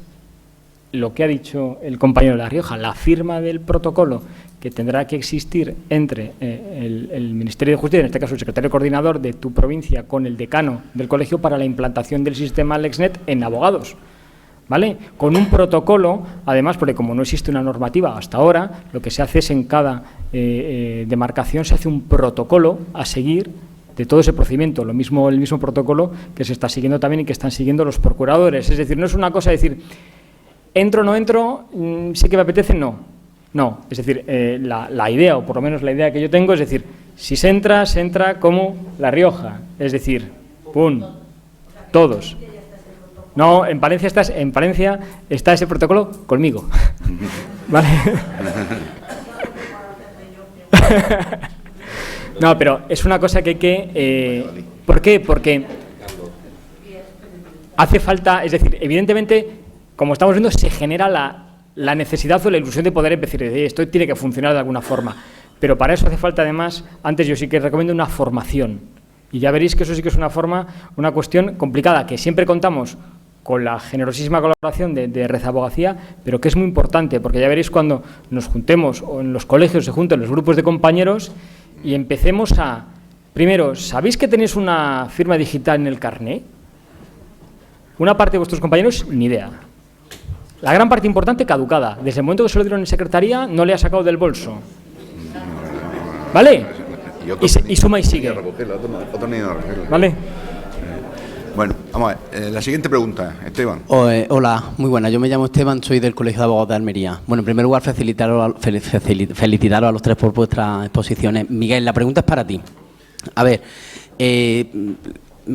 lo que ha dicho el compañero de La Rioja, la firma del protocolo que tendrá que existir entre el Ministerio de Justicia, en este caso el secretario coordinador de tu provincia, con el decano del colegio para la implantación del sistema LexNet en abogados, ¿vale? Con un protocolo, además, porque como no existe una normativa hasta ahora, lo que se hace es en cada demarcación se hace un protocolo a seguir de todo ese procedimiento, el mismo protocolo que se está siguiendo también y que están siguiendo los procuradores. Es decir, no es una cosa de decir, entro, no entro, sí que me apetece, no. No, es decir, la idea, o por lo menos la idea que yo tengo, es decir, si se entra como La Rioja, es decir, ¡pum!, todos. No, en Palencia está ese protocolo conmigo, ¿vale? No, pero es una cosa que hay que... ¿Por qué? Porque hace falta, es decir, evidentemente, como estamos viendo, se genera la necesidad o la ilusión de poder empezar a decir, esto tiene que funcionar de alguna forma. Pero para eso hace falta, además, antes yo sí que recomiendo una formación. Y ya veréis que eso sí que es una cuestión complicada, que siempre contamos con la generosísima colaboración de Red Abogacía, pero que es muy importante, porque ya veréis cuando nos juntemos o en los colegios se junten los grupos de compañeros y empecemos a... Primero, ¿sabéis que tenéis una firma digital en el carné? Una parte de vuestros compañeros, ni idea. La gran parte importante, caducada. Desde el momento que se lo dieron en secretaría, no le ha sacado del bolso. ¿Vale? Y suma y sigue. ¿Vale?
Bueno, vamos a ver. La siguiente pregunta, Esteban.
Hola, muy buena. Yo me llamo Esteban, soy del Colegio de Abogados de Almería. Bueno, en primer lugar, felicitaros a los tres por vuestras exposiciones. Miguel, la pregunta es para ti. A ver,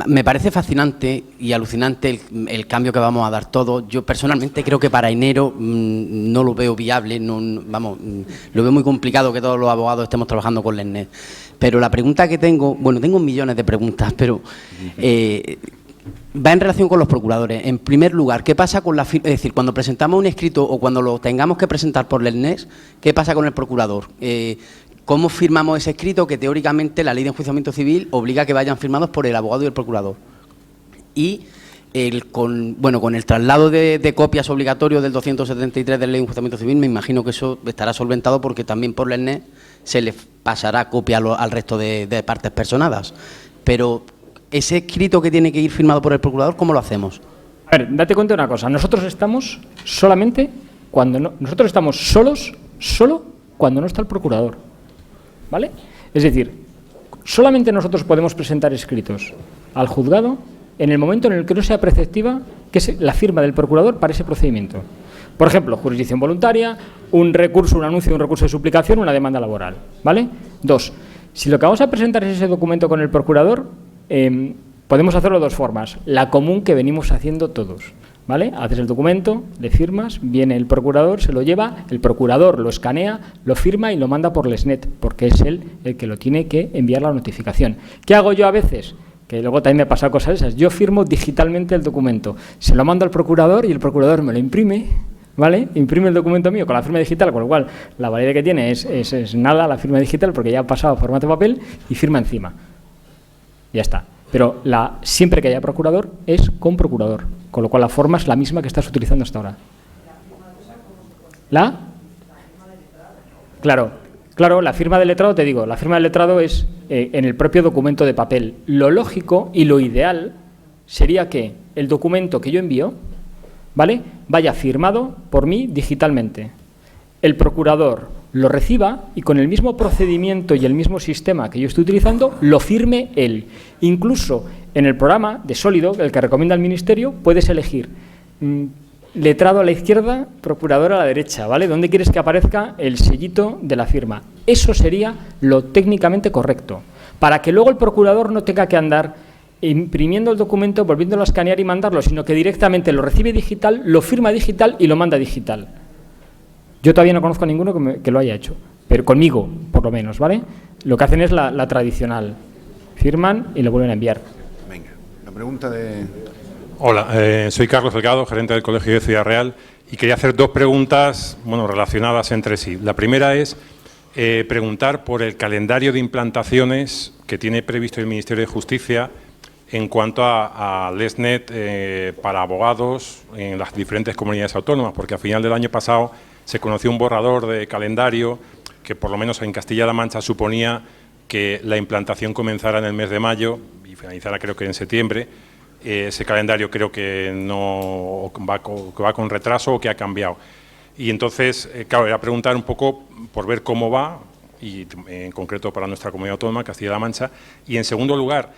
me parece fascinante y alucinante el cambio que vamos a dar todos. Yo personalmente creo que para enero no lo veo viable, lo veo muy complicado que todos los abogados estemos trabajando con LexNet. Pero la pregunta que tengo, tengo millones de preguntas, pero va en relación con los procuradores. En primer lugar, ¿qué pasa con la firma? Es decir, cuando presentamos un escrito o cuando lo tengamos que presentar por LexNet, ¿qué pasa con el procurador? ¿Cómo firmamos ese escrito que teóricamente la ley de enjuiciamiento civil obliga a que vayan firmados por el abogado y el procurador? Y con el traslado de copias obligatorios del 273 de la ley de enjuiciamiento civil, me imagino que eso estará solventado porque también por LexNet se les pasará copia al resto de partes personadas. Pero ese escrito que tiene que ir firmado por el procurador, ¿cómo lo hacemos?
A ver, date cuenta de una cosa. Nosotros estamos solamente cuando no, nosotros estamos solo cuando no está el procurador, ¿vale? Es decir, solamente nosotros podemos presentar escritos al juzgado en el momento en el que no sea preceptiva que es la firma del procurador para ese procedimiento. Por ejemplo, jurisdicción voluntaria, un recurso, un anuncio de un recurso de suplicación, una demanda laboral, ¿vale? 2. Si lo que vamos a presentar es ese documento con el procurador, podemos hacerlo de dos formas. La común que venimos haciendo todos, ¿vale? Haces el documento, le firmas, viene el procurador, se lo lleva, el procurador lo escanea, lo firma y lo manda por LexNet, porque es él el que lo tiene que enviar la notificación. ¿Qué hago yo a veces? Que que luego también me pasa cosas esas. Yo firmo digitalmente el documento, se lo mando al procurador y el procurador me lo imprime, ¿vale? Imprime el documento mío con la firma digital, con lo cual la validez que tiene es nada la firma digital porque ya ha pasado a formato papel y firma encima. Ya está. Pero siempre que haya procurador es con procurador, con lo cual la forma es la misma que estás utilizando hasta ahora. Claro, la firma del letrado, te digo, la firma del letrado es en el propio documento de papel. Lo lógico y lo ideal sería que el documento que yo envío, ¿vale?, vaya firmado por mí digitalmente. El procurador lo reciba y con el mismo procedimiento y el mismo sistema que yo estoy utilizando, lo firme él. Incluso en el programa de Sólido, el que recomienda el Ministerio, puedes elegir letrado a la izquierda, procurador a la derecha, ¿vale? ¿Dónde quieres que aparezca el sellito de la firma? Eso sería lo técnicamente correcto, para que luego el procurador no tenga que andar imprimiendo el documento, volviéndolo a escanear y mandarlo, sino que directamente lo recibe digital, lo firma digital y lo manda digital. Yo todavía no conozco a ninguno que lo haya hecho, pero conmigo, por lo menos, ¿vale? Lo que hacen es la tradicional. Firman y lo vuelven a enviar.
Venga, la pregunta de...
Hola, soy Carlos Delgado, gerente del Colegio de Ciudad Real, y quería hacer dos preguntas, relacionadas entre sí. La primera es preguntar por el calendario de implantaciones que tiene previsto el Ministerio de Justicia en cuanto a LESNET para abogados en las diferentes comunidades autónomas, porque a final del año pasado se conoció un borrador de calendario que, por lo menos en Castilla-La Mancha, suponía que la implantación comenzara en el mes de mayo y finalizara, creo que en septiembre. Ese calendario creo que no va con retraso o que ha cambiado. Y entonces, claro, era preguntar un poco por ver cómo va, y en concreto para nuestra comunidad autónoma, Castilla-La Mancha. Y en segundo lugar,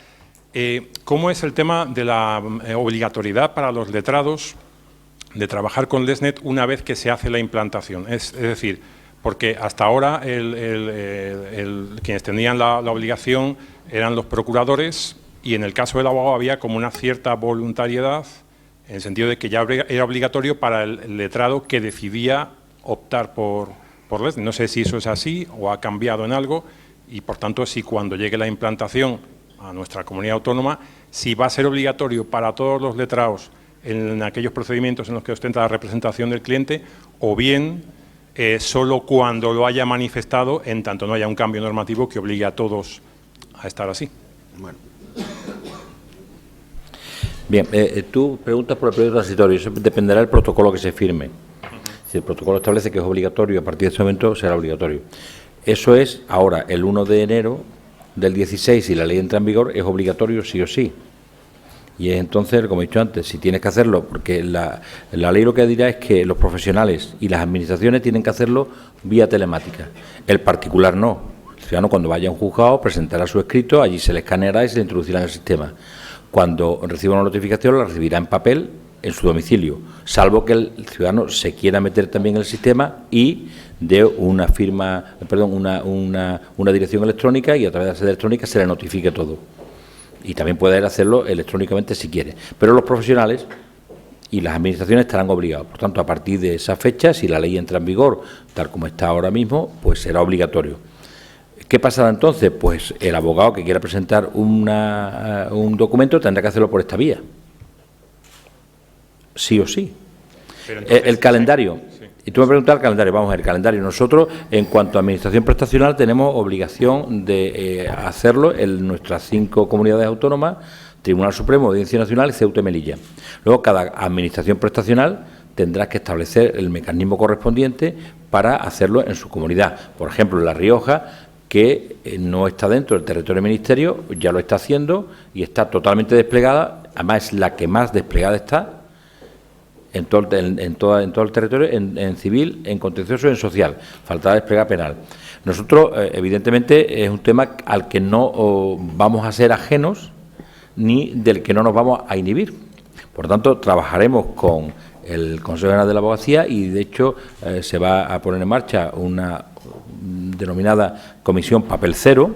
¿cómo es el tema de la obligatoriedad para los letrados de trabajar con LESNET una vez que se hace la implantación? Es decir, porque hasta ahora quienes tenían la obligación eran los procuradores, y en el caso del abogado había como una cierta voluntariedad, en el sentido de que ya era obligatorio para el letrado que decidía optar por LESNET. No sé si eso es así o ha cambiado en algo, y por tanto si cuando llegue la implantación a nuestra comunidad autónoma, si va a ser obligatorio para todos los letrados en aquellos procedimientos en los que ostenta la representación del cliente, o bien solo cuando lo haya manifestado, en tanto no haya un cambio normativo que obligue a todos a estar así.
Bueno.
Bien, tú preguntas por el periodo transitorio, eso dependerá del protocolo que se firme. Si el protocolo establece que es obligatorio, a partir de ese momento será obligatorio. Eso es ahora, el 1 de enero del 16, si la ley entra en vigor, es obligatorio sí o sí. Y es entonces, como he dicho antes, si tienes que hacerlo, porque la ley lo que dirá es que los profesionales y las administraciones tienen que hacerlo vía telemática. El particular no. El ciudadano, cuando vaya a un juzgado, presentará su escrito, allí se le escaneará y se le introducirá en el sistema. Cuando reciba una notificación, la recibirá en papel en su domicilio, salvo que el ciudadano se quiera meter también en el sistema y dé una una dirección electrónica, y a través de esa electrónica se le notifique todo. Y también puede hacerlo electrónicamente si quiere. Pero los profesionales y las administraciones estarán obligados. Por tanto, a partir de esa fecha, si la ley entra en vigor, tal como está ahora mismo, pues será obligatorio. ¿Qué pasará entonces? Pues el abogado que quiera presentar un documento tendrá que hacerlo por esta vía. Sí o sí. Entonces, el calendario. Sí. Y tú me preguntas el calendario. Vamos a ver, el calendario. Nosotros, en cuanto a administración prestacional, tenemos obligación de hacerlo en nuestras 5 comunidades autónomas, Tribunal Supremo, Audiencia Nacional y Ceuta y Melilla. Luego, cada administración prestacional tendrá que establecer el mecanismo correspondiente para hacerlo en su comunidad. Por ejemplo, en La Rioja, que no está dentro del territorio del Ministerio, ya lo está haciendo y está totalmente desplegada. Además, es la que más desplegada está en todo el territorio, en civil, en contencioso y en social. Faltará desplegar penal. Nosotros, evidentemente, es un tema al que no vamos a ser ajenos ni del que no nos vamos a inhibir. Por tanto, trabajaremos con el Consejo General de la Abogacía y, de hecho, se va a poner en marcha una denominada Comisión Papel Cero,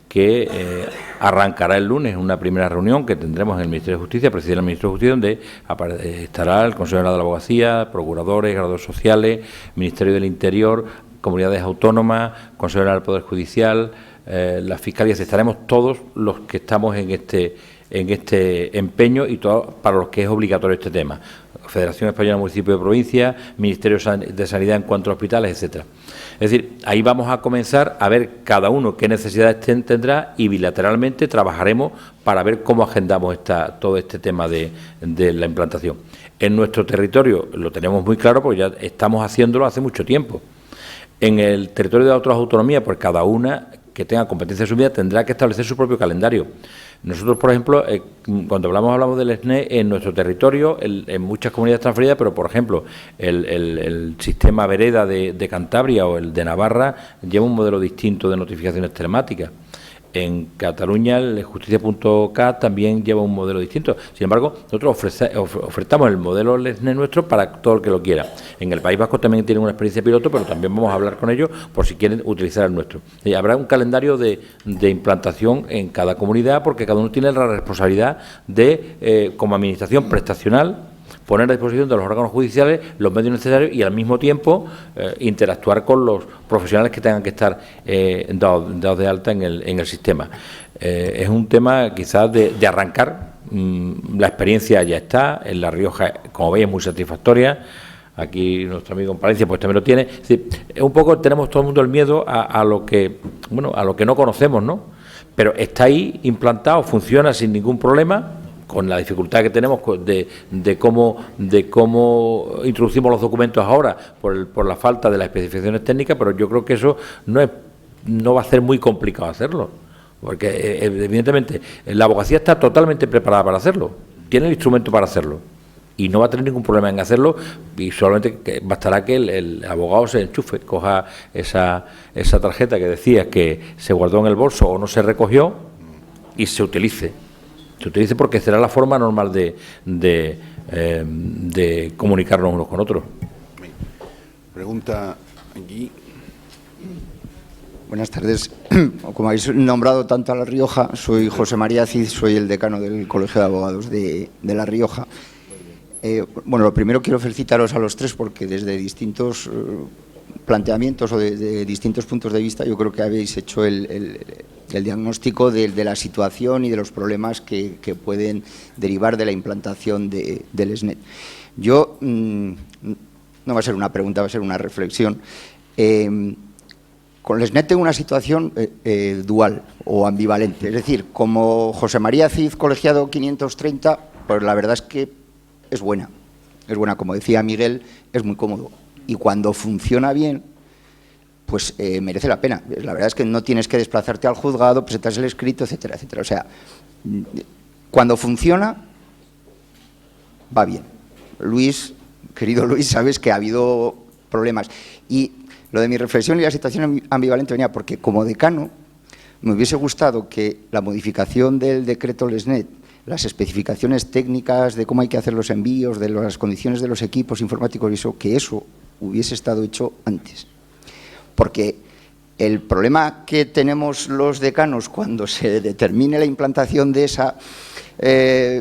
que arrancará el lunes una primera reunión que tendremos en el Ministerio de Justicia, presidirá el Ministerio de Justicia, donde estará el Consejo General de la Abogacía, procuradores, graduados sociales, Ministerio del Interior, comunidades autónomas, Consejo General del Poder Judicial, la Fiscalía, estaremos todos los que estamos en este empeño y todos para los que es obligatorio este tema. Federación Española de Municipios y Provincias, Ministerio de Sanidad en cuanto a hospitales, etcétera. Es decir, ahí vamos a comenzar a ver cada uno qué necesidades tendrá y bilateralmente trabajaremos para ver cómo agendamos todo este tema de la implantación. En nuestro territorio lo tenemos muy claro porque ya estamos haciéndolo hace mucho tiempo. En el territorio de otras autonomías, pues cada una que tenga competencia asumida tendrá que establecer su propio calendario. Nosotros, por ejemplo, cuando hablamos del SNE en nuestro territorio, en muchas comunidades transferidas, pero, por ejemplo, el sistema Vereda de Cantabria o el de Navarra lleva un modelo distinto de notificaciones telemáticas. En Cataluña, el Justicia.cat también lleva un modelo distinto. Sin embargo, nosotros ofertamos el modelo SNE nuestro para todo el que lo quiera. En el País Vasco también tienen una experiencia piloto, pero también vamos a hablar con ellos por si quieren utilizar el nuestro. Y habrá un calendario de implantación en cada comunidad, porque cada uno tiene la responsabilidad de, como administración prestacional, poner a disposición de los órganos judiciales los medios necesarios y al mismo tiempo interactuar con los profesionales que tengan que estar dados de alta en el sistema. Es un tema quizás de arrancar. La experiencia ya está, en La Rioja, como veis, es muy satisfactoria. Aquí nuestro amigo en Palencia pues también lo tiene. Es decir, un poco tenemos todo el mundo el miedo a lo que no conocemos, ¿no? Pero está ahí implantado, funciona sin ningún problema, con la dificultad que tenemos de cómo introducimos los documentos ahora por la falta de las especificaciones técnicas, pero yo creo que eso no va a ser muy complicado hacerlo, porque evidentemente la abogacía está totalmente preparada para hacerlo, tiene el instrumento para hacerlo y no va a tener ningún problema en hacerlo, y solamente bastará que el abogado se enchufe, coja esa tarjeta que decía que se guardó en el bolso o no se recogió y se utilice porque será la forma normal de comunicarnos unos con otros.
Pregunta aquí.
Buenas tardes. Como habéis nombrado tanto a La Rioja, soy José María Cid, soy el decano del Colegio de Abogados de La Rioja. Bueno, lo primero quiero felicitaros a los tres porque desde distintos planteamientos o de distintos puntos de vista yo creo que habéis hecho el diagnóstico de la situación y de los problemas que pueden derivar de la implantación del SNET. Yo, no va a ser una pregunta, va a ser una reflexión. Con el SNET tengo una situación dual o ambivalente. Es decir, como José María Cid, colegiado 530, pues la verdad es que es buena. Es buena, como decía Miguel, es muy cómodo. Y cuando funciona bien, pues merece la pena. La verdad es que no tienes que desplazarte al juzgado, presentas el escrito, etcétera, etcétera. O sea, cuando funciona, va bien. Luis, querido Luis, sabes que ha habido problemas. Y lo de mi reflexión y la situación ambivalente venía porque, como decano, me hubiese gustado que la modificación del decreto LESNET, las especificaciones técnicas de cómo hay que hacer los envíos, de las condiciones de los equipos informáticos y eso, que eso hubiese estado hecho antes. Porque el problema que tenemos los decanos cuando se determine la implantación de esa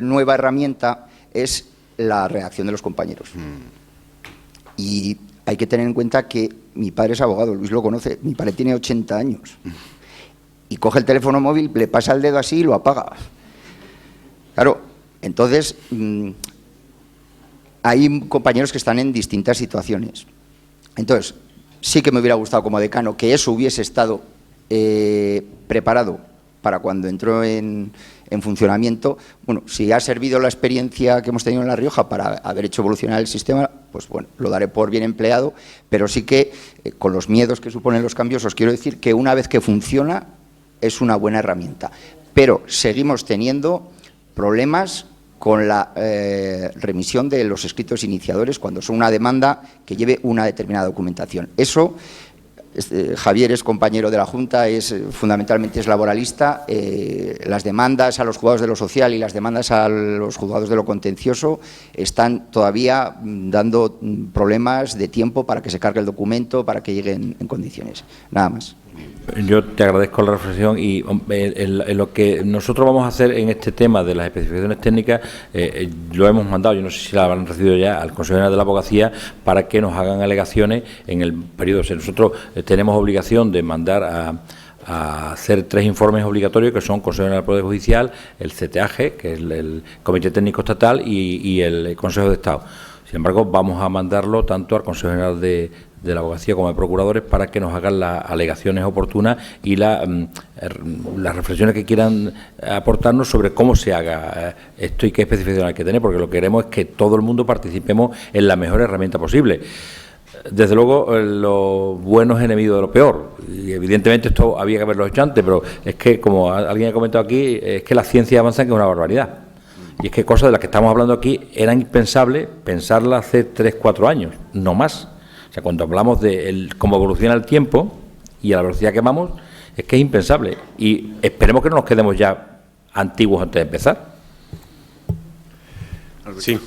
nueva herramienta es la reacción de los compañeros. Y hay que tener en cuenta que mi padre es abogado, Luis lo conoce, mi padre tiene 80 años y coge el teléfono móvil, le pasa el dedo así y lo apaga. Claro, entonces hay compañeros que están en distintas situaciones. Entonces, sí que me hubiera gustado como decano que eso hubiese estado preparado para cuando entró en funcionamiento. Bueno, si ha servido la experiencia que hemos tenido en La Rioja para haber hecho evolucionar el sistema, pues bueno, lo daré por bien empleado, pero sí que con los miedos que suponen los cambios os quiero decir que una vez que funciona es una buena herramienta, pero seguimos teniendo problemas con la remisión de los escritos iniciadores cuando son una demanda que lleve una determinada documentación. Eso, Javier es compañero de la Junta, fundamentalmente es laboralista. Las demandas a los juzgados de lo social y las demandas a los juzgados de lo contencioso están todavía dando problemas de tiempo para que se cargue el documento, para que lleguen en condiciones. Nada más.
Yo te agradezco la reflexión y en lo que nosotros vamos a hacer en este tema de las especificaciones técnicas, lo hemos mandado, yo no sé si la habrán recibido ya, al Consejo General de la Abogacía para que nos hagan alegaciones en el periodo. O sea, nosotros tenemos obligación de mandar a hacer 3 informes obligatorios, que son Consejo General del Poder Judicial, el CTAG, que es el Comité Técnico Estatal, y el Consejo de Estado. Sin embargo, vamos a mandarlo tanto al Consejo General de la Abogacía como de Procuradores para que nos hagan las alegaciones oportunas y las reflexiones que quieran aportarnos sobre cómo se haga esto y qué especificación hay que tener, porque lo que queremos es que todo el mundo participemos en la mejor herramienta posible. Desde luego, lo bueno es enemigo de lo peor, y evidentemente esto había que haberlo hecho antes, pero es que, como alguien ha comentado aquí, es que la ciencia avanza, que es una barbaridad. Y es que cosas de las que estamos hablando aquí eran impensables pensarlas hace 3, 4 años, no más. O sea, cuando hablamos de cómo evoluciona el tiempo y a la velocidad que vamos, es que es impensable. Y esperemos que no nos quedemos ya antiguos antes de empezar.
Sí.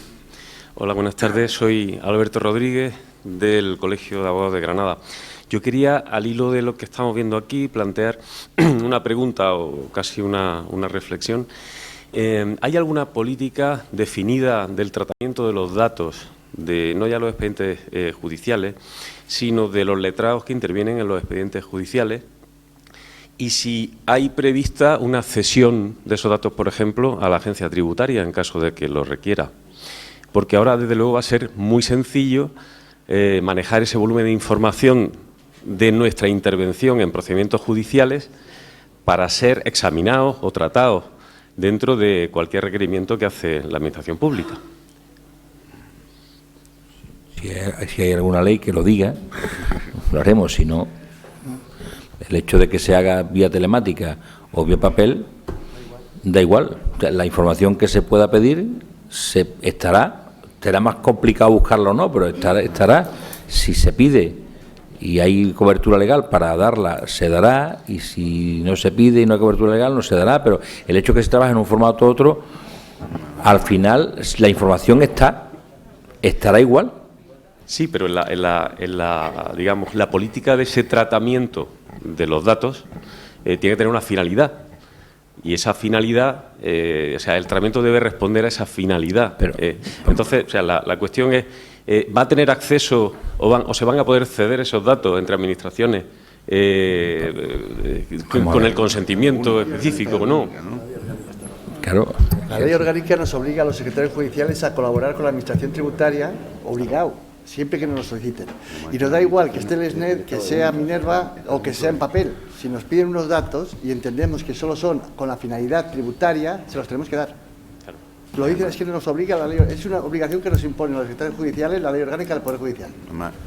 Hola, buenas tardes. Soy Alberto Rodríguez, del Colegio de Abogados de Granada. Yo quería, al hilo de lo que estamos viendo aquí, plantear una pregunta o casi una reflexión. ¿Hay alguna política definida del tratamiento de los datos, no ya los expedientes judiciales, sino de los letrados que intervienen en los expedientes judiciales? Y si hay prevista una cesión de esos datos, por ejemplo, a la agencia tributaria en caso de que lo requiera. Porque ahora, desde luego, va a ser muy sencillo manejar ese volumen de información de nuestra intervención en procedimientos judiciales para ser examinados o tratados dentro de cualquier requerimiento que hace la Administración pública.
Si hay alguna ley que lo diga, lo haremos. Si no, el hecho de que se haga vía telemática o vía papel, da igual. O sea, la información que se pueda pedir será más complicado buscarla o no, pero estará. Si se pide y hay cobertura legal para darla, se dará, y si no se pide y no hay cobertura legal, no se dará, pero el hecho de que se trabaje en un formato u otro, al final la información estará igual.
Sí, pero digamos, la política de ese tratamiento de los datos tiene que tener una finalidad. Y esa finalidad, o sea, el tratamiento debe responder a esa finalidad. Entonces, o sea, la cuestión es, ¿va a tener acceso o se van a poder ceder esos datos entre administraciones con el consentimiento específico o no?
Claro.
La ley orgánica nos obliga a los secretarios judiciales a colaborar con la Administración tributaria, obligado, siempre que nos lo soliciten. Y nos da igual que esté el SNED, que sea Minerva o que sea en papel. Si nos piden unos datos y entendemos que solo son con la finalidad tributaria, se los tenemos que dar.
Claro.
Lo dicen, es que nos obliga la ley, es una obligación que nos impone los secretarios judiciales la ley orgánica del Poder Judicial.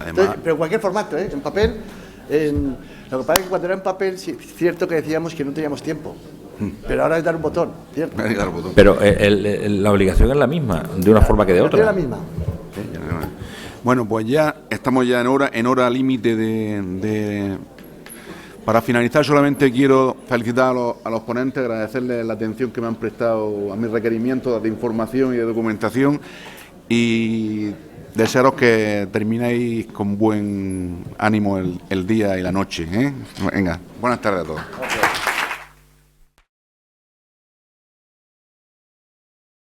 Entonces, pero en cualquier formato, en papel. Lo que pasa es que cuando era en papel, sí, es cierto que decíamos que no teníamos tiempo. Pero ahora es dar un botón, ¿cierto?
Pero la obligación es la misma, de una forma que de otra.
Es la misma.
Bueno, pues ya estamos ya en hora límite Para finalizar, solamente quiero felicitar a los ponentes, agradecerles la atención que me han prestado a mis requerimientos de información y de documentación, y desearos que terminéis con buen ánimo el día y la noche. Venga, buenas tardes a todos.